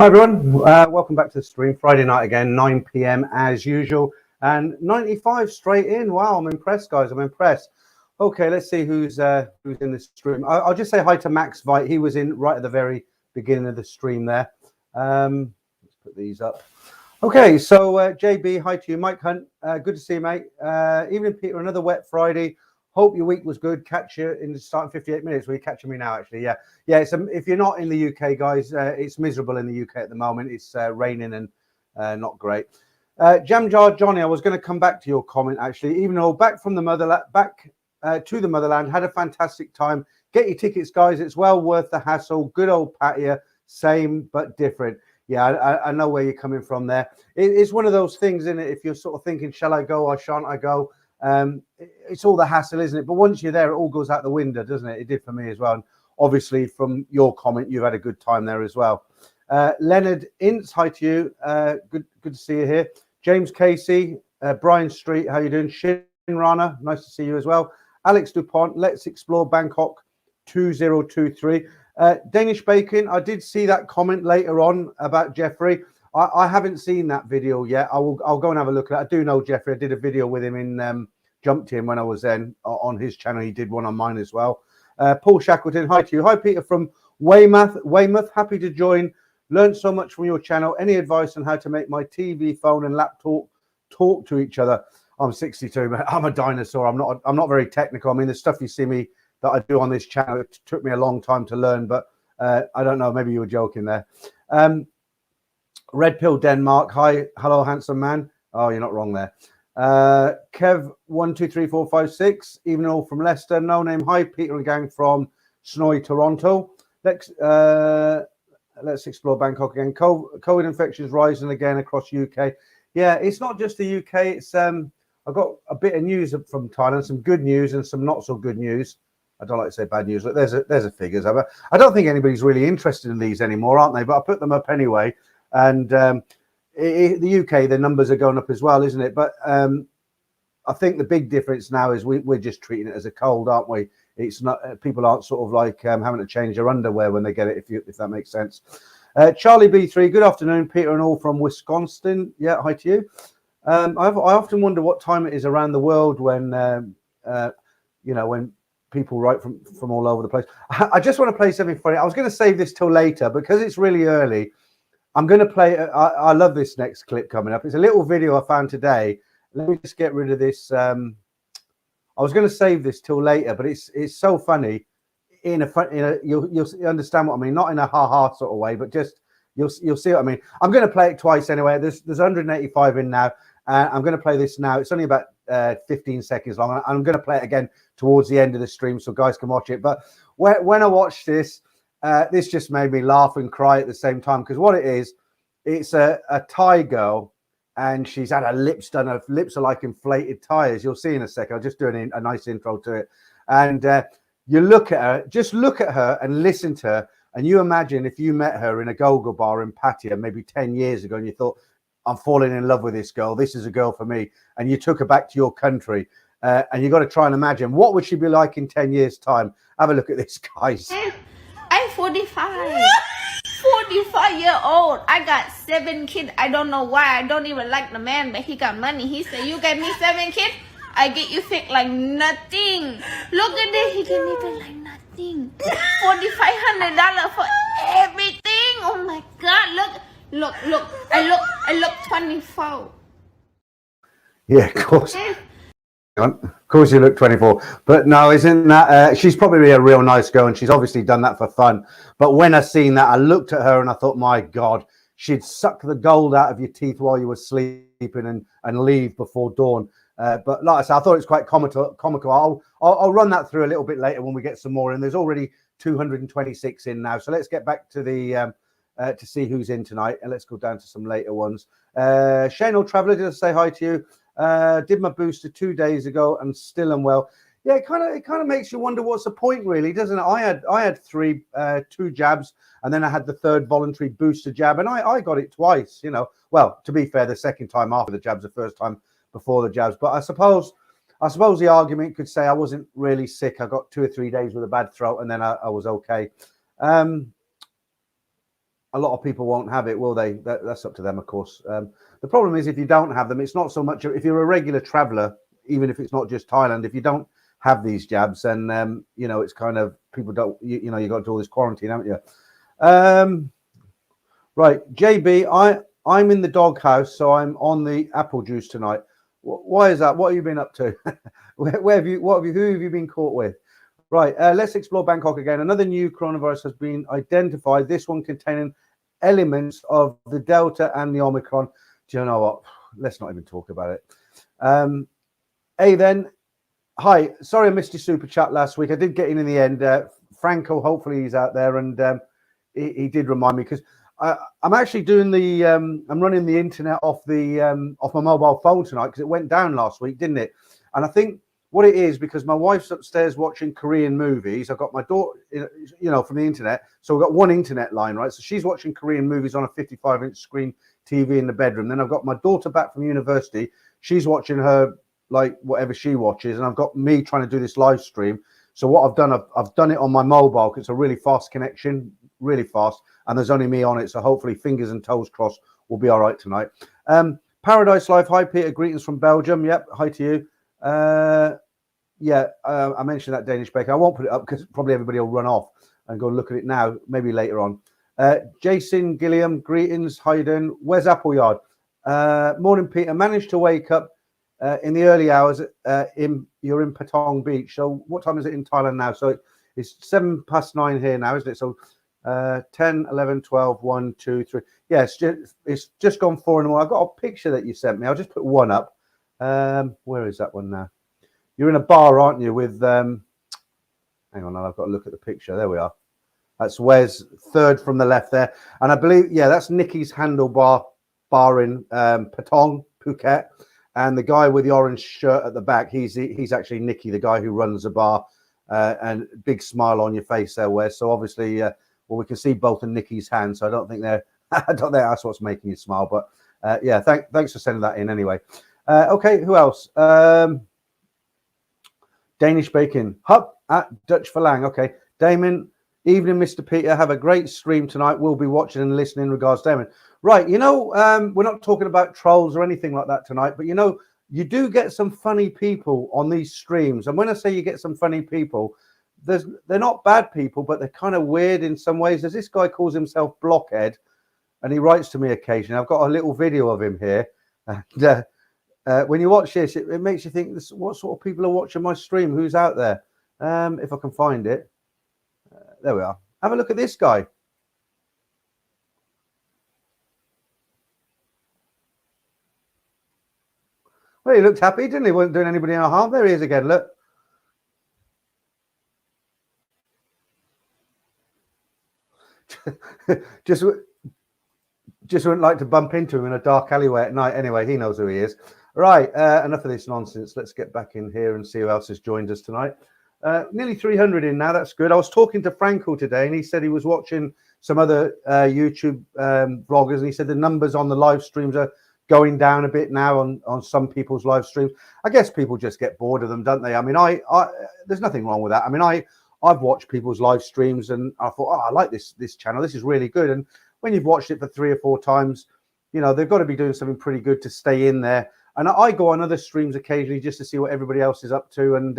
Hi everyone, welcome back to the stream. Friday night again, 9 p.m. as usual, and 95 straight in. Wow, I'm impressed, guys. I'm impressed. Okay, let's see who's in the stream. I'll just say hi to Max Veit. He was in right at the very beginning of the stream there. Let's put these up. Okay, so JB, hi to you. Mike Hunt, good to see you, mate. Evening, Peter. Another wet Friday. Hope your week was good. Catch you in the starting 58 minutes. Well, you're catching me now, actually. Yeah. It's, if you're not in the UK, guys, it's miserable in the UK at the moment. It's raining and not great. Jam Jar Johnny, I was going to come back to your comment, actually. Even though back from the motherland, to the motherland, had a fantastic time. Get your tickets, guys. It's well worth the hassle. Good old Pattaya, same but different. Yeah, I know where you're coming from there. It's one of those things, isn't it? If you're sort of thinking, shall I go or shan't I go? It's all the hassle, isn't it? But once you're there, it all goes out the window, doesn't it? It did for me as well. And obviously, from your comment, you've had a good time there as well. Leonard Ince, hi to you. Good to see you here. James Casey, Brian Street, how you doing? Shin Rana, nice to see you as well. Alex Dupont, let's explore Bangkok 2023. Danish Bacon, I did see that comment later on about Jeffrey. I haven't seen that video yet. I'll go and have a look at it. I do know Jeffrey. I did a video with him in Jumped In when I was then on his channel. He did one on mine as well. Paul Shackleton, hi to you. Hi, Peter from Weymouth. Happy to join. Learned so much from your channel. Any advice on how to make my TV, phone, and laptop talk to each other? I'm 62, man. I'm a dinosaur. I'm not very technical. I mean, the stuff you see me that I do on this channel, it took me a long time to learn, but I don't know. Maybe you were joking there. Red Pill Denmark. Hi, hello, handsome man. Oh, you're not wrong there. Kev 123456. Even all from Leicester. No name. Hi, Peter and gang from snowy Toronto. Let's explore Bangkok again. COVID infections rising again across UK. Yeah, it's not just the UK. It's I've got a bit of news from Thailand. Some good news and some not so good news. I don't like to say bad news. Look, there's a figures. I don't think anybody's really interested in these anymore, aren't they? But I put them up anyway. And the UK, the numbers are going up as well, isn't it? But I think the big difference now is we're just treating it as a cold, aren't we? It's not, people aren't sort of like having to change their underwear when they get it, if that makes sense. Charlie B3, good afternoon, Peter and all from Wisconsin. Yeah, hi to you. I often wonder what time it is around the world when when people write from all over the place. I just want to play something funny. I was going to save this till later because it's really early. I'm going to play. I love this next clip coming up. It's a little video I found today. Let me just get rid of this. I was going to save this till later, but it's so funny. You'll understand what I mean. Not in a ha sort of way, but just you'll see what I mean. I'm going to play it twice anyway. There's 185 in now. I'm going to play this now. It's only about 15 seconds long. I'm going to play it again towards the end of the stream so guys can watch it. But when I watched this. This just made me laugh and cry at the same time because what it is, it's a Thai girl and she's had her lips done. Her lips are like inflated tires. You'll see in a second. I'll just do a nice intro to it. And you look at her, just look at her and listen to her. And you imagine if you met her in a go-go bar in Pattaya maybe 10 years ago and you thought, I'm falling in love with this girl. This is a girl for me. And you took her back to your country. And you got to try and imagine what would she be like in 10 years' time. Have a look at this, guys. I'm 45. 45-year-old. I got 7 kids. I don't know why. I don't even like the man, but he got money. He said, you get me 7 kids, I get you fixed like nothing. Look at this. He gave me fixed like nothing. $4,500 for everything. Oh my God. Look. I look 24. Yeah, of course. Of course you look 24, but no, isn't that she's probably a real nice girl and she's obviously done that for fun. But when I seen that, I looked at her and I thought, my God, she'd suck the gold out of your teeth while you were sleeping and leave before dawn. But like I said, I thought it's quite comical. I'll run that through a little bit later when we get some more, and there's already 226 in now. So let's get back to the to see who's in tonight, and let's go down to some later ones. Shane Old Traveller, did I say hi to you? Did my booster 2 days ago and still am well. Yeah, it kind of makes you wonder what's the point, really, doesn't it? I had 2 jabs, and then I had the 3rd voluntary booster jab, and I got it twice. You know, well, to be fair, the 2nd time after the jabs, the 1st time before the jabs. But I suppose the argument could say I wasn't really sick. I got 2 or 3 days with a bad throat, and then I was okay. a lot of people won't have it, will they? That's up to them, of course. The problem is if you don't have them, it's not so much if you're a regular traveler, even if it's not just Thailand. If you don't have these jabs, then you know, it's kind of people don't. You know, you got to do all this quarantine, haven't you? Right, JB, I'm in the doghouse, so I'm on the apple juice tonight. Why is that? What have you been up to? Who have you been caught with? Right, let's explore Bangkok again. Another new coronavirus has been identified. This one containing elements of the Delta and the Omicron. Do you know what? Let's not even talk about it. Hey then, hi. Sorry I missed your super chat last week. I did get in the end. Franco, hopefully he's out there, and he did remind me because I'm actually doing the I'm running the internet off my mobile phone tonight because it went down last week, didn't it? And I think what it is, because my wife's upstairs watching Korean movies. I've got my daughter, you know, from the internet. So we've got one internet line, right? So she's watching Korean movies on a 55-inch screen TV in the bedroom. Then I've got my daughter back from university. She's watching her, like, whatever she watches. And I've got me trying to do this live stream. So what I've done, I've done it on my mobile because it's a really fast connection, really fast. And there's only me on it. So hopefully, fingers and toes crossed, we'll be all right tonight. Paradise Life. Hi, Peter. Greetings from Belgium. Yep. Hi to you. I mentioned that Danish bacon. I won't put it up because probably everybody will run off and go and look at it now, maybe later on. Jason Gilliam, greetings. How you doing? Where's Appleyard? Morning, Peter. Managed to wake up in the early hours. You're in Patong Beach. So what time is it in Thailand now? So it's 9:07 here now, isn't it? So 10, 11, 12, 1, 2, 3. Yeah, it's just gone 4 in the morning. I've got a picture that you sent me. I'll just put one up. Where is that one now? You're in a bar, aren't you? With hang on, I've got to look at the picture. There we are. That's Wes, third from the left there, and I believe that's Nikki's Handlebar Bar in Patong, Phuket, and the guy with the orange shirt at the back, he's actually Nikki, the guy who runs the bar, and big smile on your face there, Wes. So obviously, well, we can see both of Nikki's hands, so I don't think that's what's making you smile, but yeah, thanks for sending that in anyway. Okay, who else? Danish bacon. Hup at Dutch Falang. Okay. Damon, evening, Mr. Peter. Have a great stream tonight. We'll be watching and listening in regards to Damon. Right. You know, we're not talking about trolls or anything like that tonight, but you know, you do get some funny people on these streams. And when I say you get some funny people, they're not bad people, but they're kind of weird in some ways. There's this guy calls himself Blockhead, and he writes to me occasionally. I've got a little video of him here. And, when you watch this, it makes you think, what sort of people are watching my stream? Who's out there? If I can find it. There we are. Have a look at this guy. Well, he looked happy, didn't he? He wasn't doing anybody any harm. There he is again, look. just wouldn't like to bump into him in a dark alleyway at night. Anyway, he knows who he is. Right, enough of this nonsense. Let's get back in here and see who else has joined us tonight. Nearly 300 in now. That's good. I was talking to Franco today, and he said he was watching some other YouTube vloggers, and he said the numbers on the live streams are going down a bit now on some people's live streams. I guess people just get bored of them, don't they? I mean, I there's nothing wrong with that. I mean, I've watched people's live streams, and I thought, I like this channel. This is really good. And when you've watched it for 3 or 4 times, you know, they've got to be doing something pretty good to stay in there. And I go on other streams occasionally just to see what everybody else is up to. And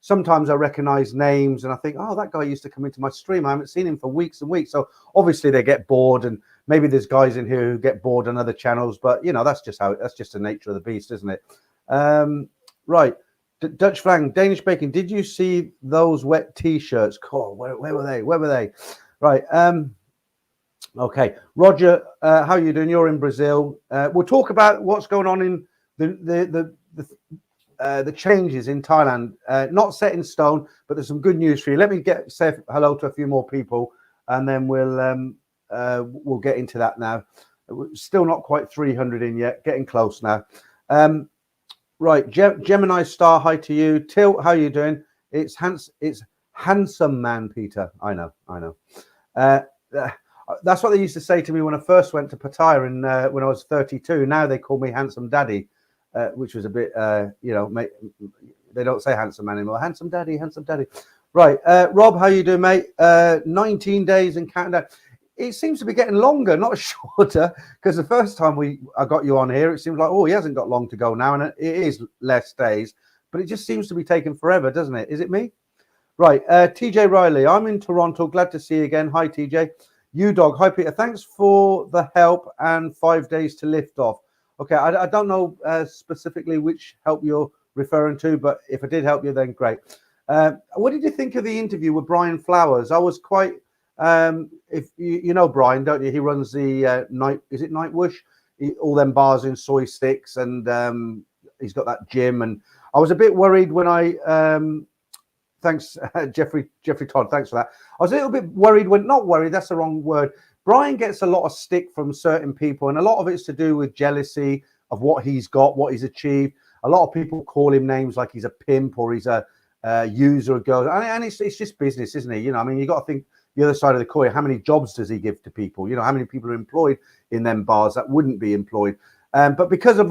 sometimes I recognize names and I think, oh, that guy used to come into my stream. I haven't seen him for weeks and weeks. So obviously they get bored, and maybe there's guys in here who get bored on other channels. But, you know, that's just the nature of the beast, isn't it? Right. Dutch Flang, Danish Bacon. Did you see those wet T-shirts? Cool. Where were they? Where were they? Right. Okay. Roger, how are you doing? You're in Brazil. We'll talk about what's going on in the changes in Thailand, not set in stone, but there's some good news for you. Let me say hello to a few more people, and then we'll get into that now. We're still not quite 300 in yet, getting close now. Right, Gemini Star, hi to you. Till, how you doing? It's handsome man, Peter. I know. That's what they used to say to me when I first went to Pattaya when I was 32. Now they call me handsome daddy. Which was a bit, they don't say handsome man anymore. Handsome daddy. Right. Rob, how you doing, mate? 19 days and counting down. it seems to be getting longer, not shorter. Because the first time I got you on here, it seems like, oh, he hasn't got long to go now, and it is less days, but it just seems to be taking forever, doesn't it? Is it me? Right, TJ Riley, I'm in Toronto. Glad to see you again. Hi, TJ. U-Dog, hi, Peter. Thanks for the help and 5 days to lift off. Okay, I don't know specifically which help you're referring to, but if I did help you, then great. What did you think of the interview with Brian Flowers? I was quite, if you know Brian, don't you? He runs the Nightwish? All them bars in Soy Sticks, and he's got that gym. And I was a bit worried when thanks, Jeffrey Todd. Thanks for that. I was a little bit worried not worried, that's the wrong word. Brian gets a lot of stick from certain people, and a lot of it's to do with jealousy of what he's got, what he's achieved. A lot of people call him names like he's a pimp or he's a user of girls. And it's just business, isn't it? You know, I mean, you got to think the other side of the coin. How many jobs does he give to people? You know, how many people are employed in them bars that wouldn't be employed? But because of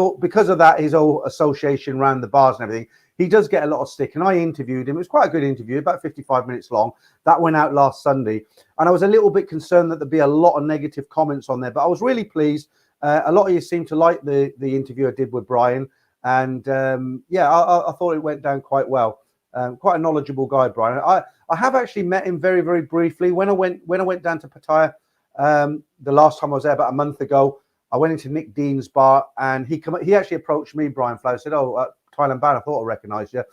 that, his whole association around the bars and everything, he does get a lot of stick. And I interviewed him. It was quite a good interview, about 55 minutes long. That went out last Sunday. And I was a little bit concerned that there'd be a lot of negative comments on there. But I was really pleased. A lot of you seem to like the interview I did with Brian. And yeah, I thought it went down quite well. Quite a knowledgeable guy, Brian. I have actually met him very, very briefly. When I went down to Pattaya the last time I was there about a month ago, I went into Nick Dean's bar, and he actually approached me, Brian Flowers, said, "Oh, Thailand band, I thought I recognised you."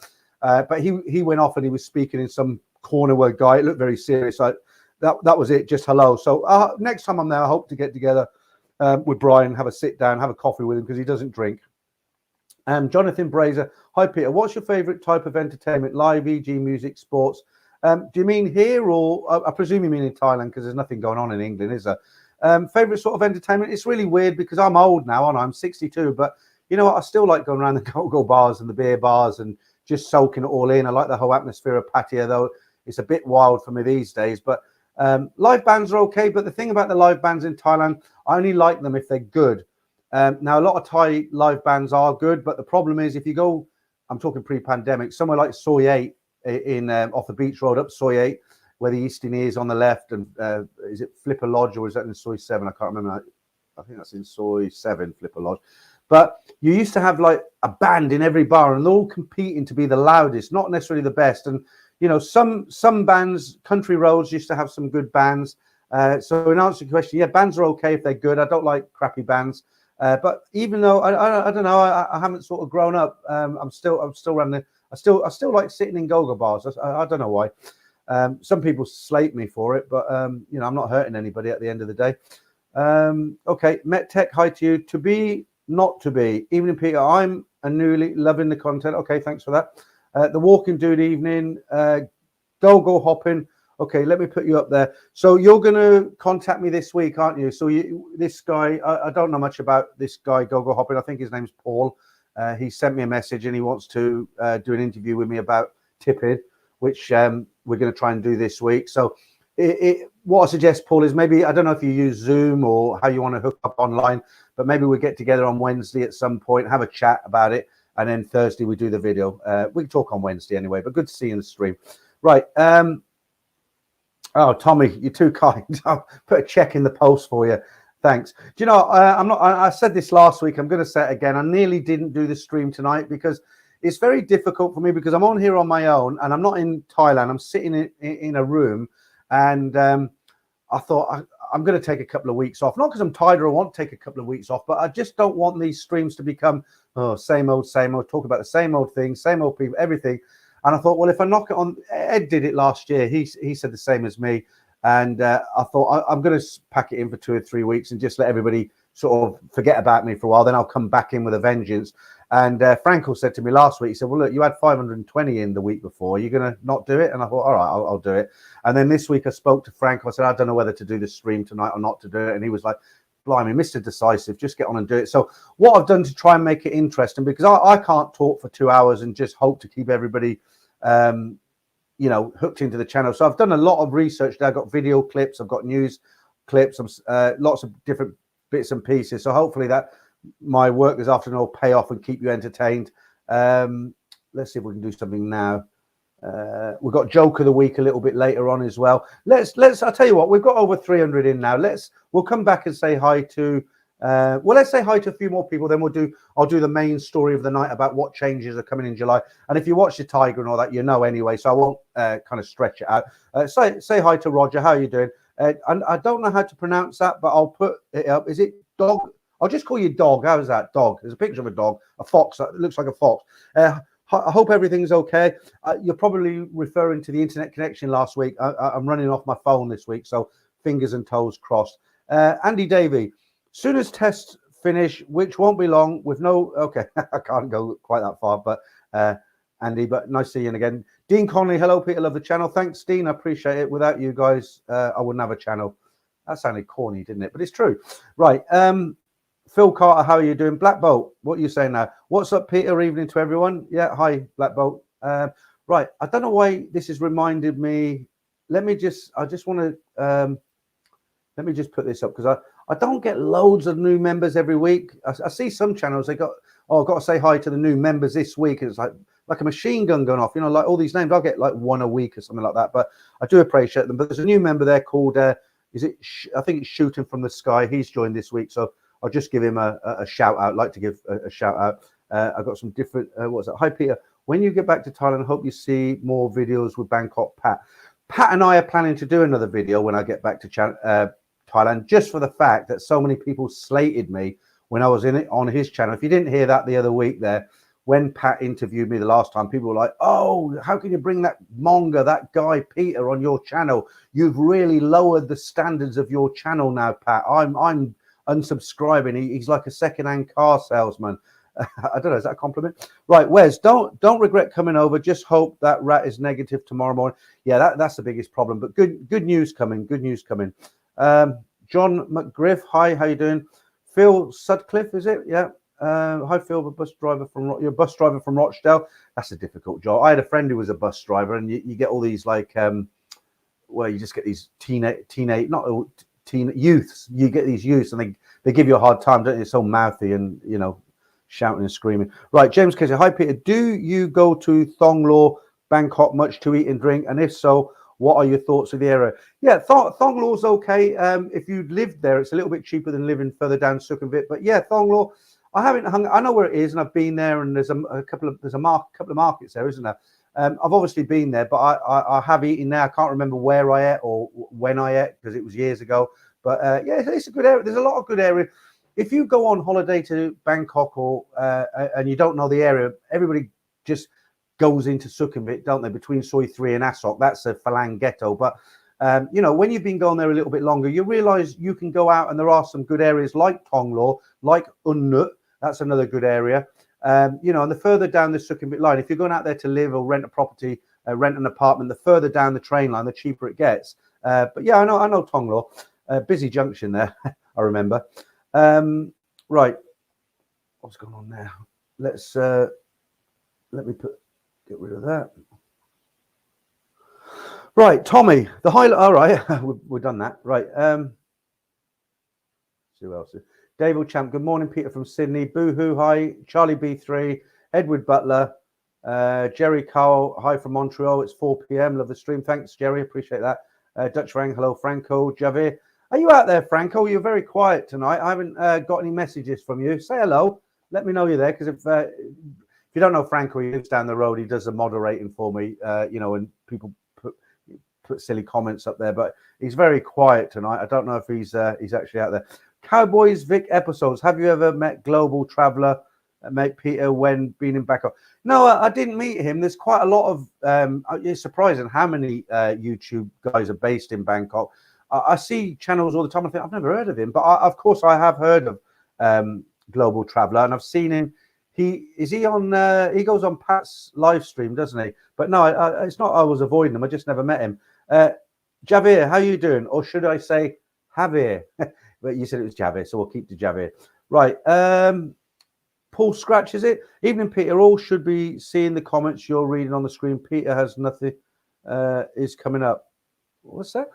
But he went off and he was speaking in some corner word guy. It looked very serious. That was it, just hello. So next time I'm there, I hope to get together with Brian, have a sit down, have a coffee with him, because he doesn't drink. Jonathan Brazer, hi Peter, what's your favourite type of entertainment? Live, e.g. music, sports? Do you mean here, or I presume you mean in Thailand, because there's nothing going on in England, is there? Favourite sort of entertainment? It's really weird because I'm old now, and I'm 62, but you know what? I still like going around the go-go bars and the beer bars and just soaking it all in. I like the whole atmosphere of Pattaya, though it's a bit wild for me these days. But live bands are okay. But the thing about the live bands in Thailand, I only like them if they're good. Now, a lot of Thai live bands are good, but the problem is if you go, I'm talking pre-pandemic, somewhere like Soy 8 in off the beach road up Soy 8, where the Easting is on the left, and is it Flipper Lodge, or is that in Soy 7? I can't remember. I think that's in Soy 7, Flipper Lodge. But you used to have like a band in every bar, and they're all competing to be the loudest, not necessarily the best. And you know, some bands, Country Roads used to have some good bands. So in answer to your question, yeah, bands are okay if they're good. I don't like crappy bands. But even though I don't know, I haven't sort of grown up. I'm still running. I still like sitting in go-go bars. I don't know why. Some people slate me for it, but you know, I'm not hurting anybody at the end of the day. Okay, Met Tech, hi to you. To be, not to be. Evening, Peter. I'm a newly loving the content. Okay, thanks for that. The Walking Dude evening. Go hopping. Okay, let me put you up there. So you're going to contact me this week, aren't you? So this guy, I don't know much about this guy, Go Hopping. I think his name's Paul. He sent me a message and he wants to do an interview with me about tipping, which we're going to try and do this week. So what I suggest, Paul, is maybe, I don't know if you use Zoom or how you want to hook up online, but maybe we get together on Wednesday at some point, have a chat about it, and then Thursday we do the video. We can talk on Wednesday anyway, but good to see you in the stream. Right. Oh, Tommy, you're too kind. I'll put a check in the post for you. Thanks. Do you know, I said this last week. I'm going to say it again. I nearly didn't do the stream tonight because it's very difficult for me, because I'm on here on my own and I'm not in Thailand. I'm sitting in a room, and I thought I'm going to take a couple of weeks off. Not because I'm tired or I want to take a couple of weeks off, but I just don't want these streams to become same old, talk about the same old things, same old people, everything. And I thought, well, if I knock it on, Ed did it last year. He said the same as me. And I thought I'm going to pack it in for 2 or 3 weeks and just let everybody sort of forget about me for a while. Then I'll come back in with a vengeance. And Frankel said to me last week, he said, well, look, you had 520 in the week before. You're going to not do it? And I thought, all right, I'll do it. And then this week I spoke to Frankel. I said, I don't know whether to do the stream tonight or not to do it. And he was like, blimey, Mr. Decisive, just get on and do it. So what I've done to try and make it interesting, because I can't talk for 2 hours and just hope to keep everybody you know, hooked into the channel. So I've done a lot of research there. I've got video clips, I've got news clips, lots of different bits and pieces. So hopefully that my work this afternoon will pay off and keep you entertained. Let's see if we can do something now. We've got joke of the week a little bit later on as well. Let's. I'll tell you what. We've got over 300 in now. We'll come back and say hi to. Let's say hi to a few more people. Then I'll do the main story of the night about what changes are coming in July. And if you watch the Tiger and all that, you know anyway. So I won't kind of stretch it out. Say hi to Roger. How are you doing? And I don't know how to pronounce that, but I'll put it up. Is it dog? I'll just call you Dog. How's that? Dog. There's a picture of a dog, a fox. It looks like a fox. I hope everything's okay. You're probably referring to the internet connection last week. I'm running off my phone this week, so fingers and toes crossed. Andy Davey, soon as tests finish, which won't be long, with no... Okay, I can't go quite that far, but Andy, but nice seeing you again. Dean Conley, hello, Peter, love the channel. Thanks, Dean, I appreciate it. Without you guys, I wouldn't have a channel. That sounded corny, didn't it? But it's true. Right. Phil Carter, how are you doing? Black Bolt, what are you saying now? What's up, Peter? Evening to everyone. Yeah, hi, Black Bolt. Right, I don't know why this has reminded me. I just want to, let me just put this up because I don't get loads of new members every week. I see some channels, I've got to say hi to the new members this week. It's like a machine gun going off, like all these names. I'll get like one a week or something like that, but I do appreciate them. But there's a new member there called, I think it's Shooting from the Sky. He's joined this week, so I'll just give him a shout out. I'd like to give a shout out. I've got some different, what's that? Hi, Peter. When you get back to Thailand, I hope you see more videos with Bangkok Pat. Pat and I are planning to do another video when I get back to Thailand, just for the fact that so many people slated me when I was in it on his channel. If you didn't hear that the other week there, when Pat interviewed me the last time, people were like, oh, how can you bring that Monga, that guy Peter on your channel? You've really lowered the standards of your channel now, Pat. I'm unsubscribing. He's like a second-hand car salesman. I don't know, is that a compliment? Right, Wes, don't regret coming over. Just hope that rat is negative tomorrow morning. Yeah, that's the biggest problem. But good news coming. Good news coming. John McGriff, hi, how you doing? Phil Sutcliffe, is it? Yeah. Hi, Phil, a bus driver you're a bus driver from Rochdale. That's a difficult job. I had a friend who was a bus driver, and you get all these like, you just get these youths. You get these youths, and they give you a hard time, don't they? It's so mouthy and shouting and screaming. Right, James Casey. Hi, Peter. Do you go to Thong Lo, Bangkok much to eat and drink? And if so, what are your thoughts of the area? Yeah, Thong Lo's okay. If you lived there, it's a little bit cheaper than living further down Sukhumvit. But yeah, Thong Lo, I haven't hung. I know where it is, and I've been there. And there's a couple of markets there, isn't there? I've obviously been there, but I have eaten there. I can't remember where I ate or when I ate because it was years ago. But yeah, it's a good area. There's a lot of good area. If you go on holiday to Bangkok and you don't know the area, everybody just goes into Sukhumvit, don't they? Between Soi 3 and Asok, that's a Phalang ghetto. But when you've been going there a little bit longer, you realise you can go out and there are some good areas like Thong Lo, like Unnut. That's another good area. And the further down the Sukhumvit line, if you're going out there to live or rent a property, rent an apartment, the further down the train line, the cheaper it gets. But yeah, I know Thong Lo. Busy junction there, I remember. Right, what's going on there? Let me get rid of that. Right, Tommy, the highlight. All right, we've done that. Right. See who else. David Champ. Good morning, Peter from Sydney. Boohoo. Hi, Charlie B3. Edward Butler. Jerry Cowell. Hi from Montreal. It's 4 p.m. Love the stream. Thanks, Jerry. Appreciate that. Dutch Rang. Hello, Franco. Javier. Are you out there, Franco? You're very quiet tonight. I haven't got any messages from you. Say hello. Let me know you're there, because if you don't know Franco, he lives down the road. He does the moderating for me, and people put silly comments up there. But he's very quiet tonight. I don't know if he's actually out there. Cowboys Vic episodes. Have you ever met Global Traveler, mate Peter, when being in Bangkok? No, I didn't meet him. There's quite a lot of. It's surprising how many YouTube guys are based in Bangkok. I see channels all the time. I think I've never heard of him, but of course I have heard of Global Traveler, and I've seen him. He goes on Pat's live stream, doesn't he? But no, it's not I was avoiding him. I just never met him. Javier, how you doing? Or should I say Javier? But you said it was Javier, so we'll keep to Javier. Right. Paul Scratch, is it? Evening, Peter. All should be seeing the comments you're reading on the screen. Peter has nothing is coming up. What's that?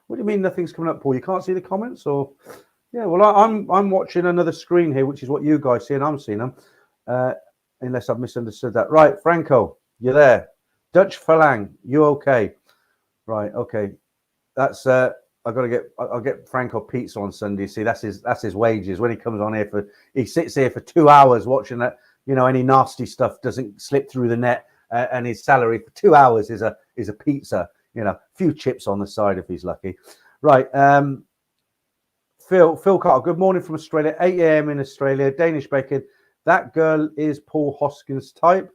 What do you mean nothing's coming up, Paul? You can't see the comments, or? Yeah, well, I'm watching another screen here, which is what you guys see, and I'm seeing them. unless I've misunderstood that. Right, Franco, you're there. Dutch Falang, you okay? Right, okay. That's I'll get Franco pizza on Sunday. See, that's his wages when he comes on here he sits here for 2 hours watching that. Any nasty stuff doesn't slip through the net, and his salary for 2 hours is a pizza. A few chips on the side if he's lucky. Right. Phil Carter, good morning from Australia. 8 a.m. in Australia. Danish bacon. That girl is Paul Hoskins type.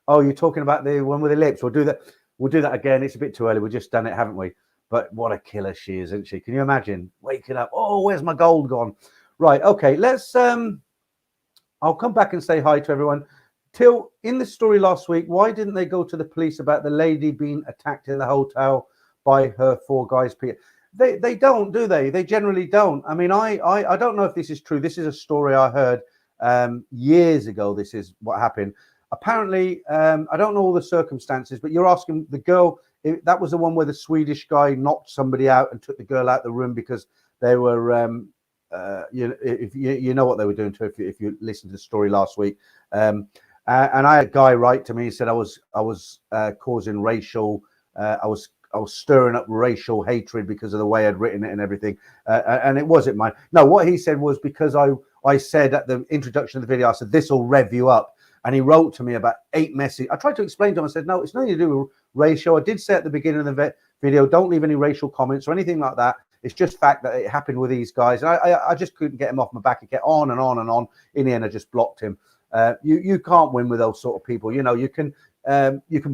Oh, you're talking about the one with the lips. We'll do that again. It's a bit too early. We've just done it, haven't we? But what a killer she is, isn't she? Can you imagine waking up? Oh, where's my gold gone? Right. Okay. Let's. I'll come back and say hi to everyone. Till, in the story last week, why didn't they go to the police about the lady being attacked in the hotel by her 4 guys? They don't, do they? They generally don't. I mean, I don't know if this is true. This is a story I heard years ago. This is what happened. Apparently, I don't know all the circumstances, but you're asking the girl. That was the one where the Swedish guy knocked somebody out and took the girl out of the room because they were, if you know what they were doing to her, if you listened to the story last week. And I had a guy write to me. He said I was causing racial. I was stirring up racial hatred because of the way I'd written it and everything. And it wasn't mine. No, what he said was because I said at the introduction of the video, I said, this will rev you up. And he wrote to me about 8 messages. I tried to explain to him. I said, no, it's nothing to do with racial. I did say at the beginning of the video, don't leave any racial comments or anything like that. It's just fact that it happened with these guys. And I just couldn't get him off my back. He kept on and on and on. In the end, I just blocked him. You can't win with those sort of people. You can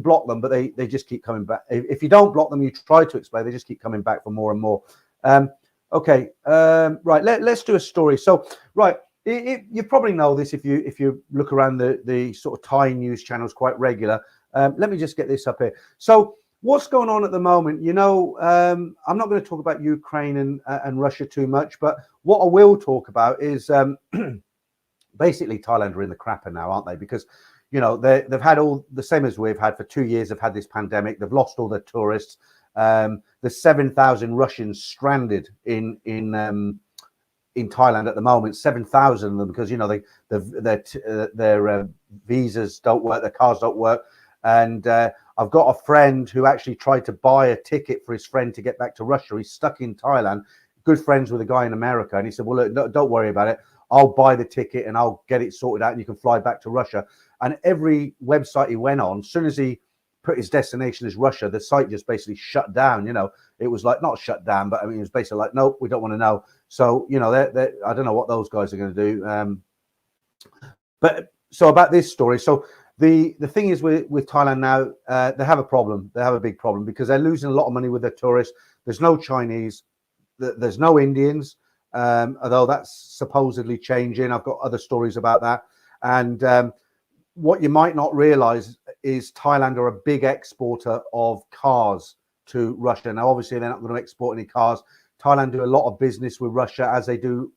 block them, but they just keep coming back. If you don't block them, you try to explain, they just keep coming back for more and more. Okay, right. Let's do a story. So, right, you probably know this if you look around the sort of Thai news channels quite regular. Let me just get this up here. So, what's going on at the moment? I'm not going to talk about Ukraine and Russia too much, but what I will talk about is basically Thailand are in the crapper now, aren't they? Because they've had all the same as we've had for 2 years. They've had this pandemic. They've lost all their tourists. There's 7,000 Russians stranded in Thailand at the moment. 7,000 of them because their visas don't work, their cars don't work. And I've got a friend who actually tried to buy a ticket for his friend to get back to Russia. He's stuck in Thailand. Good friends with a guy in America, and he said, "Well, look, no, don't worry about it. I'll buy the ticket and I'll get it sorted out, and you can fly back to Russia." And every website he went on, as soon as he put his destination as Russia, the site just basically shut down. It was like not shut down, but I mean, it was basically like, nope, we don't want to know. So, I don't know what those guys are going to do. But so about this story. So the thing is with Thailand now, they have a problem. They have a big problem because they're losing a lot of money with their tourists. There's no Chinese. There's no Indians, although that's supposedly changing. I've got other stories about that. And what you might not realize is Thailand are a big exporter of cars to Russia. Now, obviously, they're not going to export any cars. Thailand do a lot of business with Russia, as they do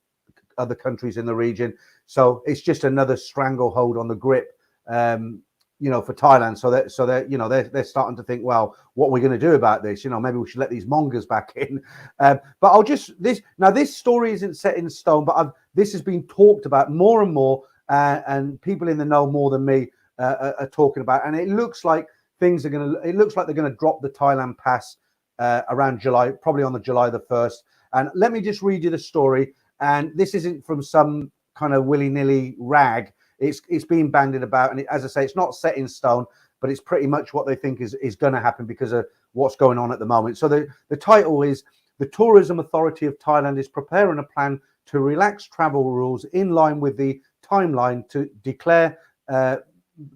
other countries in the region. So it's just another stranglehold on the grip, for Thailand. So they're starting to think, well, what are we going to do about this? Maybe we should let these mongers back in. But this story isn't set in stone, but this has been talked about more and more, and people in the know more than me are talking about. And it looks like they're going to drop the Thailand pass around July, probably on the July the 1st. And let me just read you the story. And this isn't from some kind of willy-nilly rag. It's being bandied about, and as I say, it's not set in stone, but it's pretty much what they think is going to happen because of what's going on at the moment. So the title is, "The Tourism Authority of Thailand is preparing a plan to relax travel rules in line with the timeline to declare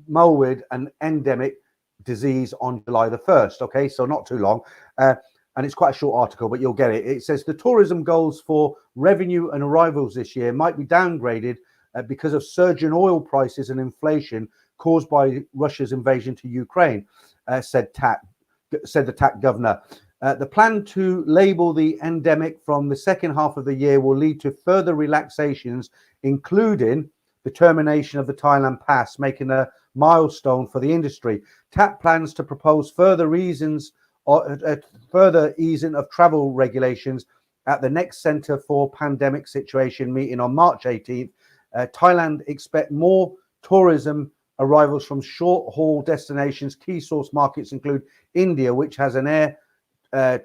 Mold an endemic disease on July the 1st." Okay, so not too long. And it's quite a short article, but you'll get it. It says the tourism goals for revenue and arrivals this year might be downgraded because of surge in oil prices and inflation caused by Russia's invasion to Ukraine, said the TAC governor. The plan to label the endemic from the second half of the year will lead to further relaxations, including the termination of the Thailand pass, making a milestone for the industry. TAC plans to propose further easing of travel regulations at the next Centre for Pandemic Situation meeting on March 18th. Thailand expect more tourism arrivals from short-haul destinations. Key source markets include India, which has an air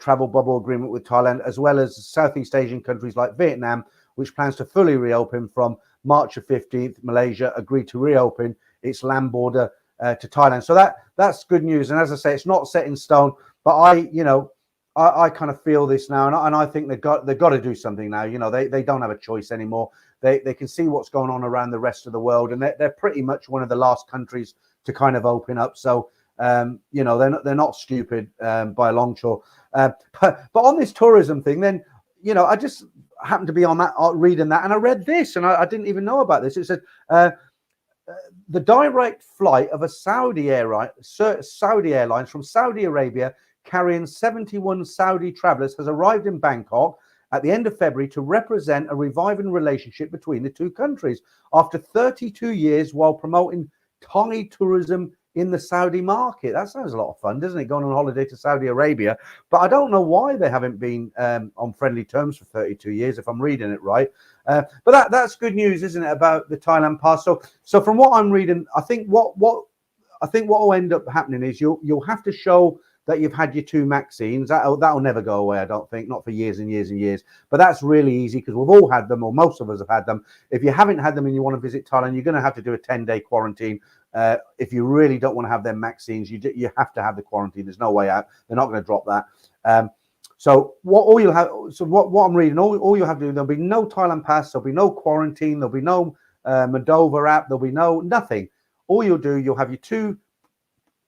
travel bubble agreement with Thailand, as well as Southeast Asian countries like Vietnam, which plans to fully reopen from March the 15th. Malaysia agreed to reopen its land border to Thailand. So that's good news. And as I say, it's not set in stone, but I kind of feel this now, and I think they've got to do something now. They don't have a choice anymore. They can see what's going on around the rest of the world, and they're pretty much one of the last countries to kind of open up. So they're not stupid by a long shot. But on this tourism thing, then I just happened to be on that reading that, and I read this, and I didn't even know about this. It said the direct flight of a Saudi Airlines from Saudi Arabia carrying 71 Saudi travelers has arrived in Bangkok at the end of February to represent a reviving relationship between the two countries after 32 years while promoting Thai tourism in the Saudi market. That sounds a lot of fun, doesn't it? Going on holiday to Saudi Arabia. But I don't know why they haven't been on friendly terms for 32 years, if I'm reading it right. But that's good news, isn't it, about the Thailand pass? So from what I'm reading, I think what will end up happening is you'll have to show that you've had your 2 vaccines. That'll never go away, I don't think, not for years and years and years. But that's really easy because we've all had them, or most of us have had them. If you haven't had them and you want to visit Thailand, you're going to have to do a 10-day quarantine. If you really don't want to have them vaccines, you have to have the quarantine. There's no way out. They're not going to drop that. So what I'm reading, all you have to do, there'll be no Thailand pass, there'll be no quarantine, there'll be no Moldova app, there'll be nothing. All you'll do, you'll have your 2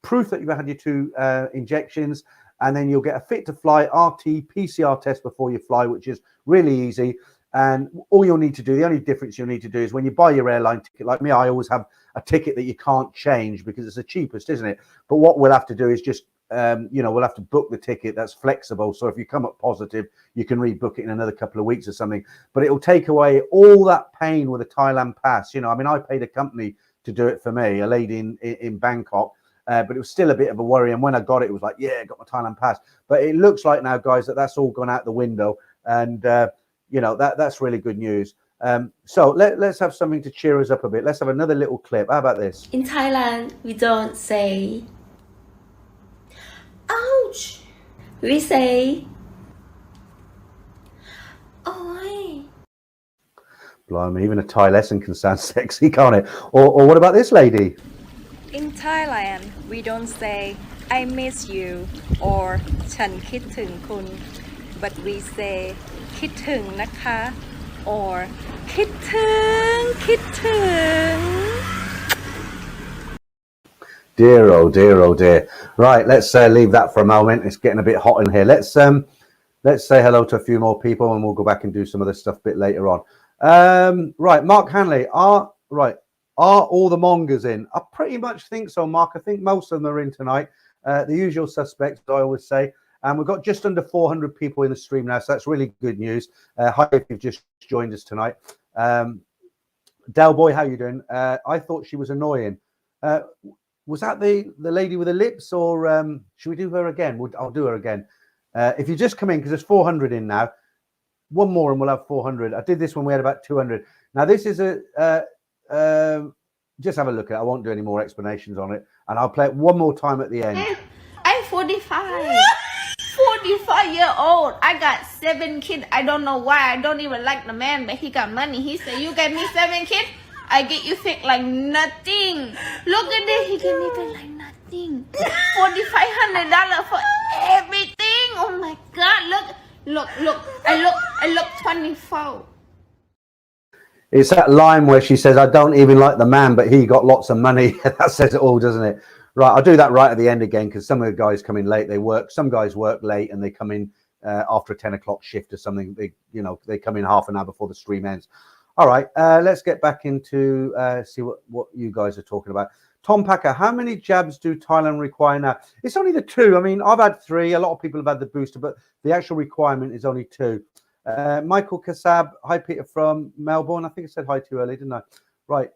proof that you've had your 2 injections, and then you'll get a fit to fly RT PCR test before you fly, which is really easy. And all you'll need to do, the only difference you'll need to do is when you buy your airline ticket, like me, I always have a ticket that you can't change because it's the cheapest, isn't it? But what we'll have to do is just we'll have to book the ticket that's flexible. So if you come up positive, you can rebook it in another couple of weeks or something. But it'll take away all that pain with a Thailand pass. I paid a company to do it for me, a lady in Bangkok. But it was still a bit of a worry. And when I got it, it was like, yeah, I got my Thailand pass. But it looks like now, guys, that's all gone out the window. And, that's really good news. So let's have something to cheer us up a bit. Let's have another little clip. How about this? In Thailand, we don't say, ouch. We say, oi. Blimey, even a Thai lesson can sound sexy, can't it? Or what about this lady? In Thailand, we don't say I miss you or ฉันคิดถึงคุณ but we say คิดถึงนะคะ or คิดถึง Dear, oh dear, oh dear. Right, let's leave that for a moment. It's getting a bit hot in here. Let's say hello to a few more people, and we'll go back and do some of this stuff a bit later on. Right, Mark Hanley. Are all the mongers in? I pretty much think so, Mark. I think most of them are in tonight. The usual suspects, I always say. And we've got just under 400 people in the stream now, so that's really good news. Hi, if you've just joined us tonight. Del Boy, how you doing? I thought she was annoying. Was that the lady with the lips, or should we do her again? I'll do her again. If you just come in, because there's 400 in now, one more and we'll have 400. I did this when we had about 200. Now, this is just have a look at it. I won't do any more explanations on it, and I'll play it one more time at the end. I'm 45. 45-year-old. I got 7 kids. I don't know why. I don't even like the man, but he got money. He said, you get me 7 kids, I get you sick like nothing. Look at this. He gave me back like nothing. $4,500 for everything. Oh my God. Look. I look 24. It's that line where she says, I don't even like the man, but he got lots of money. That says it all, doesn't it? Right, I'll do that right at the end again, because some of the guys come in late. Some guys work late and they come in after a 10 o'clock shift or something. They come in half an hour before the stream ends. All right, let's get back into see what you guys are talking about. Tom Packer, how many jabs do Thailand require now? It's only the 2. I mean, I've had 3. A lot of people have had the booster, but the actual requirement is only 2. Michael Kassab, hi Peter from Melbourne. I think I said hi too early, didn't I? Right.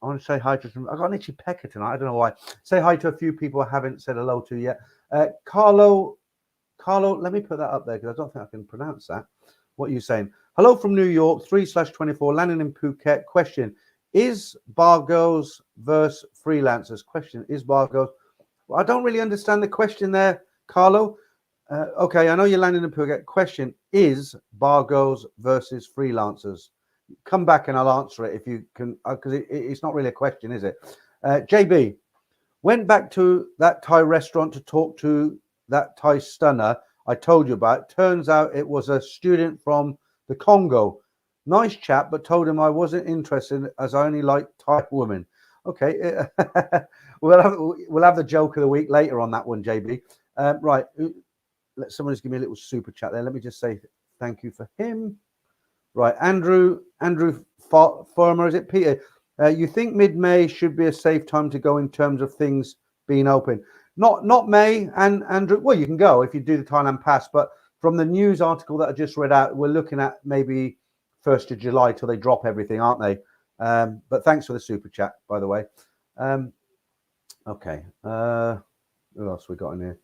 I want to say hi to some. I got an itchy pecker tonight. I don't know why. Say hi to a few people I haven't said hello to yet. Carlo, let me put that up there because I don't think I can pronounce that. What are you saying? Hello from New York, 3/24, landing in Phuket. Question: Is bar girls versus freelancers? Question, is bar girls? Well, I don't really understand the question there, Carlo. Okay, I know you're landing in Phuket. Question, is bar girls versus freelancers? Come back and I'll answer it if you can, because it's not really a question, is it? JB, went back to that Thai restaurant to talk to that Thai stunner I told you about. Turns out it was a student from the Congo. Nice chap, but told him I wasn't interested as I only like Thai women. Okay, we'll have the joke of the week later on that one, JB. Right, let someone just give me a little super chat there. Let me just say thank you for him. Right, Andrew Farmer, is it Peter? You think mid-May should be a safe time to go in terms of things being open? Not May, and Andrew. Well, you can go if you do the Thailand pass, but from the news article that I just read out, we're looking at maybe 1st of July till they drop everything, aren't they? But thanks for the super chat, by the way. Okay, who else we got in here?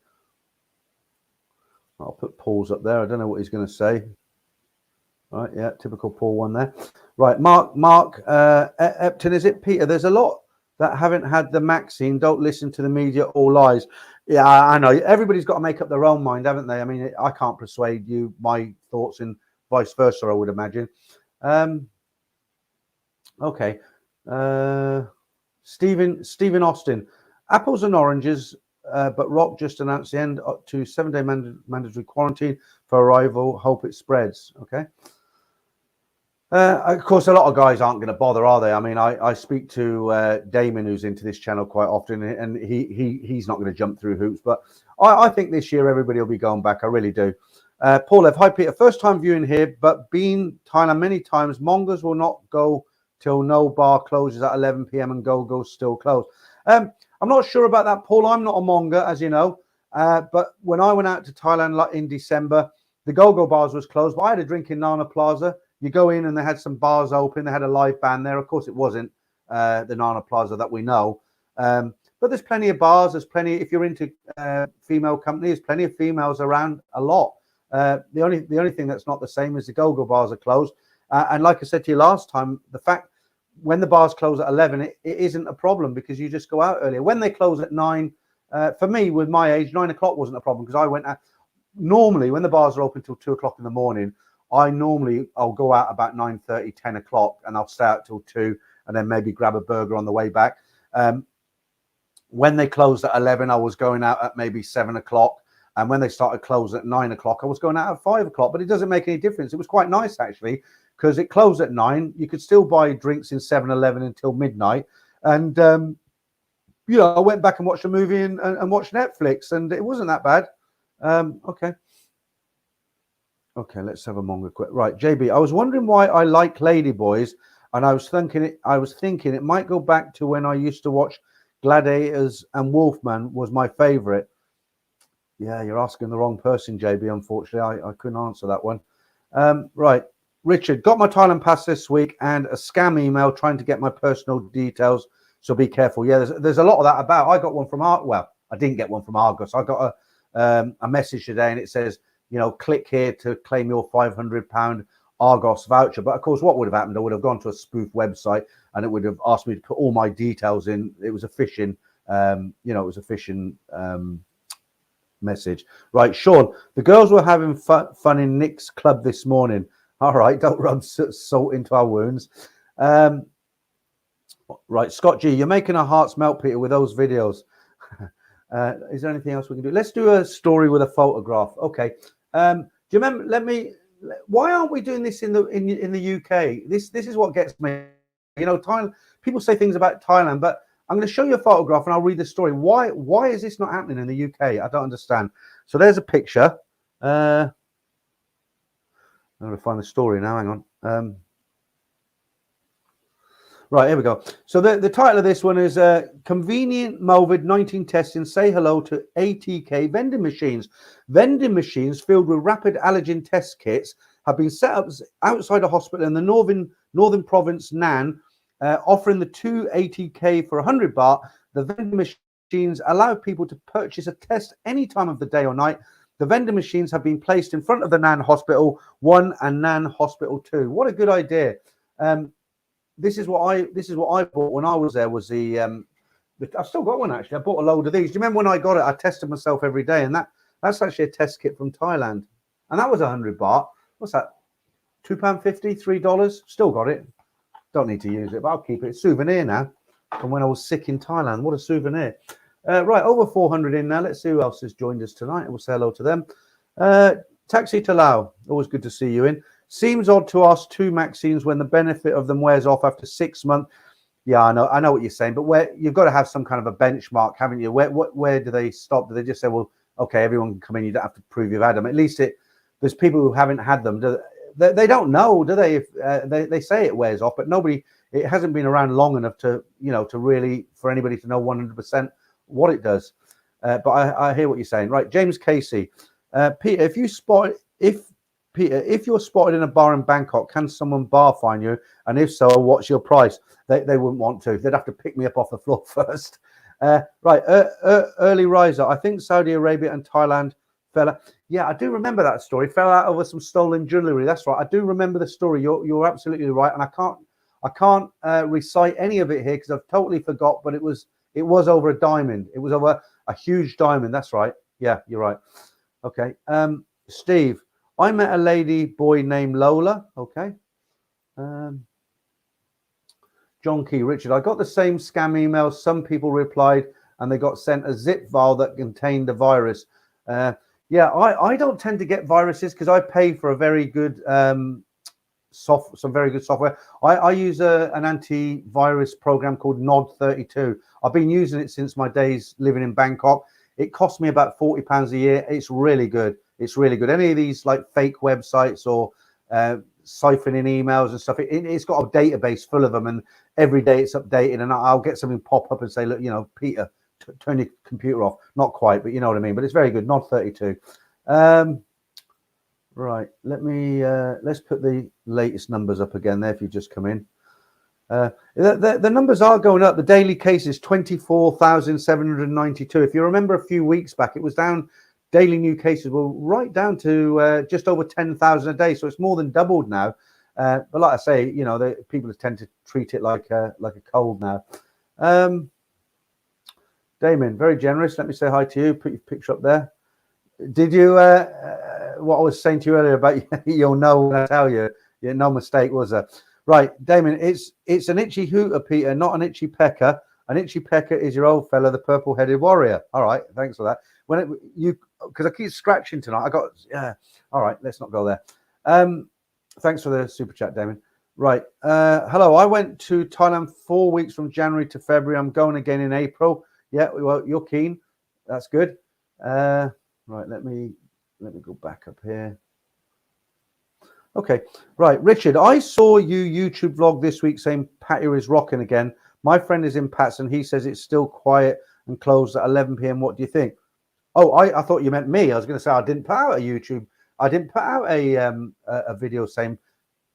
I'll put Paul's up there. I don't know what he's going to say. Right, yeah, typical Paul one there. Right, Mark Epton, is it Peter? There's a lot that haven't had the Maxine. Don't listen to the media, all lies. Yeah, I know. Everybody's got to make up their own mind, haven't they? I mean, I can't persuade you my thoughts and vice versa, I would imagine. Okay. Stephen Austin. Apples and oranges, but Rock just announced the end to 7-day mandatory quarantine for arrival. Hope it spreads. Okay. Of course, a lot of guys aren't going to bother, are they? I mean, I speak to Damon, who's into this channel quite often, and he's not going to jump through hoops. But I think this year everybody will be going back. I really do. Paul F. Hi, Peter. First time viewing here, but been Thailand many times. Mongers will not go till no bar closes at 11 p.m. and go still closed. I'm not sure about that, Paul. I'm not a monger, as you know. But when I went out to Thailand in December, the go-go bars was closed. But I had a drink in Nana Plaza. You go in and they had some bars open. They had a live band there. Of course, it wasn't the Nana Plaza that we know. But there's plenty of bars. There's plenty. If you're into female company, there's plenty of females around a lot. The only thing that's not the same is the go-go bars are closed. And like I said to you last time, the fact when the bars close at 11, it isn't a problem because you just go out earlier. When they close at 9, for me, with my age, 9 o'clock wasn't a problem because I went out. Normally, when the bars are open till 2 o'clock in the morning, I'll go out about 9:30, 10 o'clock, and I'll stay out till 2, and then maybe grab a burger on the way back. When they closed at 11, I was going out at maybe 7 o'clock, and when they started closing at 9 o'clock, I was going out at 5 o'clock. But it doesn't make any difference. It was quite nice actually because it closed at 9. You could still buy drinks in 7-Eleven until midnight, and I went back and watched a movie and watched Netflix, and it wasn't that bad. Okay, let's have a monger quick. Right, JB, I was wondering why I like Ladyboys, and I was thinking it might go back to when I used to watch Gladiators and Wolfman was my favorite. Yeah, you're asking the wrong person, JB. Unfortunately, I couldn't answer that one. Right, Richard, got my Thailand pass this week and a scam email trying to get my personal details. So be careful. Yeah, there's a lot of that about. I got one from Well, I didn't get one from Argos. I got a message today, and it says, click here to claim your £500 Argos voucher. But of course, what would have happened? I would have gone to a spoof website, and it would have asked me to put all my details in. It was a phishing, message. Right, Sean, the girls were having fun in Nick's club this morning. All right, don't rub salt into our wounds. Right, Scott G, you're making our hearts melt, Peter, with those videos. Is there anything else we can do? Let's do a story with a photograph. Okay. Do you remember? Why aren't we doing this in the UK? This is what gets me. Thailand. People say things about Thailand, but I'm going to show you a photograph and I'll read the story. Why is this not happening in the UK? I don't understand. So there's a picture. I'm going to find the story now. Hang on. Right, here we go. So the title of this one is Convenient COVID-19 Testing. Say hello to ATK vending machines. Vending machines filled with rapid allergen test kits have been set up outside a hospital in the northern province, Nan, offering the 2 ATK for 100 baht. The vending machines allow people to purchase a test any time of the day or night. The vending machines have been placed in front of the Nan Hospital 1 and Nan Hospital 2. What a good idea. this is what I bought when I was there. Was the I've still got one actually. I bought a load of these. Do you remember when I got it? I tested myself every day, and that's actually a test kit from Thailand, and that was 100 baht. What's that? £2.50, $3. Still got it. Don't need to use it, but I'll keep it. It's souvenir now from when I was sick in Thailand. What a souvenir. Right, over 400 in now. Let's see who else has joined us tonight. We'll say hello to them. Taxi to Lao. Always good to see you in. Seems odd to ask 2 Maximes when the benefit of them wears off after 6 months. Yeah, I know what you're saying, but where you've got to have some kind of a benchmark, haven't you? Where do they stop? Do they just say, well, okay, everyone can come in, you don't have to prove you've had them? At least there's people who haven't had them. They don't know, do they? If they say it wears off, but it hasn't been around long enough to really for anybody to know 100% what it does. But I hear what you're saying. Right, James Casey, Peter, if you're spotted in a bar in Bangkok, can someone bar fine you? And if so, what's your price? They wouldn't want to. They'd have to pick me up off the floor first. Right, early riser. I think Saudi Arabia and Thailand fell out. Yeah, I do remember that story. Fell out over some stolen jewelry. That's right. I do remember the story. You're absolutely right, and I can't recite any of it here because I've totally forgot. But it was over a diamond. It was over a huge diamond. That's right. Yeah, you're right. Okay. Steve, I met a lady boy named Lola. Okay. John Key, Richard, I got the same scam email. Some people replied and they got sent a zip file that contained the virus. Yeah, I don't tend to get viruses because I pay for a very good some very good software. I use an antivirus program called Nod32. I've been using it since my days living in Bangkok. It costs me about £40 a year. It's really good. It's really good. Any of these like fake websites or siphoning emails and stuff, it's got a database full of them, and every day it's updated, and I'll get something pop up and say, look, Peter, turn your computer off. Not quite, but you know what I mean. But it's very good. Nod32. Right, let's put the latest numbers up again there if you just come in. The numbers are going up. The daily cases 24,792. If you remember a few weeks back, it was down. Daily new cases were right down to just over 10,000 a day, so it's more than doubled now. But like I say, people tend to treat it like a cold now. Damien, very generous. Let me say hi to you. Put your picture up there. Did you? What I was saying to you earlier about you'll know when I tell you. Yeah, no mistake, was there? Right, Damien. It's an itchy hooter, Peter, not an itchy pecker. An itchy pecker is your old fella, the purple-headed warrior. All right, thanks for that. Because I keep scratching tonight. All right, let's not go there. Thanks for the super chat, Damien. Right. Hello. I went to Thailand 4 weeks from January to February. I'm going again in April. Yeah, well, you're keen. That's good. Right, let me go back up here. Okay, right, Richard, I saw you YouTube vlog this week saying Pattaya is rocking again. My friend is in Pats and he says it's still quiet and closed at 11 p.m. What do you think? Oh, I thought you meant me. I was going to say I didn't put out a YouTube. I didn't put out a video saying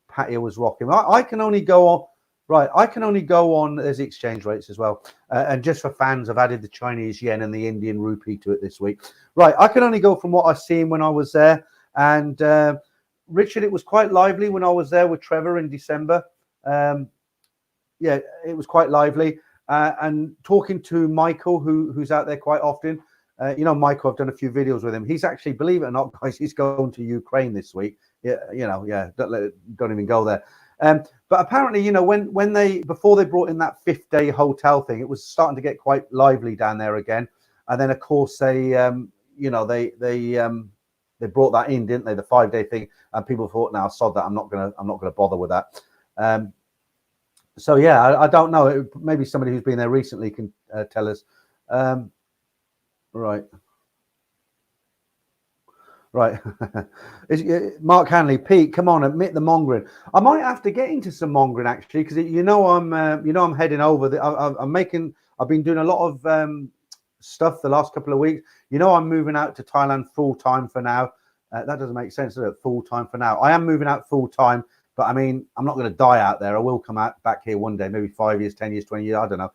Pattaya was rocking. I can only go on. Right, I can only go on. There's the exchange rates as well. And just for fans, I've added the Chinese yen and the Indian rupee to it this week. Right, I can only go from what I've seen when I was there. And Richard, it was quite lively when I was there with Trevor in December. Yeah, it was quite lively. And talking to Michael, who's out there quite often. Michael, I've done a few videos with him. He's actually, believe it or not, guys, he's going to Ukraine this week. Yeah, don't even go there. But apparently, before they brought in that 5th-day hotel thing, it was starting to get quite lively down there again. And then, of course, they brought that in, didn't they? The 5-day thing, and people thought, "Now, sod that. I'm not gonna bother with that." So yeah, I don't know. Maybe somebody who's been there recently can tell us. Right. Mark Hanley, Pete, come on, admit the mongering. I might have to get into some mongering actually, because I'm heading over. I've been doing a lot of stuff the last couple of weeks. I'm moving out to Thailand full time for now. That doesn't make sense, does it? Full time for now. I am moving out full time, but I mean, I'm not going to die out there. I will come back here one day, maybe 5 years, 10 years, 20 years. I don't know.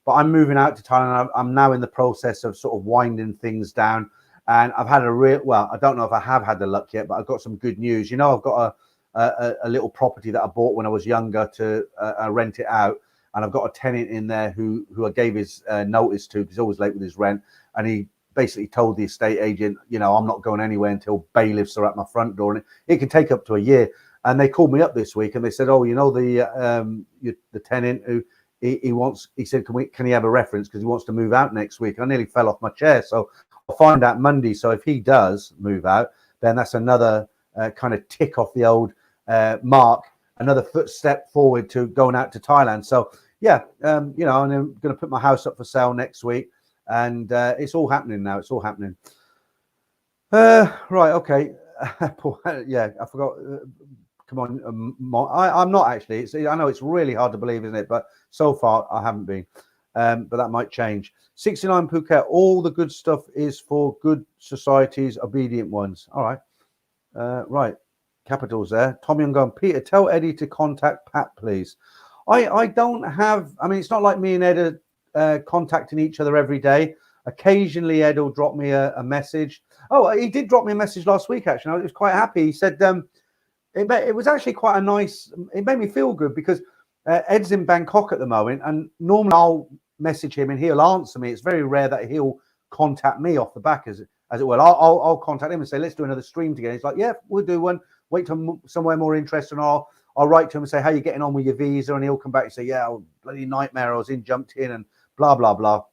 But I'm moving out to Thailand. I'm now in the process of sort of winding things down. And I've had I don't know if I have had the luck yet, but I've got some good news. I've got a little property that I bought when I was younger to rent it out. And I've got a tenant in there who I gave his notice to, because he's always late with his rent. And he basically told the estate agent, you know, I'm not going anywhere until bailiffs are at my front door. And it can take up to a year. And they called me up this week and they said, oh, you know, the tenant who he said, can he have a reference? Because he wants to move out next week. I nearly fell off my chair. So I'll find out Monday. So if he does move out, then that's another kind of tick off the old mark, another footstep forward to going out to Thailand. So yeah, you know, and I'm going to put my house up for sale next week, and it's all happening now. It's all happening. Right, okay. Yeah, I forgot. Come on, I'm not actually. I know it's really hard to believe, isn't it? But so far I haven't been. But that might change. 69 Phuket. All the good stuff is for good societies, obedient ones. All right. Right. Capitals there. Tommy, I'm going. Peter, tell Eddie to contact Pat, please. I don't have. I mean, it's not like me and Ed are contacting each other every day. Occasionally, Ed will drop me a message. Oh, he did drop me a message last week. Actually, I was quite happy. He said it was actually quite a nice. It made me feel good because Ed's in Bangkok at the moment, and normally I'll message him and he'll answer me. It's very rare that he'll contact me off the back, as it were. I'll contact him and say, let's do another stream together. He's like, yeah, we'll do one. Wait till somewhere more interesting. I'll write to him and say, how you getting on with your visa? And he'll come back and say, yeah, bloody nightmare. I was jumped in and blah, blah, blah.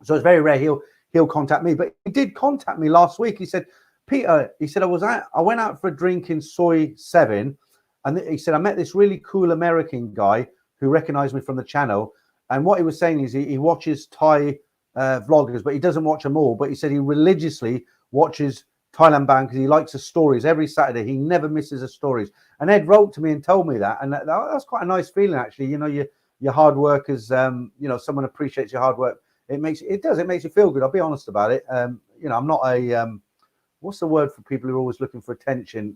So it's very rare he'll contact me. But he did contact me last week. He said, Peter, he said, I went out for a drink in Soy 7. And he said, I met this really cool American guy who recognized me from the channel. And what he was saying is he watches Thai vloggers, but he doesn't watch them all. But he said he religiously watches Thailand Bound because he likes the stories every Saturday. He never misses the stories. And Ed wrote to me and told me that. And that's quite a nice feeling, actually. You know, your hard work is, you know, someone appreciates your hard work. It makes you feel good. I'll be honest about it. You know, I'm not a, what's the word for people who are always looking for attention?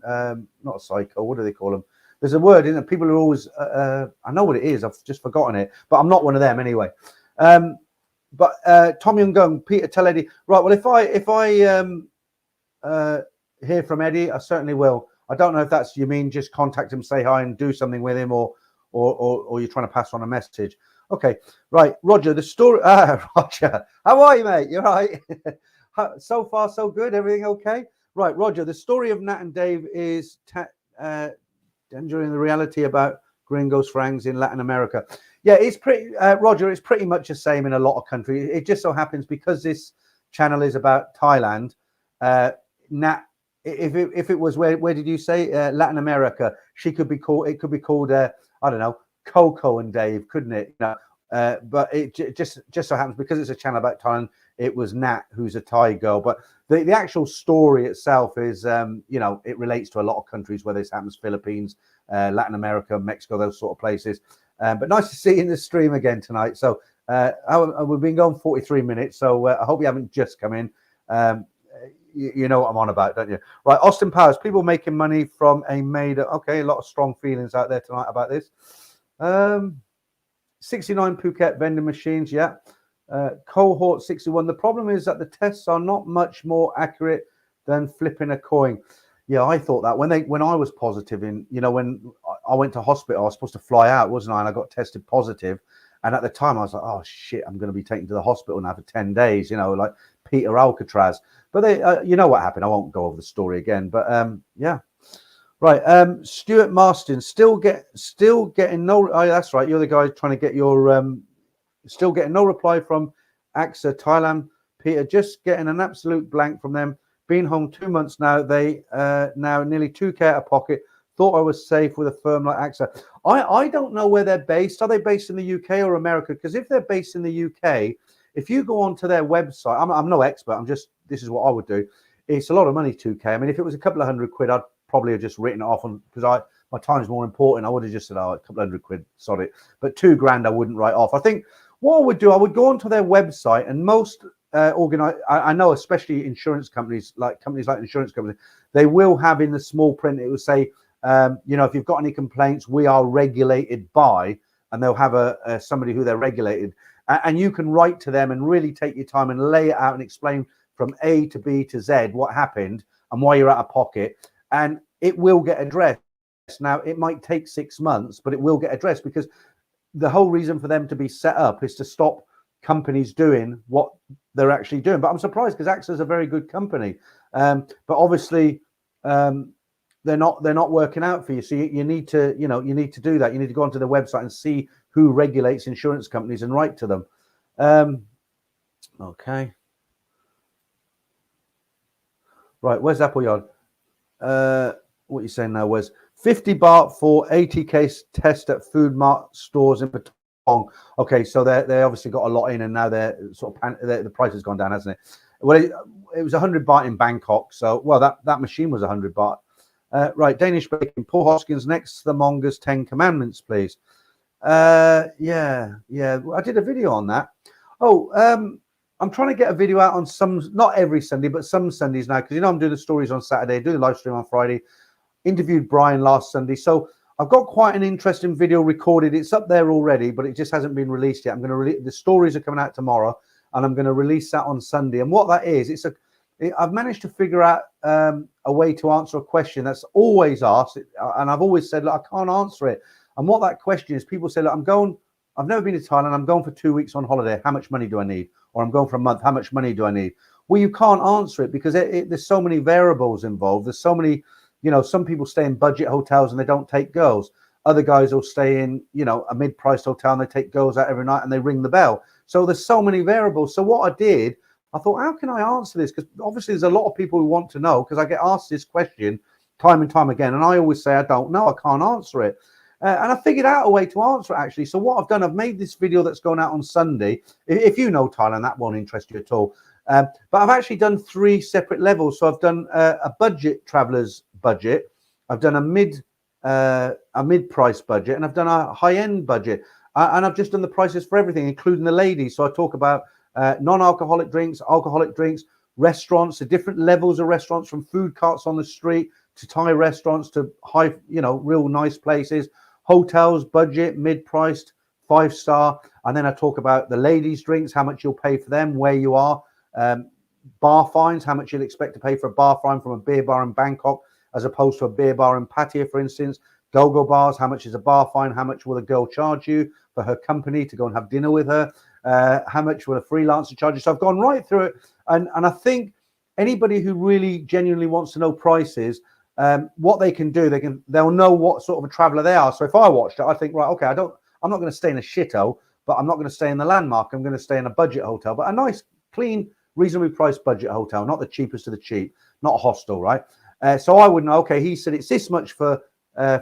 Not a psycho. What do they call them? There's a word, isn't it? People are always, I know what it is. I've just forgotten it, but I'm not one of them anyway. But Tommy and Gung, Peter, tell Eddie. Right. Well, if I hear from Eddie, I certainly will. I don't know if that's, you mean just contact him, say hi and do something with him, or you're trying to pass on a message. Okay. Right. Roger, the story. Roger, how are you, mate? You're right. So far, so good. Everything okay? Right. Roger, the story of Nat and Dave is during the reality about gringos, frangs in Latin America. Yeah, it's pretty, Roger, it's pretty much the same in a lot of countries. It just so happens because this channel is about Thailand, Nat, if it was, where did you say? Latin America, it could be called, I don't know, Coco and Dave, couldn't it? You know, but it just so happens because it's a channel about Thailand, it was Nat, who's a Thai girl. But the actual story itself is, you know, it relates to a lot of countries where this happens, Philippines, Latin America, Mexico, those sort of places. But nice to see you in the stream again tonight. So we've been going 43 minutes, so I hope you haven't just come in. You know what I'm on about, don't you? Right, Austin Powers, people making money from a made. Okay, a lot of strong feelings out there tonight about this. 69 Phuket vending machines, yeah. Cohort 61. The problem is that the tests are not much more accurate than flipping a coin. Yeah, I thought that when I was positive in, you know, when I went to hospital, I was supposed to fly out, wasn't I? And I got tested positive. And at the time I was like, oh shit, I'm going to be taken to the hospital now for 10 days, you know, like Peter Alcatraz. But they, you know what happened. I won't go over the story again, but yeah. Right. Stuart Marston, still getting no, oh, that's right. You're the guy trying to get your, still getting no reply from AXA Thailand. Peter, just getting an absolute blank from them. Been home 2 months now. They now nearly 2K out of pocket. Thought I was safe with a firm like AXA. I don't know where they're based. Are they based in the UK or America? Because if they're based in the UK, if you go onto their website, I'm no expert. This is what I would do. It's a lot of money, 2K. I mean, if it was a couple of £100, I'd probably have just written it off because my time's more important. I would have just said, oh, a couple of £100, sorry. But £2,000 I wouldn't write off. I think what I would do, I would go onto their website, and most I know, especially insurance companies like insurance companies, they will have in the small print, it will say, you know, if you've got any complaints, we are regulated by, and they'll have somebody who they're regulated, and you can write to them and really take your time and lay it out and explain from A to B to Z what happened and why you're out of pocket, and it will get addressed. Now, it might take 6 months, but it will get addressed, because the whole reason for them to be set up is to stop companies doing what they're actually doing. But I'm surprised, because AXA is a very good company. But obviously, they're not working out for you. So you need to, you need to do that. You need to go onto the website and see who regulates insurance companies and write to them. Okay. Right, where's Appleyard? What you're saying now was 50 baht for 80k test at food mart stores in Patong. Okay, so they obviously got a lot in, and now they're sort of the price has gone down, hasn't it? Well, it was 100 baht in Bangkok. So, well, that machine was 100 baht. Right, Danish Bacon. Paul Hoskins, next to the Monger's 10 Commandments, please. Yeah. I did a video on that. I'm trying to get a video out on not every Sunday, but some Sundays now, because I'm doing the stories on Saturday, doing the live stream on Friday. Interviewed Brian last Sunday, so I've got quite an interesting video recorded. It's up there already, but it just hasn't been released yet. I'm going to release the stories are coming out tomorrow, and I'm going to release that on Sunday. And what that is, I've managed to figure out a way to answer a question that's always asked, and I've always said, look, I can't answer it. And what that question is, people say, look, I've never been to Thailand. I'm going for 2 weeks on holiday. How much money do I need? Or I'm going for a month. How much money do I need? Well, you can't answer it, because there's so many variables involved. There's so many. Some people stay in budget hotels and they don't take girls. Other guys will stay in, a mid-priced hotel and they take girls out every night and they ring the bell. So there's so many variables. So what I did, I thought, how can I answer this? Because obviously there's a lot of people who want to know, because I get asked this question time and time again. And I always say, I don't know, I can't answer it. And I figured out a way to answer it, actually. So what I've done, I've made this video that's going out on Sunday. If you know Thailand, that won't interest you at all. But I've actually done 3 separate levels. So I've done a budget traveler's budget, I've done a mid-price budget, and I've done a high-end budget. And I've just done the prices for everything, including the ladies. So I talk about non-alcoholic drinks, alcoholic drinks, restaurants, the different levels of restaurants, from food carts on the street to Thai restaurants to high, real nice places, hotels, budget, mid-priced, 5-star. And then I talk about the ladies' drinks, how much you'll pay for them, where you are. Bar fines, how much you'll expect to pay for a bar fine from a beer bar in Bangkok as opposed to a beer bar in Pattaya, for instance. Go-go bars, how much is a bar fine? How much will a girl charge you for her company to go and have dinner with her? How much will a freelancer charge you? So I've gone right through it. And I think anybody who really genuinely wants to know prices, what they can do, they'll know what sort of a traveler they are. So if I watched it, I think, right, okay, I'm not going to stay in a shithole, but I'm not going to stay in the Landmark. I'm going to stay in a budget hotel, but a nice, clean, reasonably priced budget hotel, not the cheapest of the cheap, not a hostel, right? So I would know, okay, he said it's this much for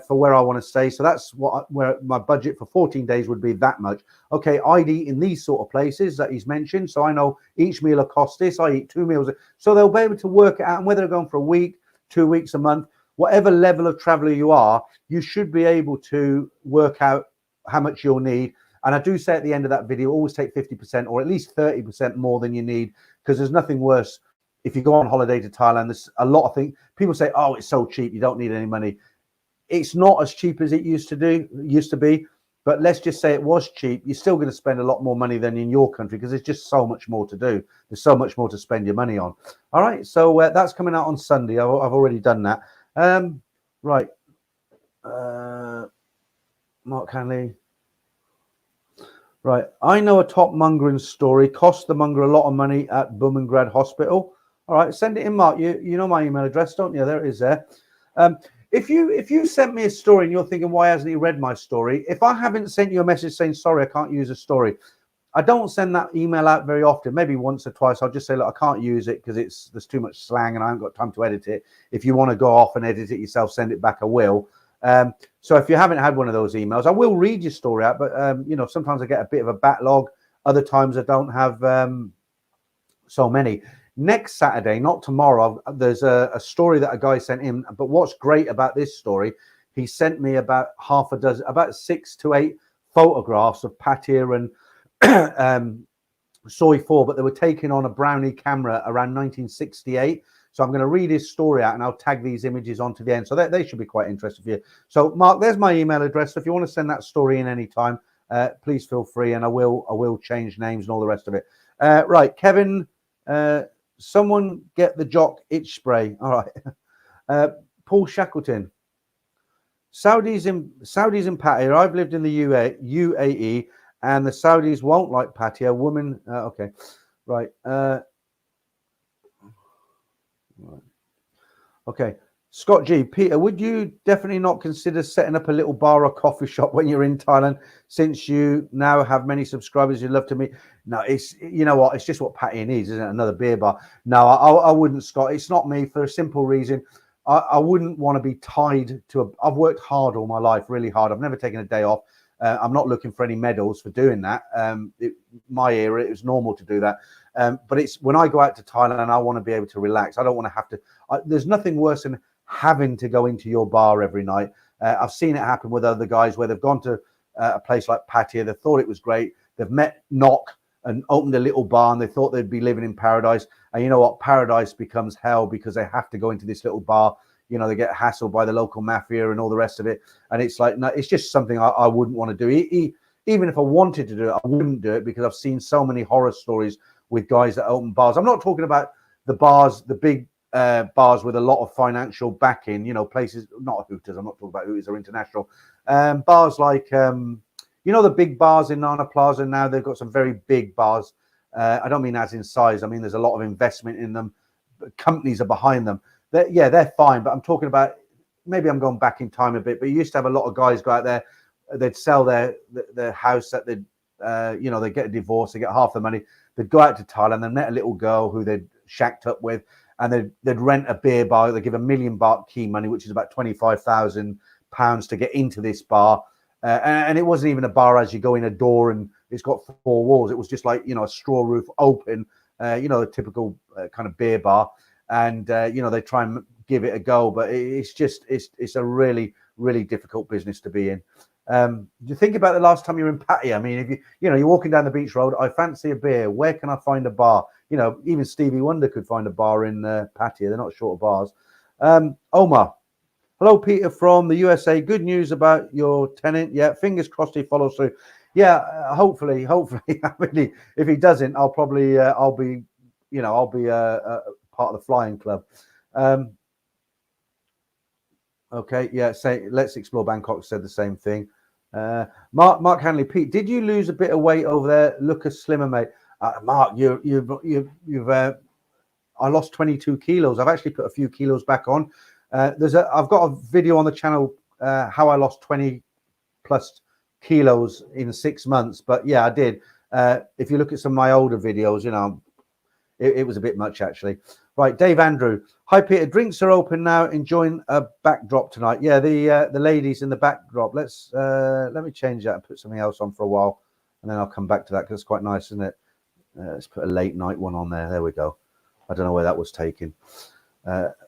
where I want to stay. So that's where my budget for 14 days would be, that much. Okay, I'd eat in these sort of places that he's mentioned. So I know each meal will cost this. I eat 2 meals. So they'll be able to work it out. And whether they're going for a week, 2 weeks, a month, whatever level of traveler you are, you should be able to work out how much you'll need. And I do say at the end of that video, always take 50% or at least 30% more than you need, because there's nothing worse. If you go on holiday to Thailand, there's a lot of things. People say, oh, it's so cheap, you don't need any money. It's not as cheap as it used to be. But let's just say it was cheap. You're still going to spend a lot more money than in your country, because there's just so much more to do. There's so much more to spend your money on. All right, so that's coming out on Sunday. I've already done that. Right. Mark Hanley. Right. I know a top mongering story. Cost the monger a lot of money at Bumrungrad Hospital. All right, send it in, Mark. You know my email address, don't you? There it is there. If you sent me a story and you're thinking, why hasn't he read my story? If I haven't sent you a message saying, sorry, I can't use a story, I don't send that email out very often, maybe once or twice. I'll just say, look, I can't use it because there's too much slang and I haven't got time to edit it. If you want to go off and edit it yourself, send it back, I will. So if you haven't had one of those emails, I will read your story out, but sometimes I get a bit of a backlog. Other times I don't have so many. Next Saturday, not tomorrow, there's a story that a guy sent in. But what's great about this story, he sent me about about 6 to 8 photographs of Pattaya and Soi 4, but they were taken on a Brownie camera around 1968. So I'm going to read his story out and I'll tag these images onto the end. So they should be quite interesting for you. So Mark, there's my email address. So if you want to send that story in any time, please feel free, and I will change names and all the rest of it. Right, Kevin, someone get the Jock itch spray. All right. Paul Shackleton. Saudis in Pattaya. I've lived in the UAE, and the Saudis won't like Pattaya. Woman, okay, right. Right. Okay. Scott G. Peter, would you definitely not consider setting up a little bar or coffee shop when you're in Thailand, since you now have many subscribers you'd love to meet? No, it's, you know what, it's just what Pattaya needs, isn't it? Another beer bar. No, I wouldn't, Scott. It's not me, for a simple reason. I wouldn't want to be tied to I've worked hard all my life, really hard. I've never taken a day off. I'm not looking for any medals for doing that. My era, it was normal to do that. But it's when I go out to Thailand and I want to be able to relax. I don't want to have to. There's nothing worse than having to go into your bar every night. I've seen it happen with other guys where they've gone to a place like Pattaya. They thought it was great. They've met Knock and opened a little bar, and they thought they'd be living in paradise. And you know what? Paradise becomes hell because they have to go into this little bar. You know, they get hassled by the local mafia and all the rest of it. And it's like, no, it's just something I wouldn't want to do. Even if I wanted to do it, I wouldn't do it, because I've seen so many horror stories with guys that open bars. I'm not talking about the bars, the big bars with a lot of financial backing, you know, places, not Hooters. I'm not talking about Hooters or international. Bars like, you know, the big bars in Nana Plaza now, they've got some very big bars. I don't mean as in size. I mean, there's a lot of investment in them. Companies are behind them. They're fine. But I'm talking about, maybe I'm going back in time a bit, but you used to have a lot of guys go out there. They'd sell their house that they'd, you know, they get a divorce, they get half the money. They'd go out to Thailand. They met a little girl who they'd shacked up with, and they'd rent a beer bar. They give $1 million baht key money, which is about £25,000 to get into this bar. And it wasn't even a bar as you go in a door and it's got 4 walls. It was just like, you know, a straw roof open, you know, a typical kind of beer bar. And, you know, they try and give it a go, but it's a really, really difficult business to be in. Do you think about the last time you were in Pattaya? I mean, if you're walking down the beach road, I fancy a beer. Where can I find a bar? You know, even Stevie Wonder could find a bar in Pattaya. They're not short of bars. Omar. Hello, Peter from the USA. Good news about your tenant. Yeah, fingers crossed he follows through. Yeah, hopefully. I mean, if he doesn't, I'll probably, I'll be part of the flying club. Okay, yeah. Say, let's explore Bangkok. Said the same thing. Mark Hanley. Pete, did you lose a bit of weight over there? Look a slimmer, mate. Mark, you've. I lost 22 kilos. I've actually put a few kilos back on. I've got a video on the channel how I lost 20 plus kilos in 6 months. But yeah, I did. If you look at some of my older videos, you know, it was a bit much actually. Right, Dave Andrew. Hi Peter, drinks are open now. Enjoying a backdrop tonight. Yeah, the ladies in the backdrop. Let me change that and put something else on for a while, and then I'll come back to that because it's quite nice, isn't it? Let's put a late night one on there. There we go. I don't know where that was taken.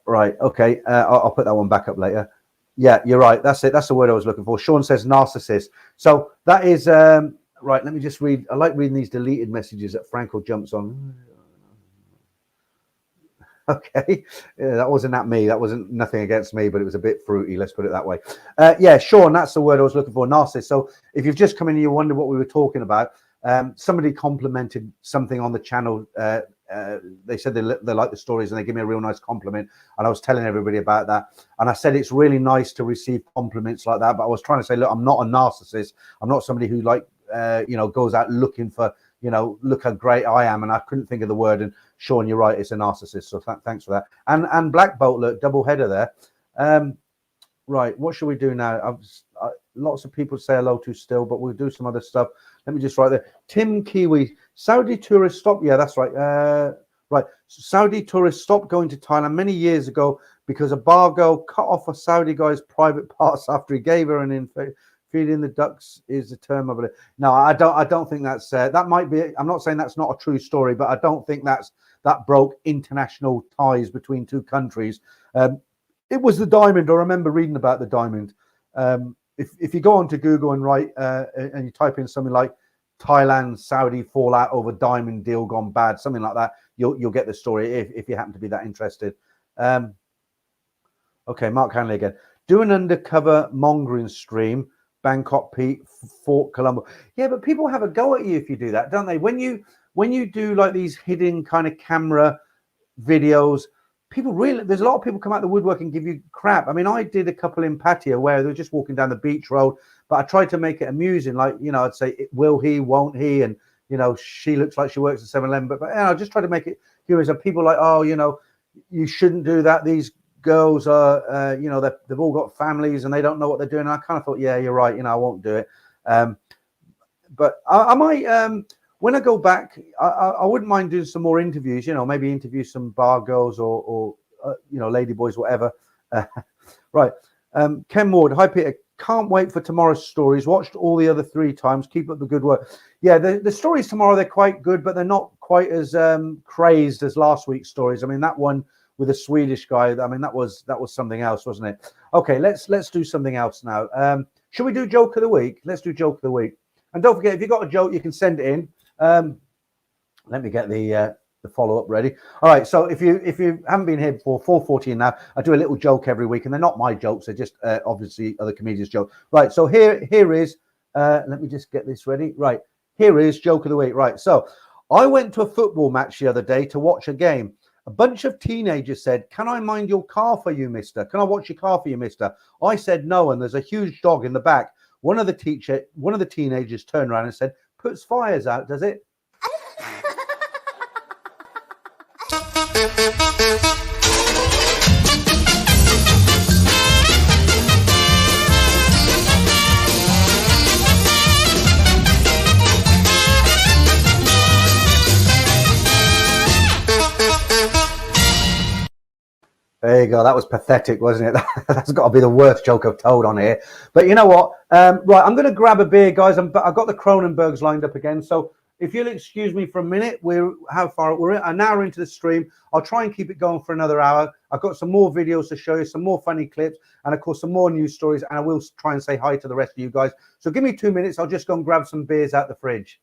Right, okay. I'll put that one back up later. Yeah, you're right. That's it. That's the word I was looking for. Sean says narcissist. So that is right. Let me just read. I like reading these deleted messages that Franco jumps on. Okay, yeah, that wasn't at me. That wasn't nothing against me, but it was a bit fruity. Let's put it that way. Yeah, Sean, that's the word I was looking for. Narcissist. So if you've just come in and you wonder what we were talking about, somebody complimented something on the channel. They said they like the stories and they give me a real nice compliment, and I was telling everybody about that, and I said it's really nice to receive compliments like that, but I was trying to say, look, I'm not a narcissist. I'm not somebody who goes out looking for, look how great I am, and I couldn't think of the word. And Sean, you're right, it's a narcissist, so thanks for that. And Black Bolt, look, double header there. Right, what should we do now? Lots of people say hello to still, but we'll do some other stuff. Let me just write there. Tim Kiwi, Saudi tourists stopped. Yeah, that's right. Right, Saudi tourists stopped going to Thailand many years ago because a bar girl cut off a Saudi guy's private parts after he gave her an infection. Feeding the ducks is the term of it. No, I don't think that's that might be. I'm not saying that's not a true story, but I don't think that broke international ties between two countries. It was the diamond. I remember reading about the diamond. If you go onto Google and write and you type in something like Thailand Saudi fallout over diamond deal gone bad, something like that, you'll get the story if you happen to be that interested. Okay, Mark Hanley again. Do an undercover mongering stream. Bangkok, Pete, Fort Colombo. Yeah, but people have a go at you if you do that, don't they? When you do like these hidden kind of camera videos, people really, there's a lot of people come out the woodwork and give you crap. I mean, I did a couple in patio where they were just walking down the beach road, but I tried to make it amusing. Like, you know, I'd say, will he, won't he? And, you know, she looks like she works at 7-Eleven, but you know, I just try to make it humorous. And people like, oh, you know, you shouldn't do that. These girls are, you know, they've all got families and they don't know what they're doing. And I kind of thought, yeah, you're right. You know, I won't do it. But I might, when I go back, I wouldn't mind doing some more interviews, you know, maybe interview some bar girls or you know, lady boys, whatever. Right. Ken Ward, hi, Peter. Can't wait for tomorrow's stories. Watched all the other 3 times. Keep up the good work. Yeah, the stories tomorrow, they're quite good, but they're not quite as crazed as last week's stories. I mean, that one with a Swedish guy, I mean, that was something else, wasn't it? Okay, let's do something else now. Should we do joke of the week? Let's do joke of the week. And don't forget, if you've got a joke, you can send it in. Let me get the follow-up ready. All right, so if you haven't been here before, 4:14 now, I do a little joke every week, and they're not my jokes, they're just obviously other comedians' jokes. Right, so here is, let me just get this ready. Right, here is joke of the week. Right, so I went to a football match the other day to watch a game. A bunch of teenagers said, "Can I mind your car for you, mister? Can I watch your car for you, mister?" I said no, and there's a huge dog in the back. One of the teenagers turned around and said, "Puts fires out, does it?" There you go. That was pathetic, wasn't it? That's got to be the worst joke I've told on here. But you know what? Right, I'm going to grab a beer, guys. I've got the Kronenbergs lined up again. So if you'll excuse me for a minute, we're an hour into the stream. I'll try and keep it going for another hour. I've got some more videos to show you, some more funny clips, and of course some more news stories. And I will try and say hi to the rest of you guys. So give me 2 minutes. I'll just go and grab some beers out the fridge.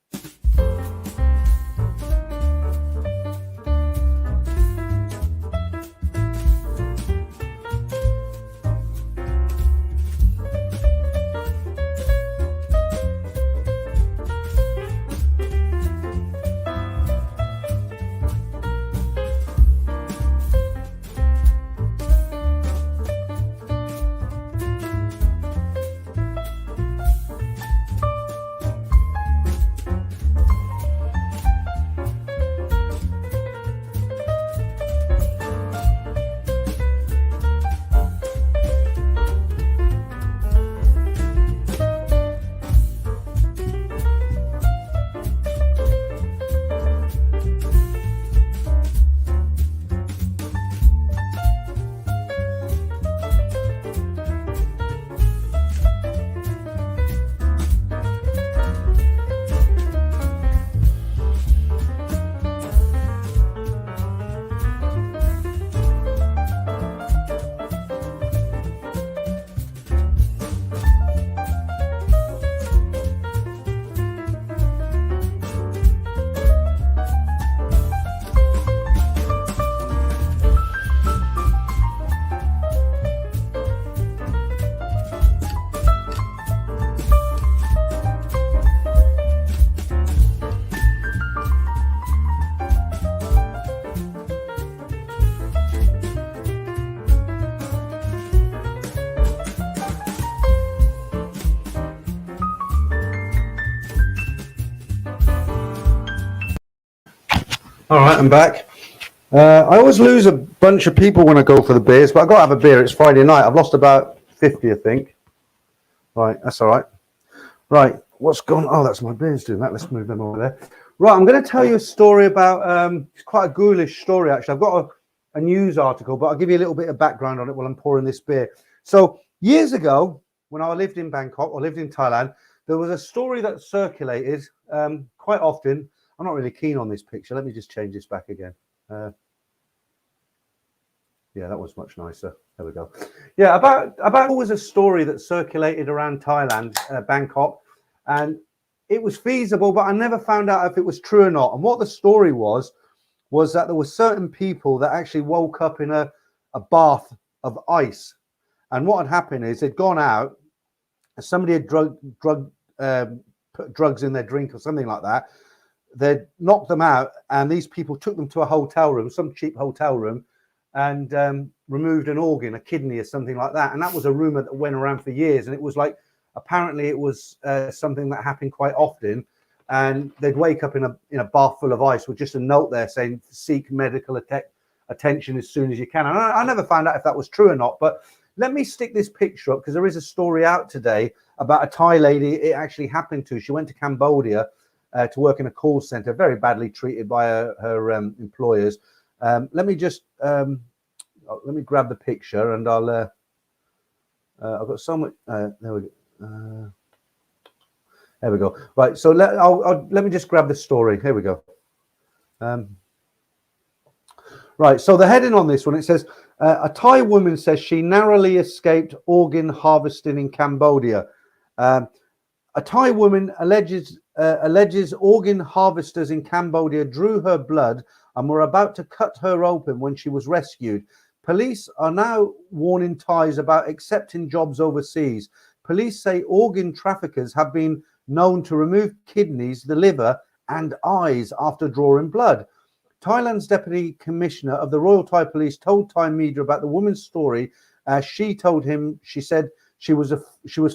All right, I'm back. I always lose a bunch of people when I go for the beers, but I've got to have a beer. It's Friday night. I've lost about 50, I think. Right, that's all right. Right, what's gone? Oh, that's my beers doing that. Let's move them over there. Right, I'm going to tell you a story about, it's quite a ghoulish story, actually. I've got a news article, but I'll give you a little bit of background on it while I'm pouring this beer. So years ago, when I lived in Bangkok or lived in Thailand, there was a story that circulated quite often. I'm not really keen on this picture. Let me just change this back again. Yeah, that was much nicer. There we go. Yeah, about was a story that circulated around Thailand, Bangkok, and it was feasible, but I never found out if it was true or not. And what the story was that there were certain people that actually woke up in a bath of ice. And what had happened is they'd gone out, somebody had put drugs in their drink or something like that. They'd knocked them out, and these people took them to a hotel room, some cheap hotel room, and removed an organ, a kidney or something like that. And that was a rumor that went around for years. And it was like, apparently it was something that happened quite often. And they'd wake up in a bath full of ice with just a note there saying, seek medical attention as soon as you can. And I never found out if that was true or not. But let me stick this picture up, because there is a story out today about a Thai lady it actually happened to. She went to Cambodia to work in a call center, very badly treated by her employers. Let me just let me grab the picture, and I've got so much. There we go. There we go. Right. So let me just grab the story. Here we go. Right. So the heading on this one, it says a Thai woman says she narrowly escaped organ harvesting in Cambodia. A Thai woman alleges organ harvesters in Cambodia drew her blood and were about to cut her open when she was rescued. Police are now warning Thais about accepting jobs overseas. Police say organ traffickers have been known to remove kidneys, the liver, and eyes after drawing blood. Thailand's Deputy Commissioner of the Royal Thai Police told Thai media about the woman's story. She told him, she said she was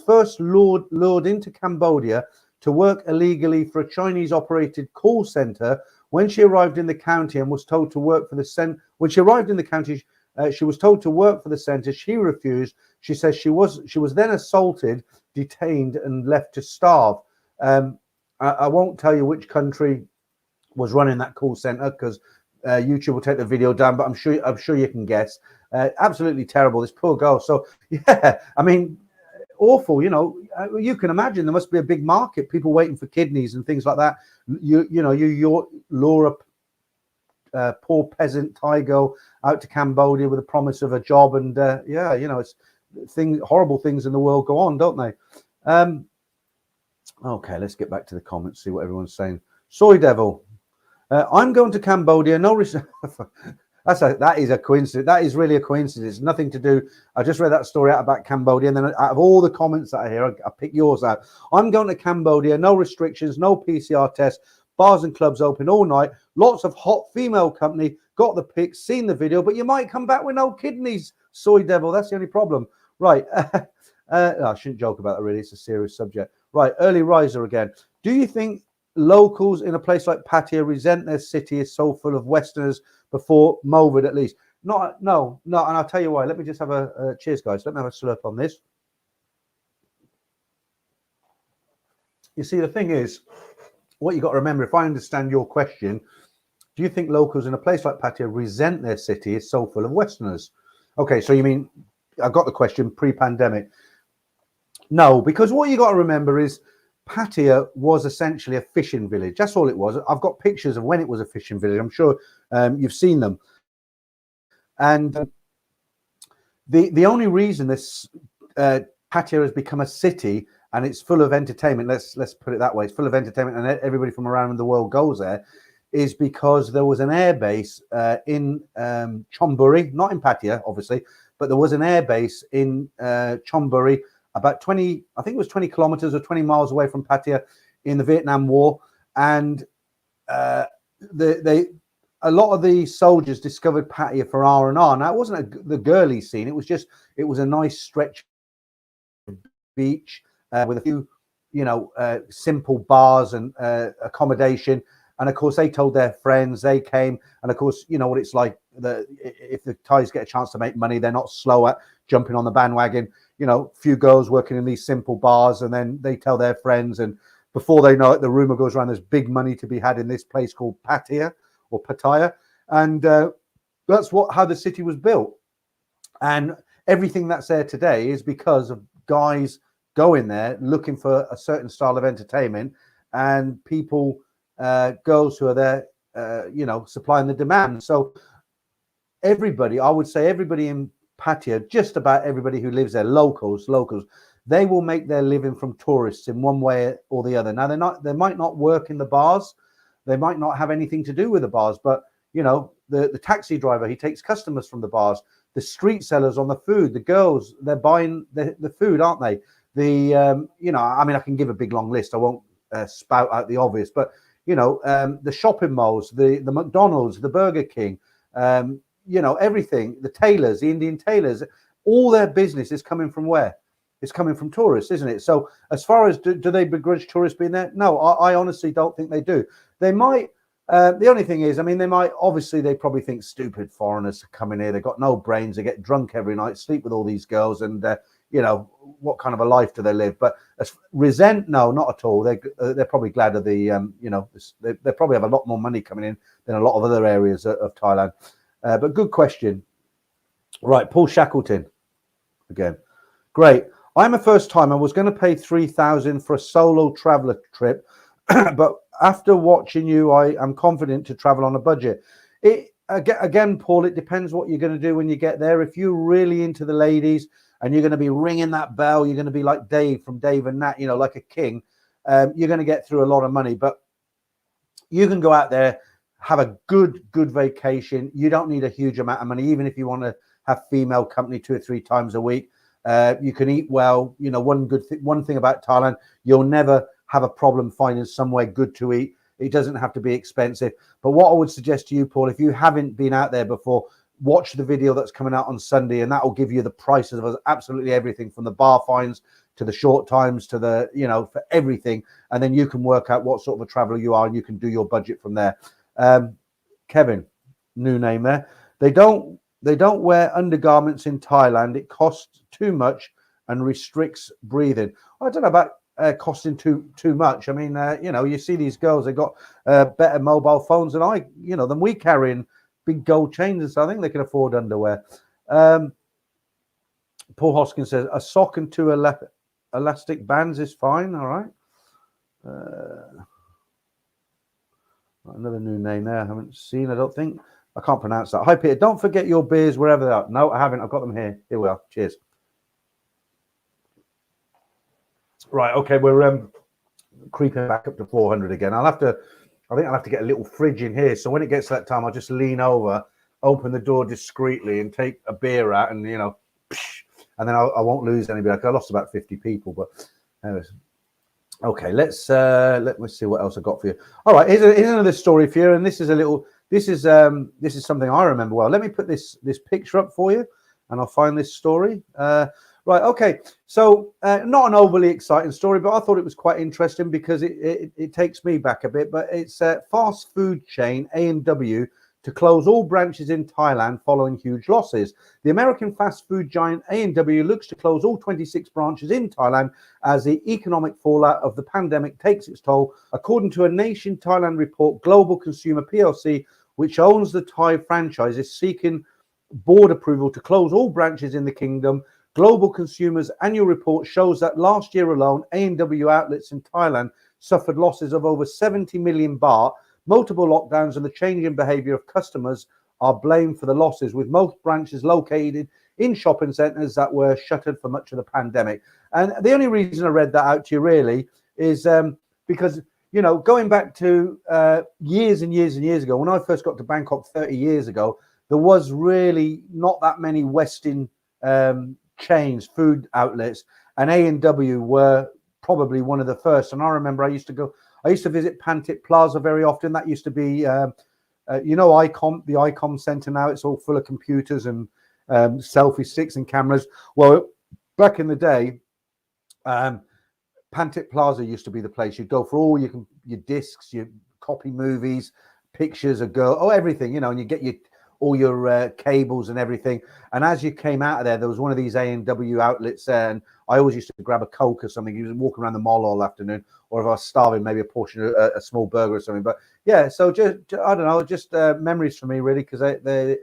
first lured into Cambodia to work illegally for a Chinese-operated call center. When she arrived in the county and was told to work for the she was told to work for the center. She refused. She says she was then assaulted, detained, and left to starve. I won't tell you which country was running that call center, because YouTube will take the video down, but I'm sure you can guess. Absolutely terrible, this poor girl. So yeah, I mean, awful. You know, you can imagine there must be a big market, people waiting for kidneys and things like that. You lure a poor peasant Thai girl out to Cambodia with a promise of a job, and yeah, you know, it's horrible things in the world go on, don't they? Okay, let's get back to the comments, see what everyone's saying. Soy Devil, I'm going to Cambodia. No, that is a coincidence. That is really a coincidence. Nothing to do. I just read that story out about Cambodia, and then out of all the comments that I hear, I pick yours out. I'm going to Cambodia. No restrictions, no PCR tests. Bars and clubs open all night. Lots of hot female company. Got the pics, seen the video, but you might come back with no kidneys. Soy Devil. That's the only problem. Right. I shouldn't joke about that, really. It's a serious subject. Right. Early riser again. Do you think locals in a place like Pattaya resent their city is so full of Westerners before COVID, at least? No. And I'll tell you why. Let me just have a cheers, guys. Let me have a slurp on this. You see, the thing is, what you got to remember, if I understand your question, do you think locals in a place like Pattaya resent their city is so full of Westerners? Okay, so you mean, I got the question pre-pandemic. No, because what you got to remember is Pattaya was essentially a fishing village. That's all it was. I've got pictures of when it was a fishing village. I'm sure you've seen them. And the only reason this Pattaya has become a city and it's full of entertainment, let's put it that way, it's full of entertainment and everybody from around the world goes there, is because there was an air base in Chonburi, not in Pattaya, obviously, but there was an air base in Chonburi, about 20, I think it was 20 kilometers or 20 miles away from Pattaya in the Vietnam War. And a lot of the soldiers discovered Pattaya for R&R. Now, it wasn't the girly scene. It was a nice stretch of beach with a few, simple bars and accommodation. And of course, they told their friends, they came. And of course, you know what it's like. If the Thais get a chance to make money, they're not slow at jumping on the bandwagon. You know, few girls working in these simple bars, and then they tell their friends. And before they know it, the rumor goes around there's big money to be had in this place called Pattaya or Pattaya. And that's how the city was built. And everything that's there today is because of guys going there looking for a certain style of entertainment, and people, girls who are there, supplying the demand. So everybody, I would say everybody in Pattaya, just about everybody who lives there, locals, they will make their living from tourists in one way or the other. Now they might not work in the bars, they might not have anything to do with the bars, but the taxi driver, he takes customers from the bars, the street sellers on the food, the girls, they're buying the food, aren't they? I can give a big long list. I won't spout out the obvious, but the shopping malls, the McDonald's, the Burger King, you know, everything, the tailors, the Indian tailors, all their business is coming from where? It's coming from tourists, isn't it? So as far as do they begrudge tourists being there? No, I honestly don't think they do. They might. The only thing is, I mean, they might, obviously, they probably think stupid foreigners are coming here. They've got no brains. They get drunk every night, sleep with all these girls. And, you know, what kind of a life do they live? But resent, no, not at all. They're probably glad of the, you know, they probably have a lot more money coming in than a lot of other areas of Thailand. But good question. Right, Paul Shackleton again. Great. I'm a first time. I was going to pay 3,000 for a solo traveler trip, but after watching you, I am confident to travel on a budget. Again, Paul, it depends what you're going to do when you get there. If you're really into the ladies and you're going to be ringing that bell, you're going to be like Dave from Dave and Nat, you know, like a king. You're going to get through a lot of money, but you can go out there, have a good vacation. You don't need a huge amount of money, even if you want to have female company 2 or 3 times a week. You can eat well. You know, one thing about Thailand, you'll never have a problem finding somewhere good to eat. It doesn't have to be expensive. But what I would suggest to you, Paul, if you haven't been out there before, watch the video that's coming out on Sunday, and that will give you the prices of absolutely everything, from the bar fines to the short times to the, you know, for everything. And then you can work out what sort of a traveler you are, and you can do your budget from there. Kevin, new name there. They don't wear undergarments in Thailand. It costs too much and restricts breathing. I don't know about costing too much. I mean, you know, you see these girls, they've got better mobile phones than we carry in big gold chains, and so I think they can afford underwear. Paul Hoskins says a sock and 2 elastic bands is fine. All right. Another new name there. I haven't seen. I don't think. I can't pronounce that. Hi, Peter. Don't forget your beers wherever they are. No, I haven't. I've got them here. Here we are. Cheers. Right. Okay. We're creeping back up to 400 again. I think I'll have to get a little fridge in here. So when it gets to that time, I'll just lean over, open the door discreetly, and take a beer out, and, you know, and then I won't lose anybody. I lost about 50 people, but anyways. Okay. Let me see what else I got for you. All right. Here's another story for you, and this is something I remember well. Let me put this picture up for you, and I'll find this story. Right. Okay. So not an overly exciting story, but I thought it was quite interesting because it takes me back a bit. But it's fast food chain A&W to close all branches in Thailand following huge losses. The American fast food giant A&W looks to close all 26 branches in Thailand as the economic fallout of the pandemic takes its toll, according to a Nation Thailand report. Global Consumer PLC, which owns the Thai franchise, is seeking board approval to close all branches in the kingdom. Global Consumer's annual report shows that last year alone, A&W outlets in Thailand suffered losses of over 70 million baht. Multiple lockdowns and the changing behavior of customers are blamed for the losses, with most branches located in shopping centres that were shuttered for much of the pandemic. And the only reason I read that out to you really is because, you know, going back to years and years and years ago, when I first got to Bangkok 30 years ago, there was really not that many Western chains, food outlets, and A&W were probably one of the first. And I remember I used to visit Pantit Plaza very often. That used to be, you know, the ICOM Centre now. It's all full of computers and selfie sticks and cameras. Well, back in the day, Pantit Plaza used to be the place you'd go for all your discs, your copy movies, pictures, a girl, everything, you know, and you get all your cables and everything. And as you came out of there was one of these A&W outlets there, and I always used to grab a Coke or something. You was walking around the mall all afternoon, or if I was starving, maybe a portion of a small burger or something. But yeah, so just I don't know, just memories for me really, because they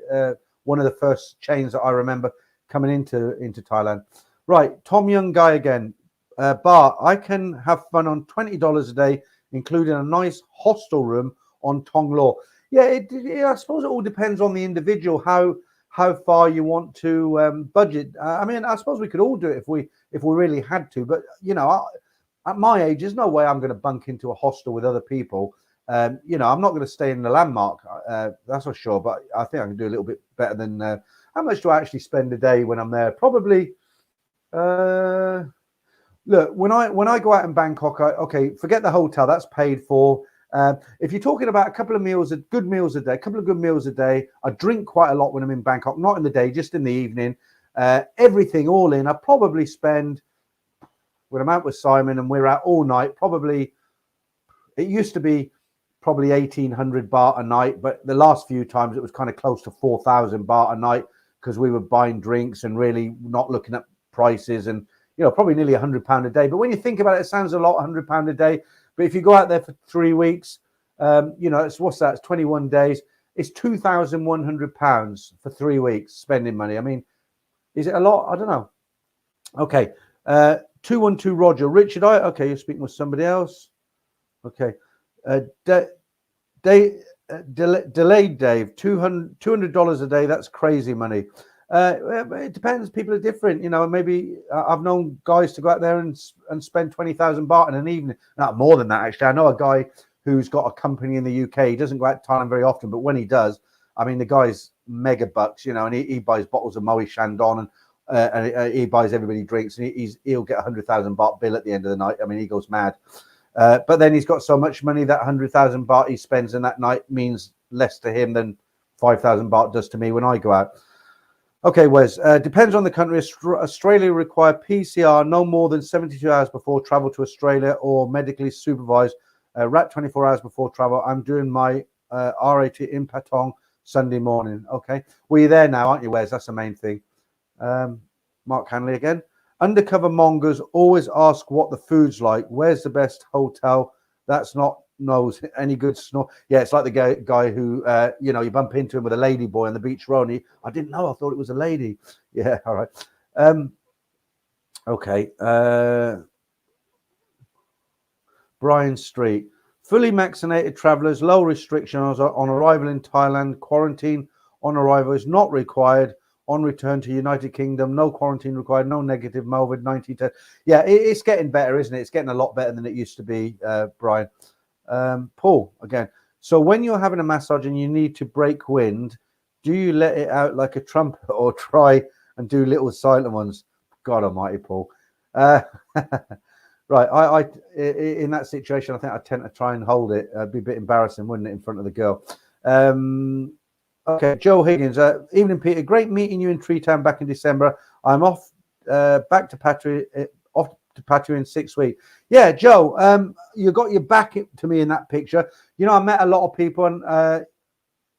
one of the first chains that I remember coming into Thailand. Right, Tom Young guy again. Bar, I can have fun on $20 a day, including a nice hostel room on Tong Lo. Yeah, I suppose it all depends on the individual, how far you want to budget. I mean, I suppose we could all do it if we really had to. But, you know, at my age, there's no way I'm going to bunk into a hostel with other people. You know, I'm not going to stay in the Landmark, that's for sure. But I think I can do a little bit better than how much do I actually spend a day when I'm there? Probably. Look, when I go out in Bangkok, forget the hotel, that's paid for. If you're talking about a couple of meals, good meals a day, a couple of good meals a day, I drink quite a lot when I'm in Bangkok, not in the day, just in the evening. Everything all in, I probably spend, when I'm out with Simon and we're out all night, probably, it used to be probably 1,800 baht a night, but the last few times it was kind of close to 4,000 baht a night because we were buying drinks and really not looking at prices, and probably nearly £100 a day. But when you think about it, it sounds a lot, £100 a day. But if you go out there for 3 weeks, it's what's that? It's 21 days. It's £2,100 for 3 weeks spending money. I mean, is it a lot? I don't know. Okay, 212 Roger, Richard. Okay, you're speaking with somebody else. Okay, delayed Dave, $200 a day. That's crazy money. It depends. People are different, maybe I've known guys to go out there and spend 20,000 baht in an evening. Not more than that, actually. I know a guy who's got a company in the UK. He doesn't go out to Thailand very often, but when he does, I mean, the guy's mega bucks, and he buys bottles of Moe Shandong and he buys everybody drinks, and he'll get 100,000 baht bill at the end of the night. I mean, he goes mad. But then he's got so much money that 100,000 baht he spends in that night means less to him than 5,000 baht does to me when I go out. Okay, Wes, depends on the country. Australia require PCR no more than 72 hours before travel to Australia or medically supervised. RAT 24 hours before travel. I'm doing my RAT in Patong Sunday morning. Okay, well, you're there now, aren't you, Wes? That's the main thing. Mark Hanley again. Undercover mongers always ask what the food's like. Where's the best hotel? That's not knows any good snore. Yeah, it's like the guy who you bump into him with a lady boy on the beach road. I didn't know. I thought it was a lady. Yeah, all right. Okay. Brian Street. Fully vaccinated travellers, low restrictions on arrival in Thailand. Quarantine on arrival is not required. On return to United Kingdom, no quarantine required, no negative COVID-19 test. Yeah, it's getting better, isn't it? It's getting a lot better than it used to be, Brian. Paul, again. So when you're having a massage and you need to break wind, do you let it out like a trumpet or try and do little silent ones? God almighty, Paul. Right, I in that situation, I think I tend to try and hold it. It'd be a bit embarrassing, wouldn't it, in front of the girl? Okay, Joe Higgins. Evening, Peter. Great meeting you in Treetown back in December. I'm off back to Pattaya in 6 weeks. Yeah, Joe, you got your back to me in that picture. I met a lot of people, and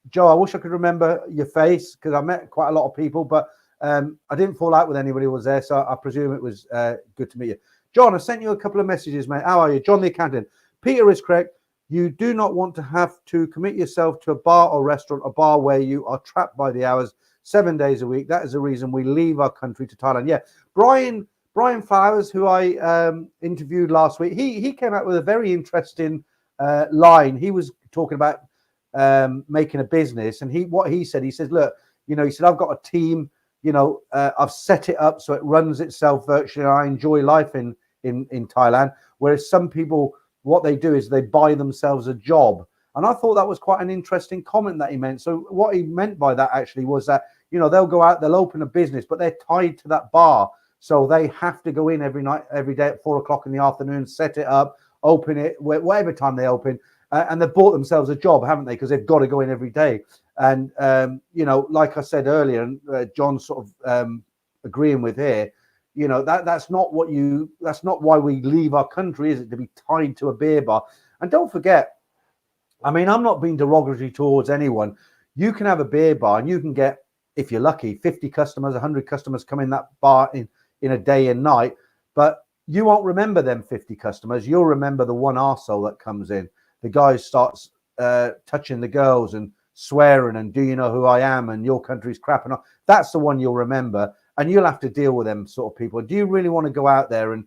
Joe, I wish I could remember your face because I met quite a lot of people, but I didn't fall out with anybody who was there, so I presume it was good to meet you. John, I sent you a couple of messages, mate. How are you? John the accountant. Peter is correct. You do not want to have to commit yourself to a bar or restaurant, a bar where you are trapped by the hours 7 days a week. That is the reason we leave our country to Thailand. Yeah, Brian Flowers, who I interviewed last week, he came out with a very interesting line. He was talking about making a business, and he said, look, he said, I've got a team, I've set it up so it runs itself virtually. And I enjoy life in Thailand, whereas some people, what they do is they buy themselves a job. And I thought that was quite an interesting comment that he meant. So what he meant by that actually was that, they'll go out, they'll open a business, but they're tied to that bar. So they have to go in every day at 4 o'clock in the afternoon, set it up, open it, whatever time they open. And they've bought themselves a job, haven't they? Because they've got to go in every day. And, like I said earlier, and John's sort of agreeing with here, that's not why we leave our country, is it? To be tied to a beer bar. And don't forget, I mean, I'm not being derogatory towards anyone. You can have a beer bar and you can get, if you're lucky, 50 customers, 100 customers come in that bar in a day and night, but you won't remember them 50 customers. You'll remember the one arsehole that comes in. The guy starts touching the girls and swearing and do you know who I am and your country's crap and all. That's the one you'll remember. And you'll have to deal with them sort of people. Do you really want to go out there and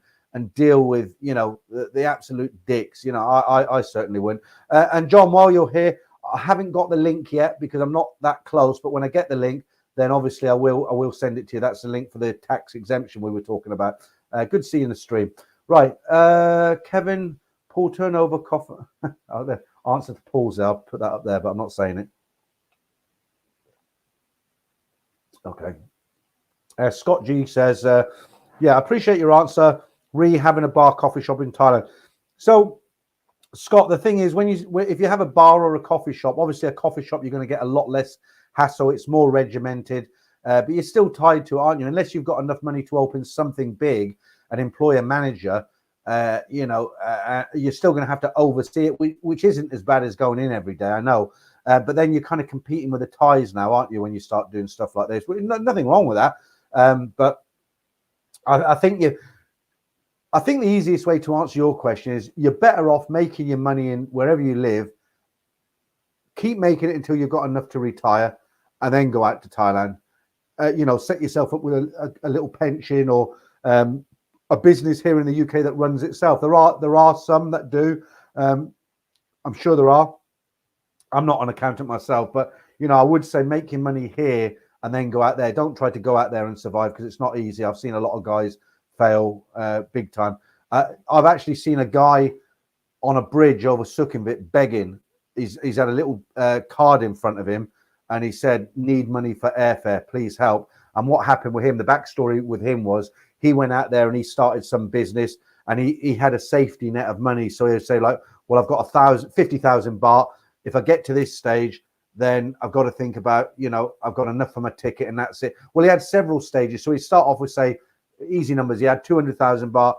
deal with, the absolute dicks? I certainly wouldn't. And John, while you're here, I haven't got the link yet because I'm not that close. But when I get the link, then obviously I will send it to you. That's the link for the tax exemption we were talking about. Good to see you in the stream. Right. Kevin, Paul turnover coffee. Oh, the answer to Paul's there. I'll put that up there, but I'm not saying it. Okay. Scott G says, yeah, I appreciate your answer. Having a bar coffee shop in Thailand. So Scott, the thing is, if you have a bar or a coffee shop, obviously a coffee shop, you're going to get a lot less hassle. It's more regimented, but you're still tied to it, aren't you? Unless you've got enough money to open something big and employ a manager, you're still going to have to oversee it, which isn't as bad as going in every day, I know. But then you're kind of competing with the ties now, aren't you, when you start doing stuff like this? Nothing wrong with that. But I think the easiest way to answer your question is you're better off making your money in wherever you live. Keep making it until you've got enough to retire, and then go out to Thailand. Set yourself up with a little pension or a business here in the UK that runs itself. There are some that do. I'm sure there are. I'm not an accountant myself, but I would say making money here and then go out there. Don't try to go out there and survive, because it's not easy. I've seen a lot of guys fail big time. I've actually seen a guy on a bridge over Sukhumvit begging. He's had a little card in front of him, and he said, "Need money for airfare, please help." And what happened with him, the backstory with him was he went out there and he started some business, and he had a safety net of money. So he'd say, like, well, I've got 50,000 baht. If I get to this stage, then I've got to think about, I've got enough for my ticket, and that's it. Well, he had several stages. So he'd start off with, say, easy numbers. He had 200,000 baht,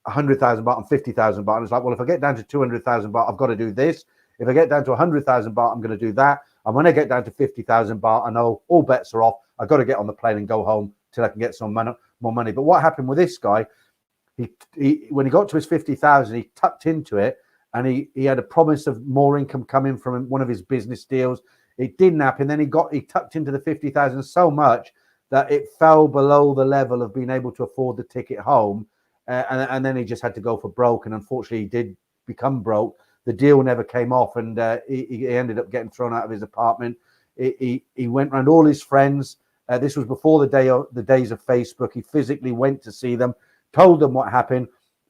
100,000 baht, and 50,000 baht. And it's like, well, if I get down to 200,000 baht, I've got to do this. If I get down to 100,000 baht, I'm going to do that. And when I get down to 50,000 baht, I know all bets are off. I've got to get on the plane and go home till I can get some more money. But what happened with this guy, he when he got to his 50,000, he tucked into it, and he had a promise of more income coming from one of his business deals. It didn't happen. Then he tucked into the 50,000 so much that it fell below the level of being able to afford the ticket home. And then he just had to go for broke. And unfortunately, he did become broke. The deal never came off, and he ended up getting thrown out of his apartment. He went around all his friends. This was before the days of Facebook. He physically went to see them, told them what happened.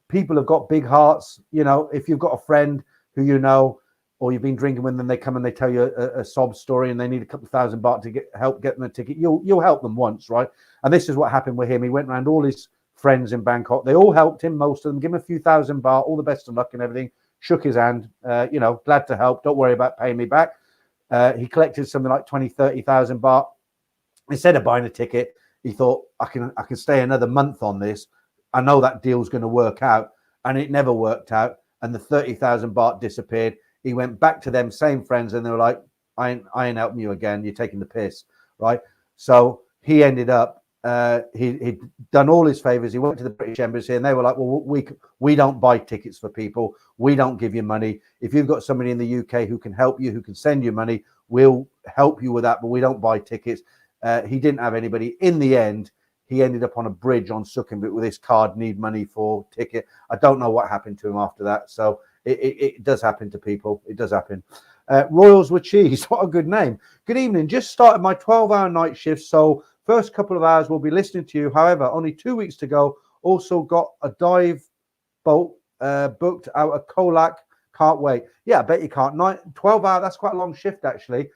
People have got big hearts. If you've got a friend who or you've been drinking with them, they come and they tell you a sob story, and they need a couple of $1,000 baht to help get them a ticket. You'll help them once, right? And this is what happened with him. He went around all his friends in Bangkok. They all helped him, most of them, give him a few $1,000 baht, all the best of luck and everything. Shook his hand, glad to help. Don't worry about paying me back. He collected something like 20, 30,000 baht. Instead of buying a ticket, he thought, I can stay another month on this. I know that deal's going to work out. And it never worked out. And the 30,000 baht disappeared. He went back to them same friends, and they were like, I ain't helping you again. You're taking the piss, right? So he ended up, he'd done all his favors. He went to the British Embassy, and they were like, well, we don't buy tickets for people. We don't give you money. If you've got somebody in the UK who can help you, who can send you money, we'll help you with that, but we don't buy tickets. He didn't have anybody. In the end, he ended up on a bridge on Sukhumvit with his card, need money for ticket. I don't know what happened to him after that. So it does happen to people. It does happen. Royals with cheese. What a good name. Good evening. Just started my 12-hour night shift. So first couple of hours we'll be listening to you. However, only 2 weeks to go. Also got a dive boat booked out of Kolak. Can't wait. Yeah, I bet you can't. 12 hour. That's quite a long shift, actually.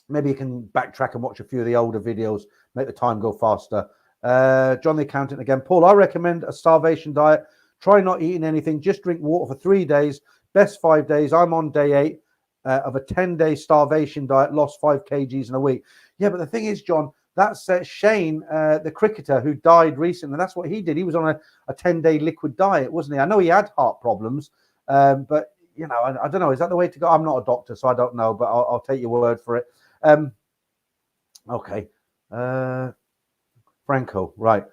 Maybe you can backtrack and watch a few of the older videos, make the time go faster. John the accountant again. Paul, I recommend a starvation diet. Try not eating anything. Just drink water for 3 days. Best 5 days. I'm on day 8 of a 10-day starvation diet. Lost 5 kgs in a week. Yeah, but the thing is, John, that's Shane, the cricketer who died recently. That's what he did. He was on a 10-day liquid diet, wasn't he? I know he had heart problems, but, I don't know. Is that the way to go? I'm not a doctor, so I don't know, but I'll take your word for it. Okay. Franco, right.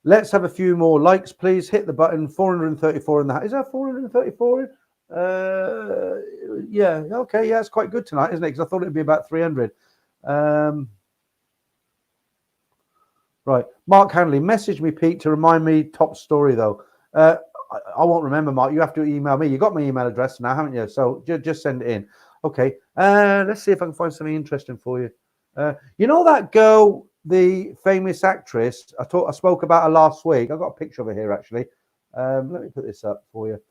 Let's have a few more likes, please. Hit the button. 434 in that. Is that 434? Yeah. Okay. Yeah, it's quite good tonight, isn't it? Because I thought it'd be about 300. Right. Mark Hanley, message me, Pete, to remind me top story, though. I won't remember, Mark. You have to email me. You got my email address now, haven't you? So just send it in. Okay. Let's see if I can find something interesting for you. You know that girl, the famous actress, I spoke about her last week. I've got a picture of her here, actually. Let me put this up for you.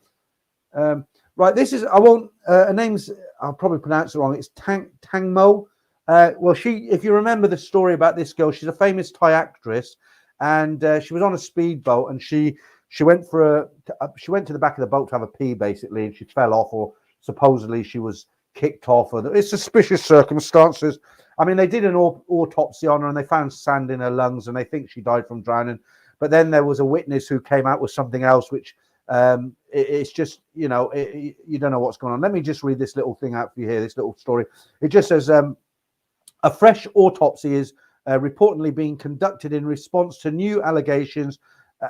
Right, this is, her name's, I'll probably pronounce it wrong. It's Chang-Mia. Well, if you remember the story about this girl, she's a famous Thai actress, and she was on a speedboat, and she she went to the back of the boat to have a pee, basically, and she fell off, or supposedly she was kicked off. Or it's suspicious circumstances. I mean, they did an autopsy on her, and they found sand in her lungs, and they think she died from drowning. But then there was a witness who came out with something else, which it's just, you know, you don't know what's going on. Let me just read this little thing out for you here, this little story. It just says, a fresh autopsy is reportedly being conducted in response to new allegations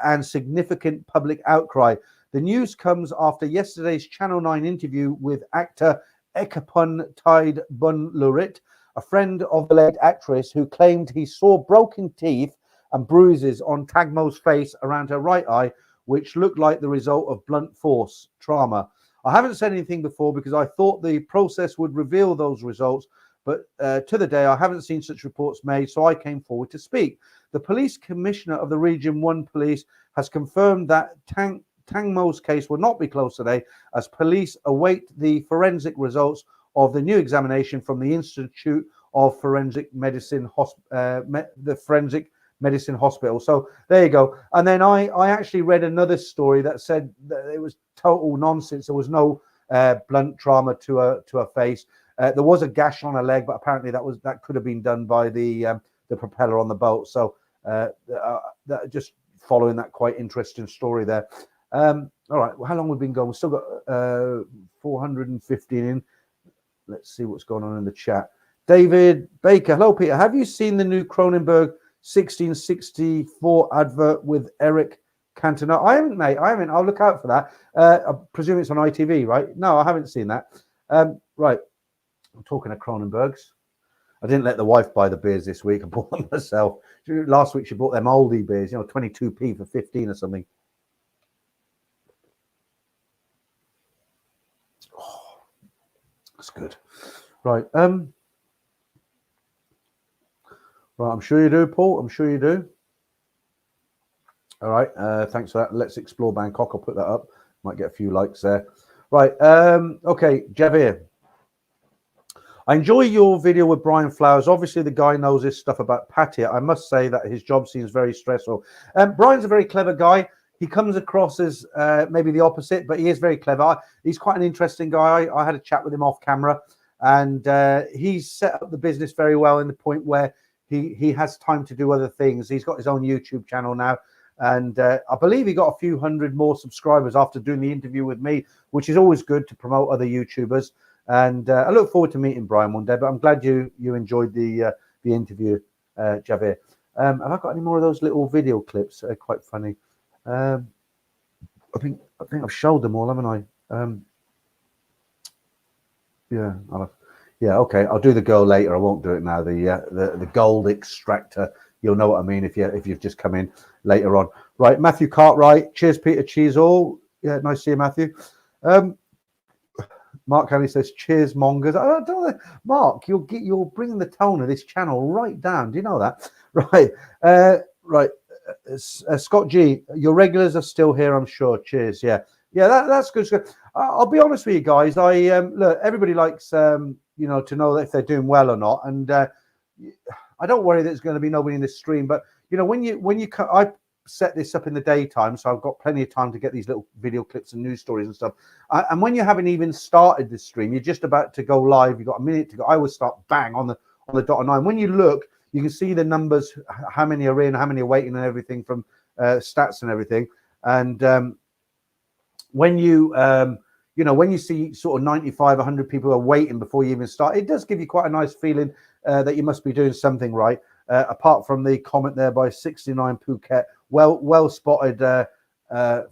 and significant public outcry. The news comes after yesterday's Channel 9 interview with actor Ekapun Tide Bun Lurit, a friend of the late actress, who claimed he saw broken teeth and bruises on Tagmo's face around her right eye, which looked like the result of blunt force trauma. I haven't said anything before because I thought the process would reveal those results, but to the day I haven't seen such reports made, so I came forward to speak. The police commissioner of the Region 1 Police has confirmed that Tangmo's case will not be closed today, as police await the forensic results of the new examination from the Institute of Forensic Medicine, the Forensic Medicine Hospital. So there you go. And then I actually read another story that said that it was total nonsense. There was no blunt trauma to her face. There was a gash on her leg, but apparently that could have been done by the propeller on the boat. So just following that quite interesting story there. All right, well, how long we've been going? We've still got 415 in. Let's see what's going on in the chat. David Baker, hello Peter. Have you seen the new Cronenberg 1664 advert with Eric Cantona? I haven't, mate. I haven't. I'll look out for that. I presume it's on ITV, right? No, I haven't seen that. Right. I'm talking of Cronenbergs. I didn't let the wife buy the beers this week. I bought them myself. Last week she bought them oldie beers, 22p for 15 or something. Oh, that's good. Right. Right. I'm sure you do, Paul. I'm sure you do. All right. Thanks for that. Let's explore Bangkok. I'll put that up. Might get a few likes there. Right. Okay. Javier. I enjoy your video with Brian Flowers. Obviously, the guy knows his stuff about Pattaya. I must say that his job seems very stressful. Brian's a very clever guy. He comes across as maybe the opposite, but he is very clever. He's quite an interesting guy. I had a chat with him off camera, and he's set up the business very well in the point where he has time to do other things. He's got his own YouTube channel now, and I believe he got a few hundred more subscribers after doing the interview with me, which is always good to promote other YouTubers. And I look forward to meeting Brian one day. But I'm glad you enjoyed the interview, Javier. Have I got any more of those little video clips? They're quite funny. I think I've showed them all, haven't I? Yeah, yeah. Okay, I'll do the girl later. I won't do it now. The gold extractor. You'll know what I mean if you've just come in later on. Right, Matthew Cartwright. Cheers, Peter. Cheers all. Yeah, nice to see you, Matthew. Mark Henry says, "Cheers, mongers." I don't know, Mark. You're bringing the tone of this channel right down. Do you know that? Right, right. Scott G, your regulars are still here, I'm sure. Cheers. Yeah. That's good. I'll be honest with you guys. Look, everybody likes to know if they're doing well or not, and I don't worry that there's going to be nobody in this stream. But I set this up in the daytime, so I've got plenty of time to get these little video clips and news stories and stuff. And when you haven't even started this stream, you're just about to go live. You've got a minute to go. I always start bang on the dot of 9. When you look, you can see the numbers, how many are in, how many are waiting, and everything from stats and everything. And when you see sort of 95, 100 people are waiting before you even start, it does give you quite a nice feeling that you must be doing something right. Apart from the comment there by 69 Phuket, well spotted,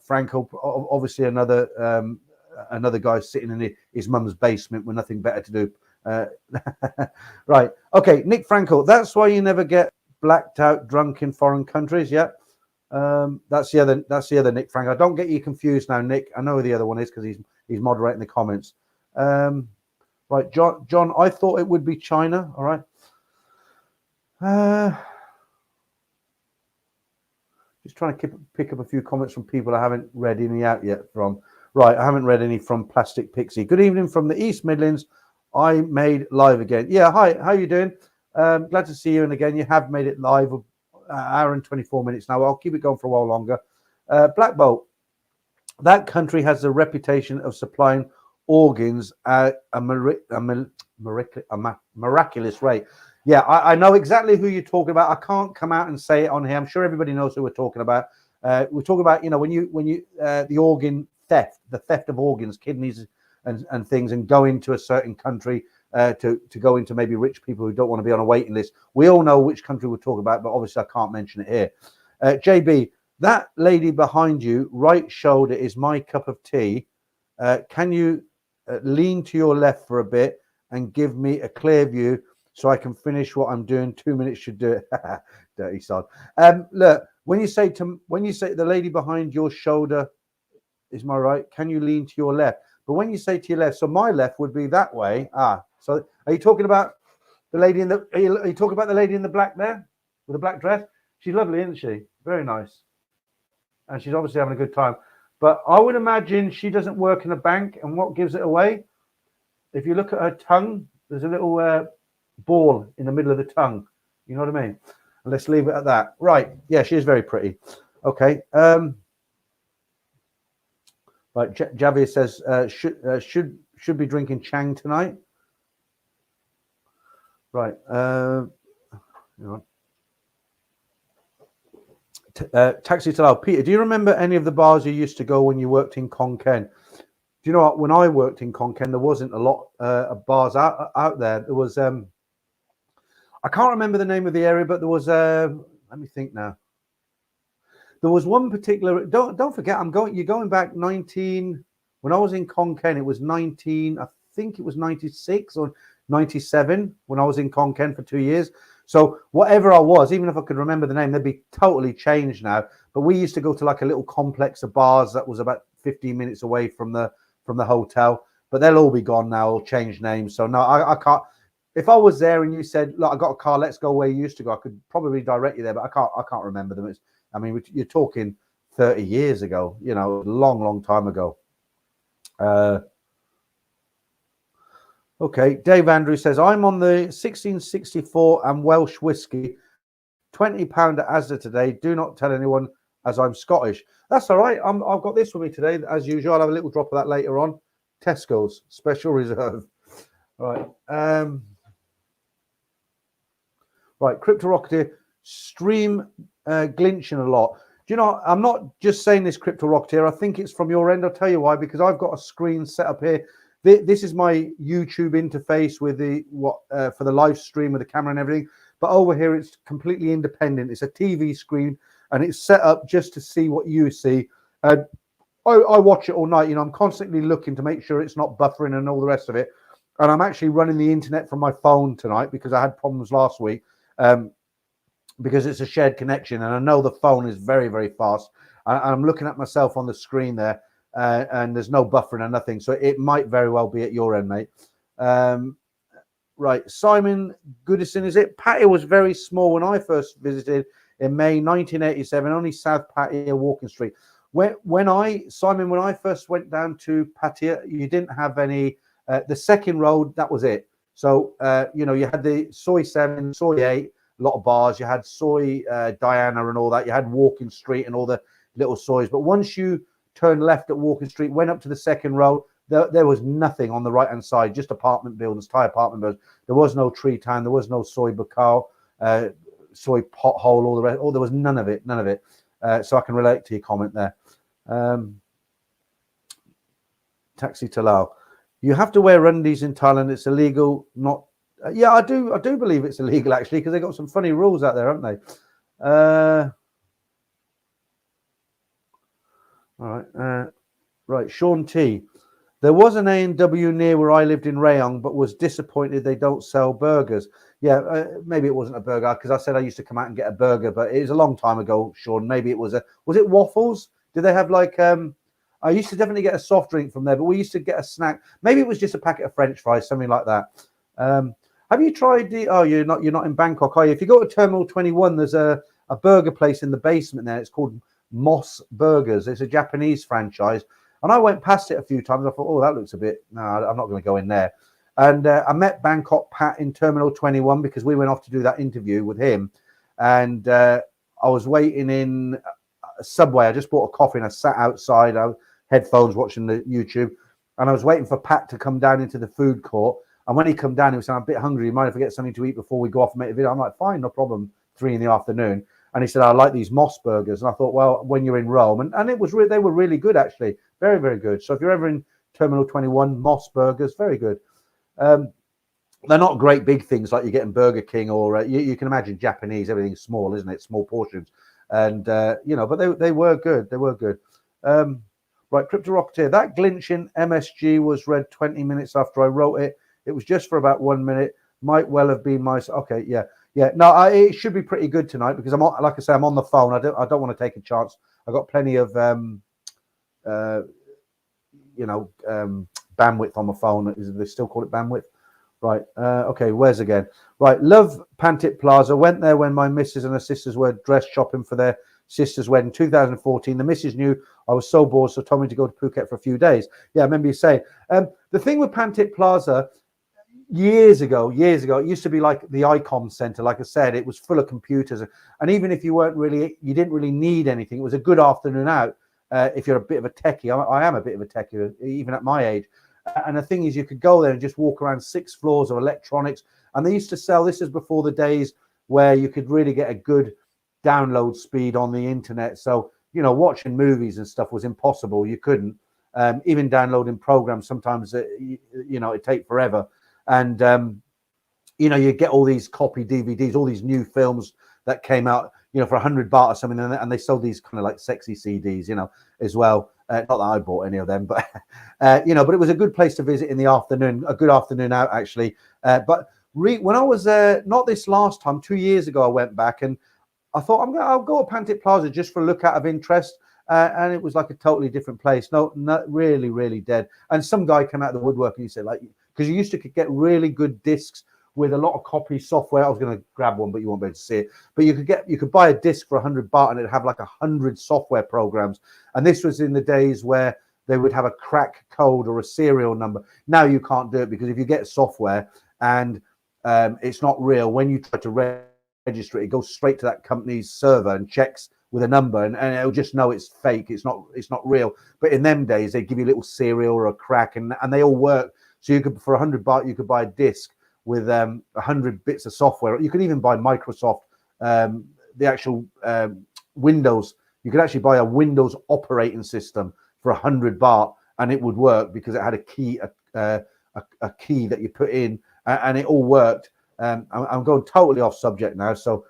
Franco. Obviously, another guy sitting in his mum's basement with nothing better to do. Right. Okay, Nick Franco. That's why you never get blacked out drunk in foreign countries. Yeah. That's the other Nick Franco. Don't get you confused now, Nick. I know who the other one is because he's moderating the comments. Right, John. I thought it would be China. All right. Just trying to pick up a few comments from people I haven't read any out yet from. Right, I haven't read any from Plastic Pixie. Good evening from the East Midlands. I made live again. Yeah, hi. How you doing? Glad to see you. And again, you have made it live. Hour and 24 minutes now. I'll keep it going for a while longer. Black Bolt. That country has the reputation of supplying organs at a miraculous rate. Yeah, I know exactly who you're talking about. I can't come out and say it on here. I'm sure everybody knows who we're talking about. We're talking about, you know, when you the organ theft, the theft of organs, kidneys and things, and go into a certain country to go into maybe rich people who don't want to be on a waiting list. We all know which country we're talking about, but obviously I can't mention it here. JB, that lady behind you, right shoulder, is my cup of tea. Can you lean to your left for a bit and give me a clear view so I can finish what I'm doing? 2 minutes should do it. Dirty sod. Look, when you say the lady behind your shoulder is my right, can you lean to your left? But when you say to your left, so my left would be that way. So are you talking about the lady in the? Are you talking about the lady in the black there with the black dress? She's lovely, isn't she? Very nice, and she's obviously having a good time. But I would imagine she doesn't work in a bank, and what gives it away? If you look at her tongue, there's a little ball in the middle of the tongue. You know what I mean? And let's leave it at that. Right? Yeah, she is very pretty. Okay. Right, Javier says should be drinking Chang tonight. Right. Taxi Talal. Peter, do you remember any of the bars you used to go when you worked in Konkan? Do you know what? When I worked in Konkan, there wasn't a lot of bars out there. There was I can't remember the name of the area, but there was let me think now. There was one particular. Don't forget, you're going back 19. When I was in Konkan, it was 19. I think it was 96 or 97 when I was in Konkan for 2 years. So whatever I was, even if I could remember the name, they'd be totally changed now. But we used to go to like a little complex of bars that was about 15 minutes away from the hotel. But they'll all be gone now, or changed names. So no, I can't. If I was there and you said, "Look, I got a car, let's go where you used to go," I could probably direct you there, but I can't remember them. I mean, you're talking 30 years ago, you know, long time ago. Okay, Dave Andrew says, I'm on the 1664 and Welsh whiskey, £20 at Asda today. Do not tell anyone, as I'm Scottish. That's all right. I've got this with me today, as usual. I'll have a little drop of that later on. Tesco's Special Reserve. Right. Right, Crypto Rocketeer, stream glinching a lot. Do you know, I'm not just saying this, Crypto Rocketeer. I think it's from your end. I'll tell you why, because I've got a screen set up here. This is my YouTube interface with for the live stream with the camera and everything. But over here, it's completely independent. It's a TV screen, and it's set up just to see what you see. I watch it all night. You know, I'm constantly looking to make sure it's not buffering and all the rest of it. And I'm actually running the internet from my phone tonight because I had problems last week. Because it's a shared connection, and I know the phone is very, very fast. I'm looking at myself on the screen there, and there's no buffering or nothing, so it might very well be at your end, mate. Right, Simon Goodison, is it? Patio was very small when I first visited in May 1987, only South Patio, Walking Street. When I first went down to Patio, you didn't have any. The second road, that was it. So you know, you had the Soy 7, Soy 8. A lot of bars. You had Soy Diana and all that. You had Walking Street and all the little soys. But once you turned left at Walking Street, went up to the second road, there was nothing on the right hand side, just apartment buildings, Thai apartment buildings. There was no Tree Town. There was no Soy Bacau, Soy Pothole, all the rest. Oh, there was none of it. So I can relate to your comment there. Taxi Talal. You have to wear undies in Thailand. It's illegal, not. Yeah, I do believe it's illegal, actually, because they got some funny rules out there, haven't they? All right. Right, Sean T. There was an A&W near where I lived in Rayong, but was disappointed they don't sell burgers. Yeah, maybe it wasn't a burger, because I said I used to come out and get a burger, but it was a long time ago, Sean. Maybe it was was it waffles? Did they have like, I used to definitely get a soft drink from there, but we used to get a snack. Maybe it was just a packet of French fries, something like that. Have you tried you're not in Bangkok, are you? If you go to Terminal 21, there's a burger place in the basement there. It's called Moss Burgers. It's a Japanese franchise. And I went past it a few times. I thought, oh, that looks a bit, no, I'm not going to go in there. And I met Bangkok Pat in Terminal 21 because we went off to do that interview with him. And I was waiting in Subway. I just bought a coffee and I sat outside, I headphones watching the YouTube, and I was waiting for Pat to come down into the food court. And when he come down, he was saying, I'm a bit hungry. You mind if I get something to eat before we go off and make a video? I'm like, fine, no problem. 3 p.m. And he said, I like these Moss burgers. And I thought, well, when you're in Rome, and it was they were really good, actually. Very, very good. So if you're ever in Terminal 21, Moss burgers, very good. They're not great big things like you get in Burger King or you can imagine Japanese, everything's small, isn't it? Small portions. And, but they were good. They were good. Right, Crypto Rocketeer. That glitch in MSG was read 20 minutes after I wrote it. It was just for about 1 minute. Might well have been my... Okay, yeah. Yeah, no, it should be pretty good tonight because I'm on, like I say, I'm on the phone. I don't want to take a chance. I've got plenty of bandwidth on my phone. They still call it bandwidth, right? Okay, where's again? Right, love Pantit Plaza. Went there when my missus and her sisters were dress shopping for their sister's wedding, 2014. The missus knew I was so bored, so told me to go to Phuket for a few days. Yeah, I remember you saying. The thing with Pantit Plaza. Years ago, it used to be like the ICOM Center. Like I said, it was full of computers, and even if you you didn't really need anything. It was a good afternoon out if you're a bit of a techie. I am a bit of a techie, even at my age. And the thing is, you could go there and just walk around 6 floors of electronics. And they used to sell. This is before the days where you could really get a good download speed on the internet. So watching movies and stuff was impossible. You couldn't even downloading programs. Sometimes it'd take forever. And, you get all these copy DVDs, all these new films that came out, for 100 baht or something. And they sold these kind of like sexy CDs, as well. Not that I bought any of them, but, but it was a good place to visit in the afternoon, a good afternoon out, actually. But when I was there, not this last time, 2 years ago, I went back and I thought, I'll go to Pantit Plaza just for a look out of interest. And it was like a totally different place. No, not really, really dead. And some guy came out of the woodwork and he said, like, because you used to get really good discs with a lot of copy software. I was going to grab one, but you won't be able to see it. But you could buy a disc for 100 baht and it'd have like 100 software programs. And this was in the days where they would have a crack code or a serial number. Now you can't do it because if you get software and it's not real, when you try to register it, it goes straight to that company's server and checks with a number and it'll just know it's fake. It's not real. But in them days, they give you a little serial or a crack and they all work. So you could, for 100 baht, you could buy a disc with 100 bits of software. You could even buy Microsoft, the actual Windows. You could actually buy a Windows operating system for 100 baht, and it would work because it had a key, a key that you put in, and it all worked. I'm going totally off subject now, so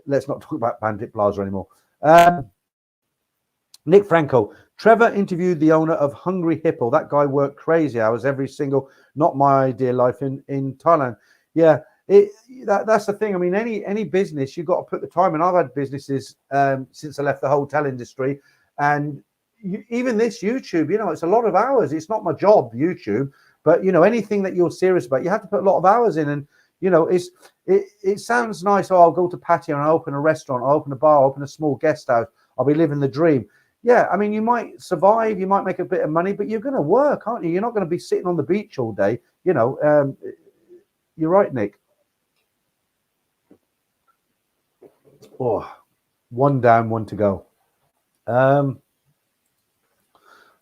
let's not talk about Pantit Plaza anymore. Nick Franco. Trevor interviewed the owner of Hungry Hippo. That guy worked crazy hours every single, not my ideal life in Thailand. Yeah, that's the thing. I mean, any business, you've got to put the time in. I've had businesses since I left the hotel industry. And even this YouTube, it's a lot of hours. It's not my job, YouTube. But, anything that you're serious about, you have to put a lot of hours in. And, it sounds nice. Oh, I'll go to patio and I'll open a restaurant. I'll open a bar. I'll open a small guest house. I'll be living the dream. Yeah, I mean, you might survive, you might make a bit of money, but you're going to work, aren't you? You're not going to be sitting on the beach all day. You're right, Nick. Oh, 1 down, 1 to go.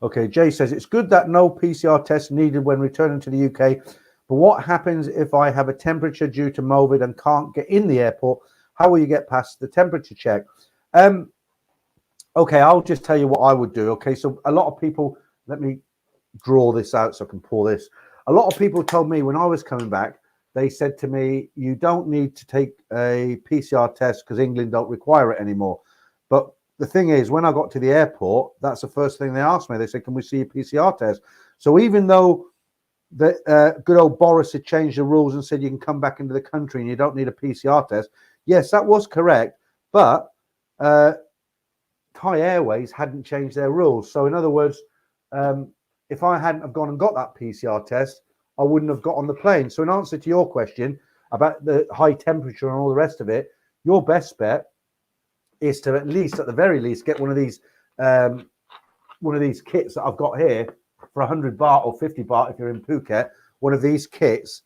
Okay, Jay says, it's good that no PCR test needed when returning to the UK, but what happens if I have a temperature due to COVID and can't get in the airport? How will you get past the temperature check? Okay, I'll just tell you what I would do. Okay, so a lot of people, let me draw this out so I can pull this. A lot of people told me when I was coming back, they said to me, you don't need to take a PCR test because England don't require it anymore. But the thing is, when I got to the airport, that's the first thing they asked me. They said, can we see a PCR test? So even though the good old Boris had changed the rules and said you can come back into the country and you don't need a PCR test, yes, that was correct. But Thai Airways hadn't changed their rules. So in other words, if I hadn't have gone and got that PCR test, I wouldn't have got on the plane. So in answer to your question about the high temperature and all the rest of it, your best bet is to at the very least, get one of these kits that I've got here for 100 baht or 50 baht if you're in Phuket. One of these kits,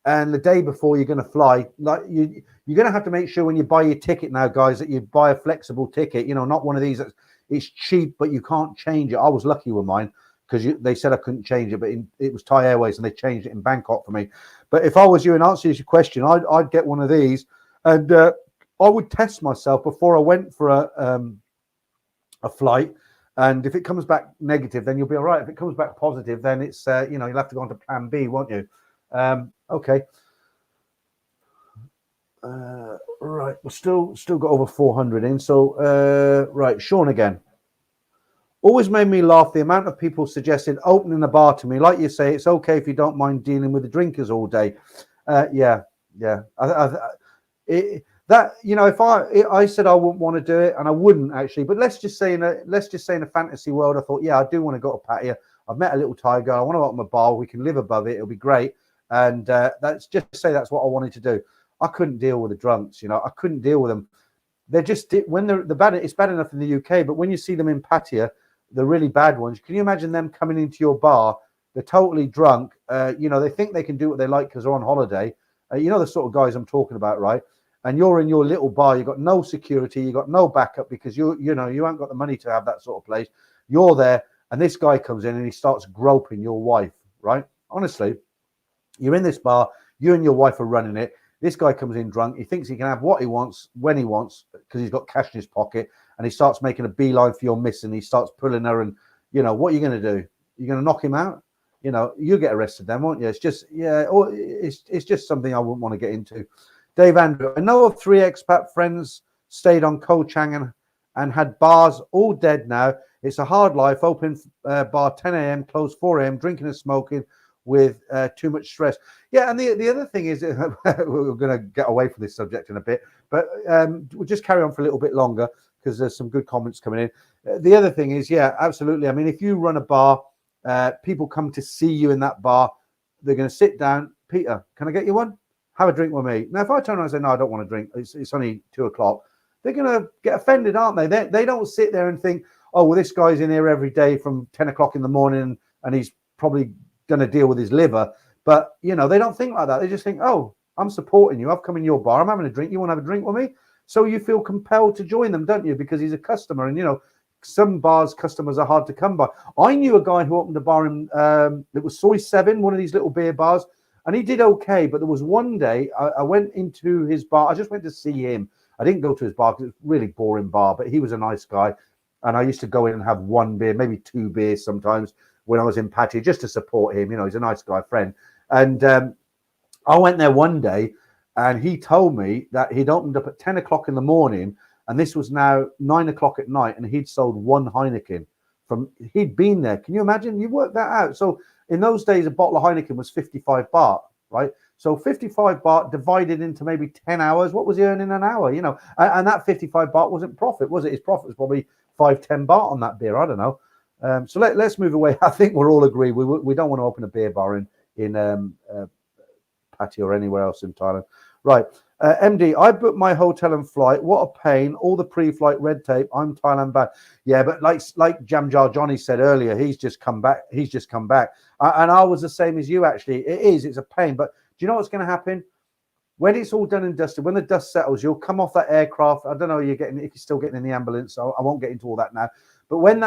and the day before you're going to fly, like you're going to have to make sure when you buy your ticket now, guys, that you buy a flexible ticket. You know, not one of these that's it's cheap but you can't change it. I was lucky with mine because they said I couldn't change it, but it was Thai Airways and they changed it in Bangkok for me. But if I was you, and answer your question, I'd get one of these, and I would test myself before I went for a flight. And if it comes back negative, then you'll be all right. If it comes back positive, then it's you know, you'll have to go on to plan B, won't you? Okay. Right, we're still got over 400 in. So right, Sean again. Always made me laugh the amount of people suggested opening a bar to me. Like you say, it's okay if you don't mind dealing with the drinkers all day. Yeah. That, you know, if I said I wouldn't want to do it, and I wouldn't actually, but let's just say in a fantasy world, I thought, yeah, I do want to go to patio. I've met a little Thai girl. I want to open a bar. We can live above it. It'll be great. And that's just to say that's what I wanted to do. I couldn't deal with the drunks. You know, I couldn't deal with them. They're just when they're the bad. It's bad enough in the UK, but when you see them in patio, the really bad ones. Can you imagine them coming into your bar? They're totally drunk. You know, they think they can do what they like because they're on holiday. You know the sort of guys I'm talking about, right? And you're in your little bar. You've got no security. You've got no backup because you know you haven't got the money to have that sort of place. You're there, and this guy comes in and he starts groping your wife, right? Honestly, you're in this bar. You and your wife are running it. This guy comes in drunk. He thinks he can have what he wants when he wants because he's got cash in his pocket, and he starts making a beeline for your miss, and he starts pulling her. And you know what you're going to do? You're going to knock him out. You know, you get arrested then, won't you? It's just it's just something I wouldn't want to get into. Dave Andrew, I know of 3 expat friends stayed on Koh Chang and had bars, all dead now. It's a hard life. Open bar 10 a.m., close 4 a.m., drinking and smoking with too much stress. Yeah, and the other thing is, we're going to get away from this subject in a bit, but we'll just carry on for a little bit longer because there's some good comments coming in. The other thing is, yeah, absolutely. I mean, if you run a bar, people come to see you in that bar. They're going to sit down. Peter, can I get you one? Have a drink with me. Now, if I turn around and say, no, I don't want to drink, it's only 2 o'clock, they're going to get offended, aren't they? They don't sit there and think, oh, well, this guy's in here every day from 10 o'clock in the morning and he's probably going to deal with his liver. But, you know, they don't think like that. They just think, oh, I'm supporting you. I've come in your bar. I'm having a drink. You want to have a drink with me? So you feel compelled to join them, don't you? Because he's a customer. And, you know, some bars, customers are hard to come by. I knew a guy who opened a bar in, it was Soy 7, one of these little beer bars. And he did okay, but there was one day I went into his bar. I just went to see him. I didn't go to his bar because it's a really boring bar, but he was a nice guy. And I used to go in and have 1 beer, maybe 2 beers sometimes when I was in patio, just to support him. You know, he's a nice guy, friend. And I went there one day and he told me that he'd opened up at 10 o'clock in the morning and this was now 9 o'clock at night and he'd sold 1 Heineken he'd been there. Can you imagine? You work that out. So in those days, a bottle of Heineken was 55 baht, right? So 55 baht divided into maybe 10 hours. What was he earning an hour? You know, and that 55 baht wasn't profit, was it? His profit was probably 5-10 baht on that beer. I don't know. So let's move away. I think we're all agreed. We don't want to open a beer bar in patio or anywhere else in Thailand. Right. MD, I booked my hotel and flight. What a pain. All the pre-flight red tape. I'm Thailand back. Yeah, but like Jam Jar Johnny said earlier, he's just come back. And I was the same as you, actually. It's a pain. But do you know what's going to happen? When it's all done and dusted, when the dust settles, you'll come off that aircraft. I don't know if you're still getting in the ambulance. I won't get into all that now. But when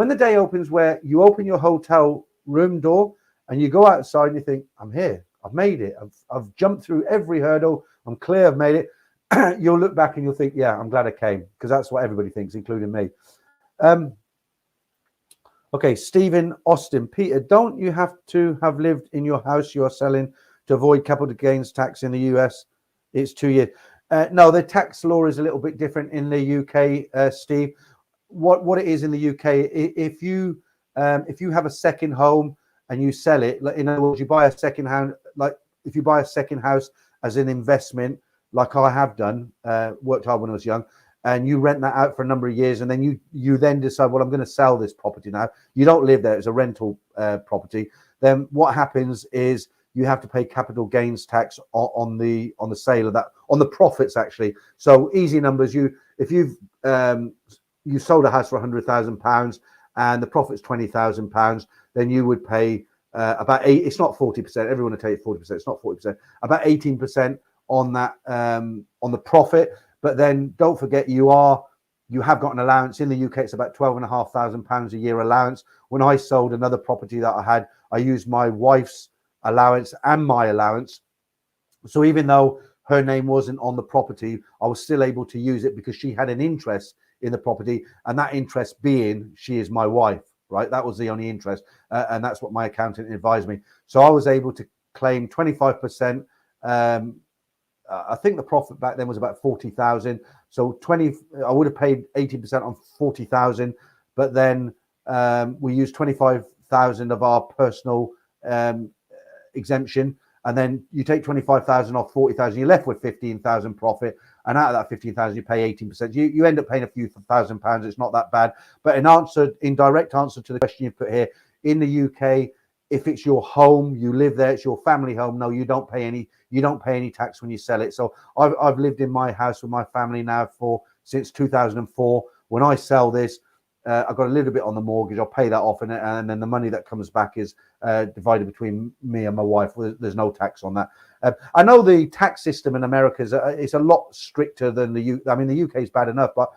the day opens where you open your hotel room door and you go outside and you think, I'm here. I've made it. I've jumped through every hurdle. I'm clear. I've made it. You'll look back and you'll think, yeah, I'm glad I came, because that's what everybody thinks, including me. Okay, Stephen Austin. Peter, don't you have to have lived in your house you are selling to avoid capital gains tax in the US? It's 2 years. No, the tax law is a little bit different in the UK, Steve. What it is in the UK, if you have a second home and you sell it, in other words, you buy a second hand, like if you buy a second house as an investment, like I have done, worked hard when I was young, and you rent that out for a number of years, and then you then decide, well, I'm going to sell this property now. You don't live there; it's a rental property. Then what happens is you have to pay capital gains tax on the sale of that, on the profits actually. So easy numbers: if you've you sold a house for £100,000 and the profit's £20,000, then you would pay about it's not 40%. Everyone will tell you 40%. It's not 40%. About 18% on that on the profit. But then don't forget you have got an allowance in the UK. It's about £12,500 a year allowance. When I sold another property that I had, I used my wife's allowance and my allowance. So even though her name wasn't on the property, I was still able to use it because she had an interest in the property, and that interest being she is my wife, right? That was the only interest, and that's what my accountant advised me. So I was able to claim 25%. I think the profit back then was about 40,000. So I would have paid 80% on 40,000, but then we used 25,000 of our personal exemption. And then you take 25,000 off 40,000, you're left with 15,000 profit. And out of that 15,000, you pay 18%. You end up paying a few £1,000s. It's not that bad. But in direct answer to the question you put here, in the UK, if it's your home, you live there, it's your family home. No, you don't pay any tax when you sell it. So I've lived in my house with my family now since 2004. When I sell this, I've got a little bit on the mortgage. I'll pay that off, and then the money that comes back is divided between me and my wife. There's no tax on that. I know the tax system in America is a lot stricter than the UK. I mean, the UK is bad enough, but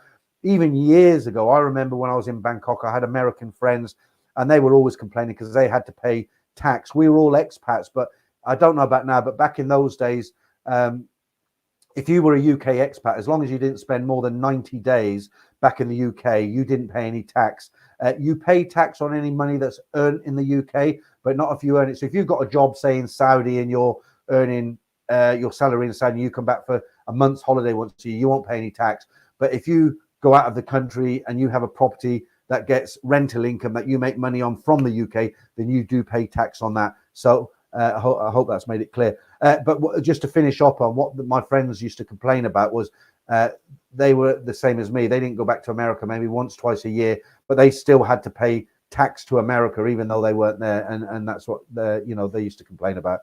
even years ago, I remember when I was in Bangkok, I had American friends, and they were always complaining because they had to pay tax. We were all expats, but I don't know about now. But back in those days, if you were a UK expat, as long as you didn't spend more than 90 days back in the UK, you didn't pay any tax. You pay tax on any money that's earned in the UK, but not if you earn it. So if you've got a job, say in Saudi, and you're earning your salary in Saudi, and you come back for a month's holiday once a year, you won't pay any tax. But if you go out of the country and you have a property that gets rental income that you make money on from the UK, then you do pay tax on that. So I hope that's made it clear. But just to finish up on what my friends used to complain about was they were the same as me. They didn't go back to America maybe once, twice a year, but they still had to pay tax to America even though they weren't there. And that's what they used to complain about.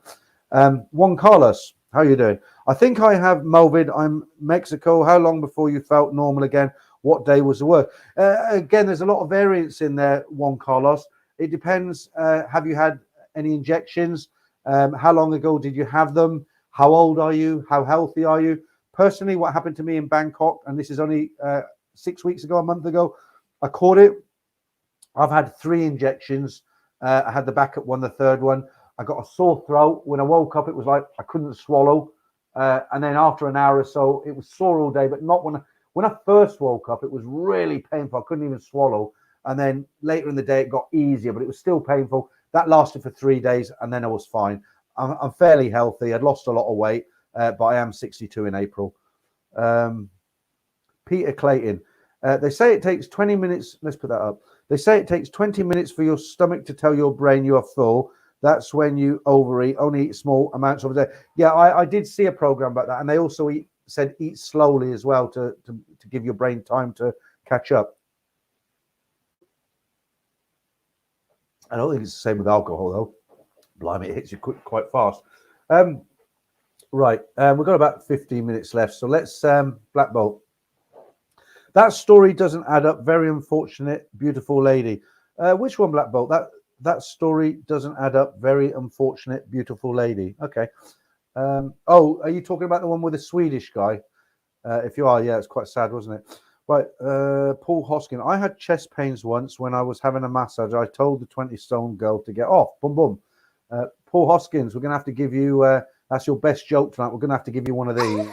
Juan Carlos, how are you doing? I think I have Movid. I'm Mexico. How long before you felt normal again? What day was the worst? Again, there's a lot of variance in there, Juan Carlos. It depends. Have you had any injections? How long ago did you have them? How old are you? How healthy are you? Personally, what happened to me in Bangkok, and this is only 6 weeks ago, a month ago, I caught it. I've had 3 injections. I had the backup one, the third one. I got a sore throat. When I woke up, it was like I couldn't swallow. And then after an hour or so, it was sore all day, but not when I first woke up, it was really painful. I couldn't even swallow. And then later in the day, it got easier, but it was still painful. That lasted for 3 days, and then I was fine. I'm fairly healthy. I'd lost a lot of weight, but I am 62 in April. Peter Clayton. They say it takes 20 minutes. Let's put that up. They say it takes 20 minutes for your stomach to tell your brain you are full. That's when you overeat. Only eat small amounts of it. Yeah, I did see a program about that, and they also said eat slowly as well to give your brain time to catch up. I don't think it's the same with alcohol, though. Blimey, it hits you quite fast. Right, we've got about 15 minutes left, so let's Black Bolt. That story doesn't add up. Very unfortunate, beautiful lady. Which one, Black Bolt? That story doesn't add up. Very unfortunate, beautiful lady. Okay. Oh, are you talking about the one with the Swedish guy? If you are, yeah, it's quite sad, wasn't it? Right, Paul Hoskin. I had chest pains once when I was having a massage. I told the 20-stone girl to get off. Boom, boom. Paul Hoskins, we're going to have to give you, that's your best joke tonight. We're going to have to give you one of these.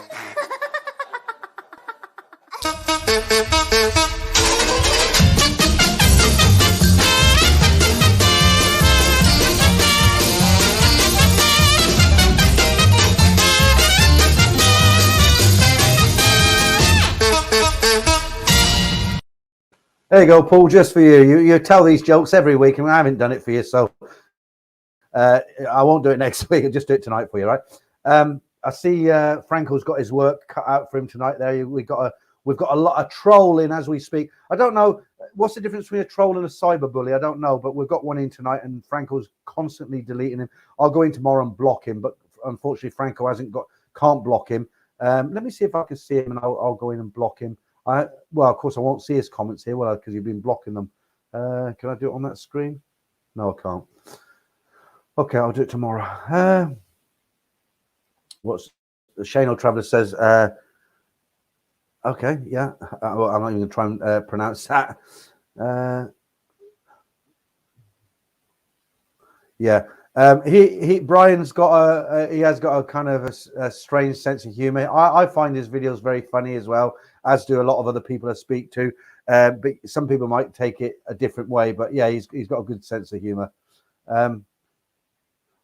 There you go, Paul, just for you. You tell these jokes every week, and I haven't done it for you, so I won't do it next week. I'll just do it tonight for you, right? I see Franco's got his work cut out for him tonight. There, we've got a lot of trolling as we speak. I don't know what's the difference between a troll and a cyberbully. I don't know, but we've got one in tonight, and Franco's constantly deleting him. I'll go in tomorrow and block him, but unfortunately, Franco can't block him. Let me see if I can see him, and I'll go in and block him. Well, of course, I won't see his comments here, because you've been blocking them. Can I do it on that screen? No, I can't. Okay, I'll do it tomorrow. What's Shane O'Traveller says? Okay, yeah. Well, I'm not even going to try and pronounce that. Yeah. Brian's got he has got a kind of a strange sense of humor. I find his videos very funny as well, as do a lot of other people I speak to. But some people might take it a different way. But yeah, he's got a good sense of humor.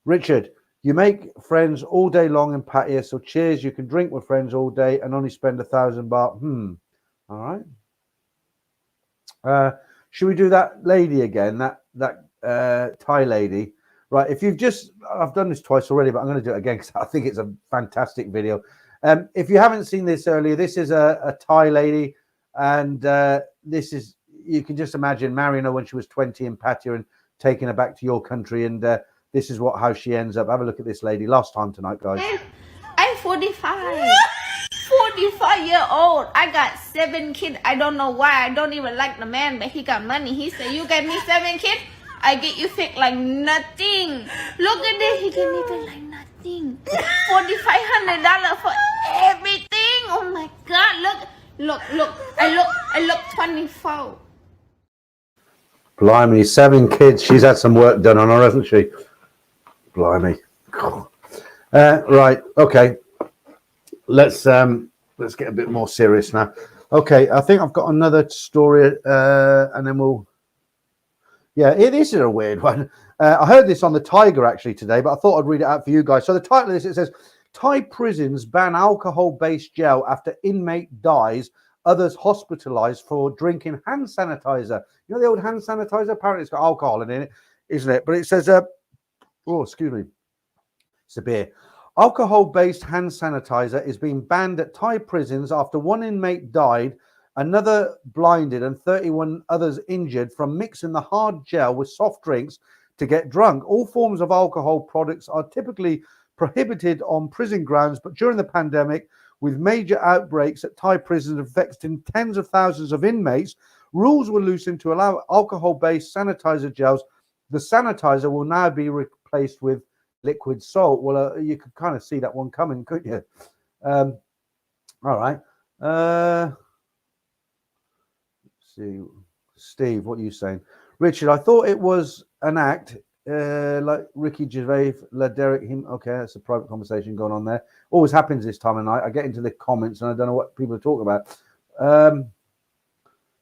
Richard, you make friends all day long in Pattaya, so cheers. You can drink with friends all day and only spend 1,000 baht. All right. Should we do that lady again? That Thai lady. Right. If you've I've done this twice already, but I'm going to do it again because I think it's a fantastic video. If you haven't seen this earlier, this is a Thai lady, and this is, you can just imagine marrying her when she was 20 in Pattaya and taking her back to your country, and this is how she ends up. Have a look at this lady. Last time tonight, guys. I'm 45. 45-year-old. I got 7 kids. I don't know why. I don't even like the man, but he got money. He said, you get me 7 kids, I get you sick like nothing. Look at this. He can even like nothing. $4,500 for everything. Oh my God. Look. I look 24. Blimey, 7 kids. She's had some work done on her, hasn't she? Blimey. Right. Okay. Let's get a bit more serious now. Okay, I think I've got another story, and then we'll. Yeah, this is a weird one. I heard this on the Tiger actually today, but I thought I'd read it out for you guys. So the title of this, it says, Thai prisons ban alcohol-based gel after inmate dies, others hospitalized for drinking hand sanitizer. You know the old hand sanitizer? Apparently it's got alcohol in it, isn't it? But it says, oh, excuse me. It's a beer. Alcohol-based hand sanitizer is being banned at Thai prisons after 1 inmate died, another blinded, and 31 others injured from mixing the hard gel with soft drinks to get drunk. All forms of alcohol products are typically prohibited on prison grounds, but during the pandemic, with major outbreaks at Thai prisons affecting tens of thousands of inmates, rules were loosened to allow alcohol-based sanitizer gels. The sanitizer will now be replaced with liquid salt. Well, you could kind of see that one coming, couldn't you? All right. Let's see, Steve, what are you saying? Richard, I thought it was an act like Ricky Gervais, La Derek him. Okay, that's a private conversation going on there. Always happens this time of night. I get into the comments and I don't know what people are talking about.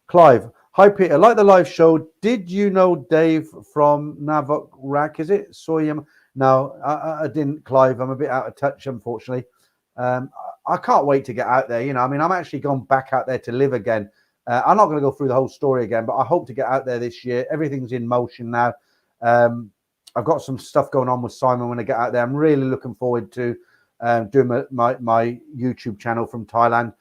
Clive, hi Peter, like the live show. Did you know Dave from Navok Rak? Is it Soyam? No, I didn't, Clive. I'm a bit out of touch, unfortunately. I can't wait to get out there. You know, I mean, I'm actually going back out there to live again. I'm not going to go through the whole story again, but I hope to get out there this year. Everything's in motion now. I've got some stuff going on with Simon when I get out there. I'm really looking forward to doing my YouTube channel from Thailand.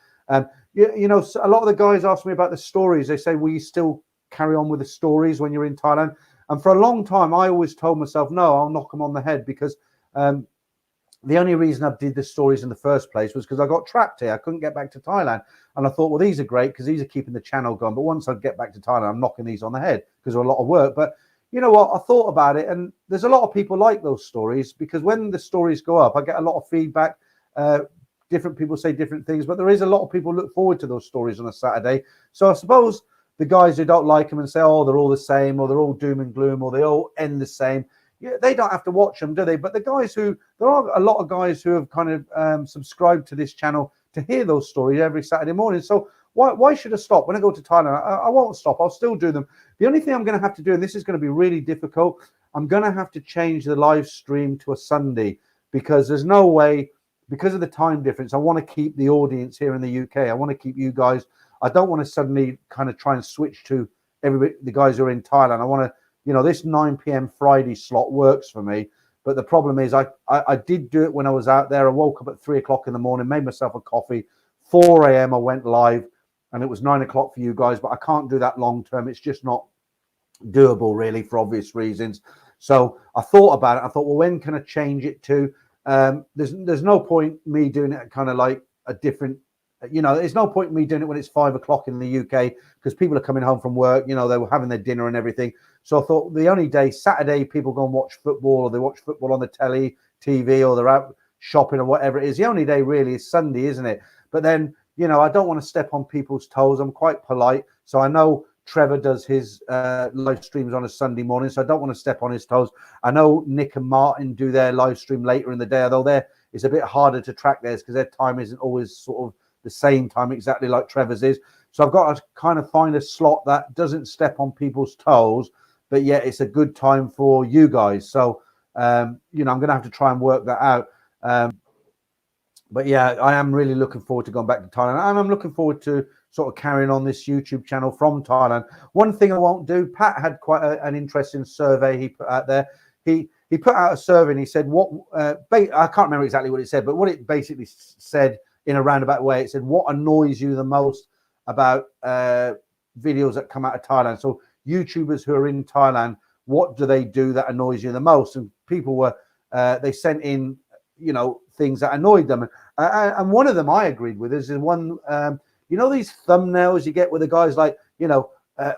You know, a lot of the guys ask me about the stories. They say, will you still carry on with the stories when you're in Thailand? And for a long time, I always told myself, no, I'll knock them on the head, because the only reason I did the stories in the first place was because I got trapped here. I couldn't get back to Thailand. And I thought, well, these are great because these are keeping the channel going. But once I get back to Thailand, I'm knocking these on the head because they're a lot of work. But you know what? I thought about it, and there's a lot of people like those stories, because when the stories go up, I get a lot of feedback. Different people say different things, but there is a lot of people look forward to those stories on a Saturday. So I suppose the guys who don't like them and say, oh, they're all the same, or they're all doom and gloom, or they all end the same, yeah, they don't have to watch them, do they? But the guys there are a lot of guys who have kind of subscribed to this channel to hear those stories every Saturday morning. So why should I stop? When I go to Thailand, I won't stop. I'll still do them. The only thing I'm going to have to do, and this is going to be really difficult, I'm going to have to change the live stream to a Sunday, because there's no way, because of the time difference, I want to keep the audience here in the UK. I want to keep you guys. I don't want to suddenly kind of try and switch to the guys who are in Thailand. I want to, you know, this 9 p.m. Friday slot works for me. But the problem is I did do it when I was out there. I woke up at 3 o'clock in the morning, made myself a coffee. 4 a.m. I went live, and it was 9 o'clock for you guys. But I can't do that long term. It's just not doable, really, for obvious reasons. So I thought about it. I thought, well, when can I change it to? There's no point me doing it kind of like a different you know, there's no point in me doing it when it's 5 o'clock in the UK because people are coming home from work, you know, they were having their dinner and everything. So I thought the only day, Saturday, people go and watch football, or they watch football on the TV, or they're out shopping or whatever it is. The only day really is Sunday, isn't it? But then, you know, I don't want to step on people's toes. I'm quite polite. So I know Trevor does his live streams on a Sunday morning, so I don't want to step on his toes. I know Nick and Martin do their live stream later in the day, although it's a bit harder to track theirs because their time isn't always sort of the same time exactly like Trevor's is. So I've got to kind of find a slot that doesn't step on people's toes, but yet it's a good time for you guys. So, you know, I'm going to have to try and work that out. But yeah, I am really looking forward to going back to Thailand, and I'm looking forward to sort of carrying on this YouTube channel from Thailand. One thing I won't do, Pat had quite an interesting survey he put out there. He put out a survey and he said I can't remember exactly what it said, but what it basically said in a roundabout way, it said, what annoys you the most about videos that come out of Thailand? So YouTubers who are in Thailand, what do they do that annoys you the most? And people were they sent in, you know, things that annoyed them, and one of them I agreed with is one, you know, these thumbnails you get with the guys like, you know,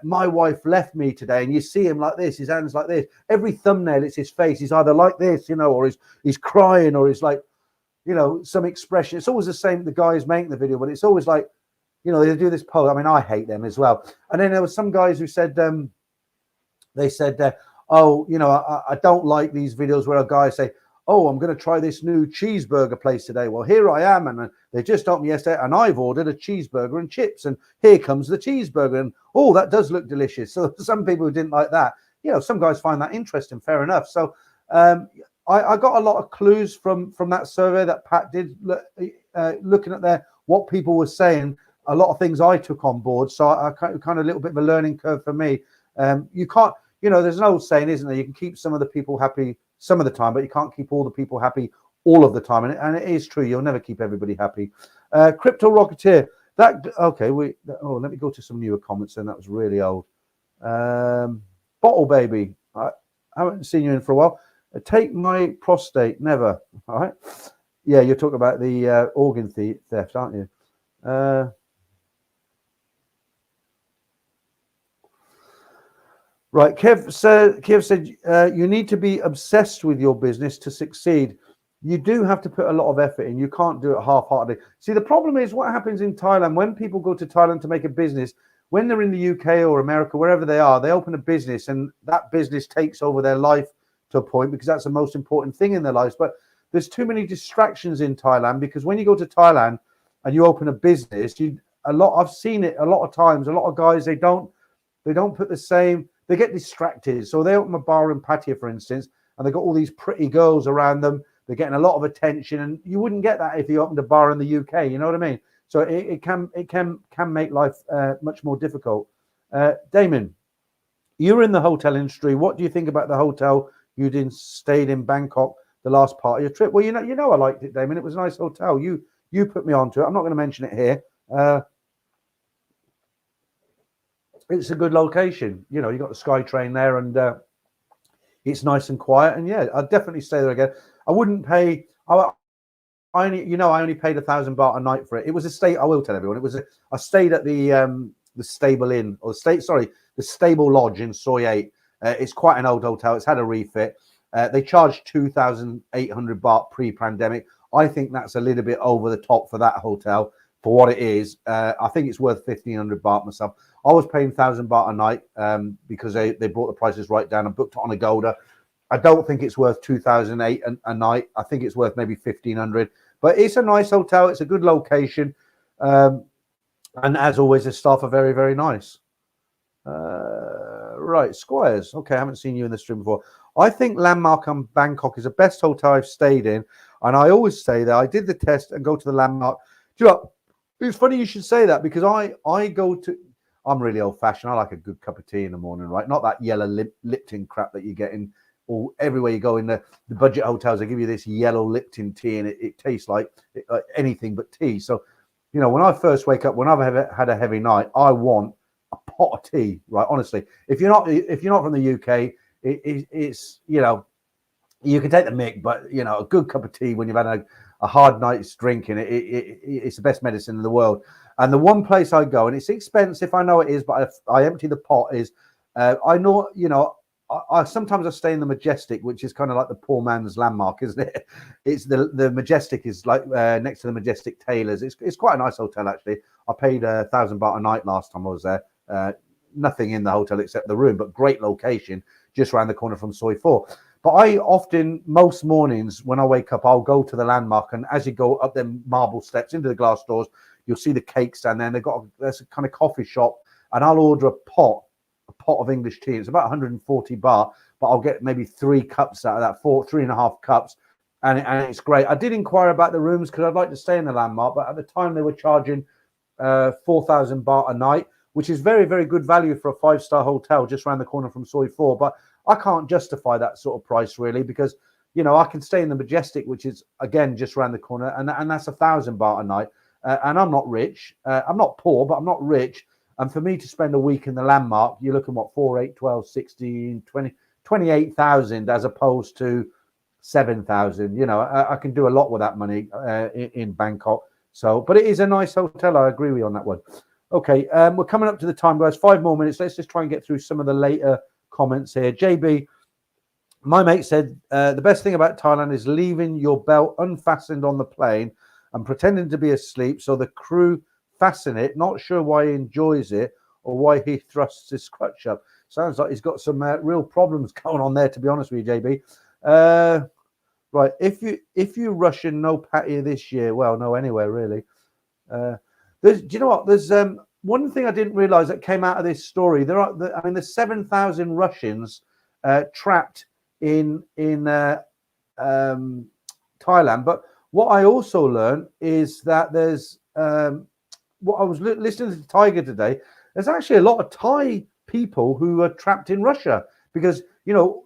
my wife left me today, and you see him like this, his hands like this. Every thumbnail, it's his face. He's either like this, you know, or he's crying, or he's like, you know, some expression. It's always the same. The guys making the video, but it's always like, you know, they do this pose. I mean, I hate them as well. And then there were some guys who said, they said, oh, you know, I don't like these videos where a guy say, oh, I'm going to try this new cheeseburger place today. Well, here I am, and they just opened yesterday, and I've ordered a cheeseburger and chips, and here comes the cheeseburger, and oh, that does look delicious. So some people who didn't like that, you know, some guys find that interesting. Fair enough. So I got a lot of clues from that survey that Pat did, looking at what people were saying. A lot of things I took on board, so I kind of a little bit of a learning curve for me. You can't, you know, there's an old saying, isn't there? You can keep some of the people happy some of the time, but you can't keep all the people happy all of the time, and it is true. You'll never keep everybody happy. Crypto Rocketeer. Okay. Let me go to some newer comments. And that was really old. Bottle Baby. I haven't seen you in for a while. Take my prostate. Never. All right. Yeah, you're talking about the organ theft, aren't you? Right, Kev said you need to be obsessed with your business to succeed. You do have to put a lot of effort in. You can't do it half-heartedly. See, the problem is what happens in Thailand when people go to Thailand to make a business. When they're in the UK or America, wherever they are, they open a business, and that business takes over their life to a point because that's the most important thing in their lives. But there's too many distractions in Thailand, because when you go to Thailand and you open a business, I've seen it a lot of times. A lot of guys they don't put the same. They get distracted. So they open a bar in Pattaya, for instance, and they've got all these pretty girls around them. They're getting a lot of attention, and you wouldn't get that if you opened a bar in the UK. You know what I mean? So it can make life much more difficult. Damon, you're in the hotel industry. What do you think about the hotel you stayed in Bangkok the last part of your trip? Well, you know I liked it, Damon. It was a nice hotel. You put me onto it. I'm not going to mention it here. It's a good location. You know, you got the SkyTrain there, and it's nice and quiet. And yeah, I'd definitely stay there again. I wouldn't pay. I only paid 1,000 baht a night for it. It was a stay. I will tell everyone. It was I stayed at the Stable Inn, or the Stable Lodge in Soi 8. It's quite an old hotel. It's had a refit. They charged 2,800 baht pre-pandemic. I think that's a little bit over the top for that hotel for what it is. I think it's worth 1,500 baht myself. I was paying 1,000 baht a night because they brought the prices right down and booked it on Agoda. I don't think it's worth 2,008 a night. I think it's worth maybe 1,500. But it's a nice hotel. It's a good location. And as always, the staff are very, very nice. Right, Squires. Okay, I haven't seen you in the stream before. I think Landmark in Bangkok is the best hotel I've stayed in. And I always say that I did the test and go to the Landmark. Do you know, it's funny you should say that, because I'm really old-fashioned. I like a good cup of tea in the morning, right? Not that yellow Lipton crap that you get in or everywhere you go in the budget hotels. They give you this yellow Lipton tea, and it tastes like anything but tea. So, you know, when I first wake up, when I've ever had a heavy night, I want a pot of tea, right? Honestly, if you're not from the UK, it's, you know, you can take the mick, but, you know, a good cup of tea when you've had a hard night's drinking. It's the best medicine in the world. And the one place I go, and it's expensive, I know it is, but I empty the pot. Is I know, you know, I sometimes I stay in the Majestic, which is kind of like the poor man's landmark, isn't it? It's the Majestic is like next to the Majestic Tailors. It's quite a nice hotel actually. I paid 1,000 baht a night last time I was there. Nothing in the hotel except the room, but great location just around the corner from Soi 4. But I often, most mornings when I wake up, I'll go to the landmark, and as you go up them marble steps into the glass doors, you'll see the cake stand there, and there's a kind of coffee shop, and I'll order a pot of English tea. It's about 140 baht, but I'll get maybe 3 cups out of that, 3.5 cups, and it's great. I did inquire about the rooms because I'd like to stay in the landmark, but at the time they were charging 4,000 baht a night, which is very, very good value for a 5-star hotel just around the corner from Soi 4. But I can't justify that sort of price really, because, you know, I can stay in the Majestic, which is again just around the corner, and that's 1,000 baht a night. And I'm not rich. I'm not poor, but I'm not rich. And for me to spend a week in the landmark, you're looking at 4, 8, 12, 16, 20, 28,000 as opposed to 7,000. You know, I can do a lot with that money in Bangkok. So, but it is a nice hotel. I agree with you on that one. Okay, we're coming up to the time, guys. 5 more minutes. Let's just try and get through some of the later comments here. JB, my mate said the best thing about Thailand is leaving your belt unfastened on the plane and pretending to be asleep so the crew fasten it. Not sure why he enjoys it or why he thrusts his crutch up. Sounds like he's got some real problems going on there, to be honest with you, JB. Right, if you Russian, no patio this year. Well, no, anywhere really. Do you know what? There's one thing I didn't realize that came out of this story. There's 7,000 Russians trapped in Thailand. But what I also learned is that there's what I was listening to Tiger today. There's actually a lot of Thai people who are trapped in Russia because, you know,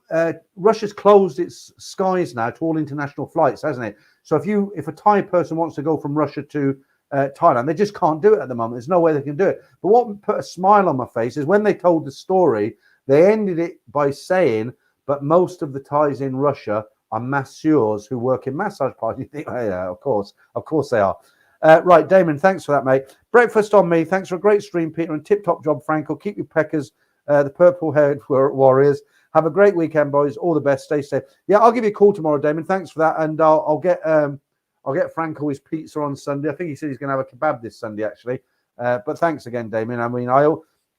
Russia's closed its skies now to all international flights, hasn't it? So if a Thai person wants to go from Russia to Thailand, they just can't do it at the moment. There's no way they can do it. But what put a smile on my face is when they told the story, they ended it by saying, but most of the Thais in Russia are masseurs who work in massage parlors. You think, oh, yeah, of course they are. Right, Damon, thanks for that, mate. Breakfast on me. Thanks for a great stream, Peter, and tip-top job, Franco. Keep your peckers, the purple-haired warriors. Have a great weekend, boys. All the best. Stay safe. Yeah, I'll give you a call tomorrow, Damon. Thanks for that, and I'll get Franco his pizza on Sunday. I think he said he's going to have a kebab this Sunday, actually. But thanks again, Damien. I mean, I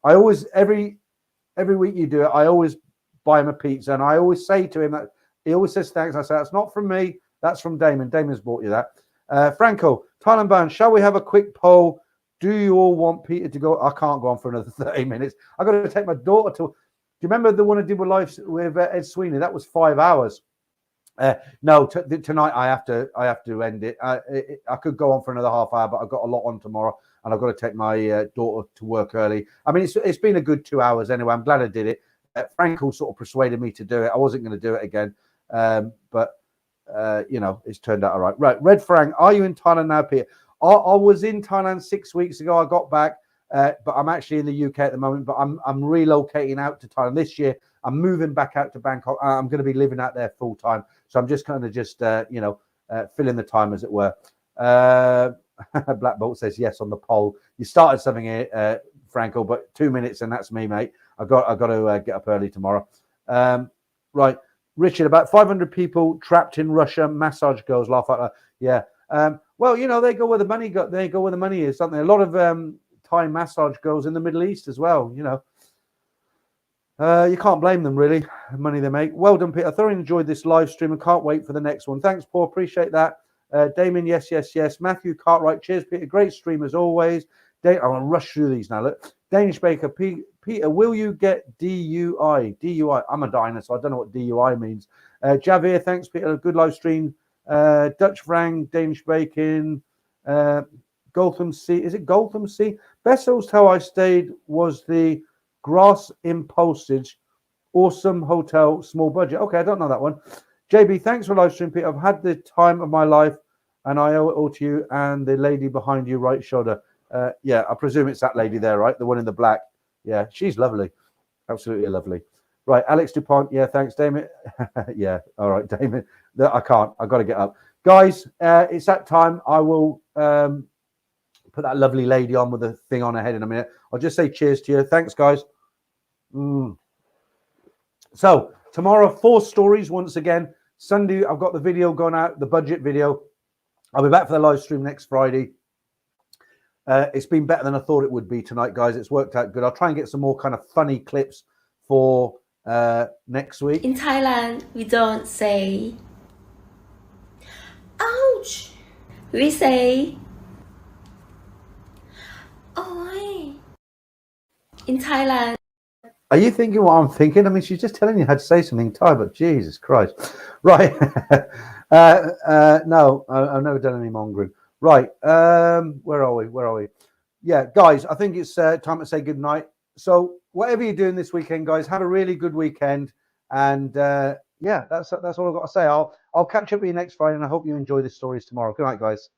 always every week you do it, I always buy him a pizza, and I always say to him that he always says thanks. I say that's not from me, that's from Damien. Damien's bought you that. Franco, Thailand bound. Shall we have a quick poll? Do you all want Peter to go? I can't go on for another 30 minutes. I got to take my daughter to. Do you remember the one I did with Ed Sweeney? That was 5 hours. No, tonight I have to end it. I could go on for another half hour, but I've got a lot on tomorrow, and I've got to take my daughter to work early. I mean, it's been a good 2 hours anyway. I'm glad I did it. Franco sort of persuaded me to do it. I wasn't going to do it again, but you know, it's turned out all right. Right, Red Frank, are you in Thailand now, Peter? I was in Thailand 6 weeks ago. I got back, but I'm actually in the UK at the moment. But I'm relocating out to Thailand this year. I'm moving back out to Bangkok. I'm going to be living out there full time. So I'm just kind of filling the time, as it were. Black Bolt says yes on the poll. You started something here, Franco, but 2 minutes and that's me, mate. I've got to get up early tomorrow. Right, Richard, about 500 people trapped in Russia. Massage girls laugh at that. Yeah. Well, you know, they go where the money is, don't they? A lot of Thai massage girls in the Middle East as well. You know. You can't blame them, really, the money they make. Well done, Peter. I thoroughly enjoyed this live stream and can't wait for the next one. Thanks, Paul. Appreciate that. Damien, yes. Matthew Cartwright, cheers, Peter. Great stream as always. I'm going to rush through these now. Look, Danish Baker, Peter, will you get DUI? DUI. I'm a dinosaur. I don't know what DUI means. Javier, thanks, Peter. Good live stream. Dutch Vrang, Danish Bacon, Gotham Sea. Is it Gotham Sea? Best hotel I stayed was the Grass in Postage, awesome hotel, small budget. Okay, I don't know that one. JB, thanks for live stream, Peter. I've had the time of my life, and I owe it all to you and the lady behind you, right shoulder. Yeah, I presume it's that lady there, right? The one in the black. Yeah, she's lovely. Absolutely lovely. Right, Alex DuPont. Yeah, thanks, Damien. Yeah, all right, Damien. I can't. I've got to get up. guys, it's that time. I will put that lovely lady on with the thing on her head in a minute. I'll just say cheers to you. Thanks, guys. So tomorrow, 4 stories once again. Sunday, I've got the video going out, the budget video. I'll be back for the live stream next Friday. It's been better than I thought it would be tonight, guys. It's worked out good. I'll try and get some more kind of funny clips for next week. In Thailand, we don't say ouch. We say oi. In Thailand. Are you thinking what I'm thinking? I mean, she's just telling you how to say something in Thai, but Jesus Christ. Right. No, I've never done any mongering. Right. Where are we? Yeah, guys, I think it's time to say good night. So whatever you're doing this weekend, guys, have a really good weekend. And yeah, that's all I've got to say. I'll catch up with you next Friday, and I hope you enjoy the stories tomorrow. Good night, guys.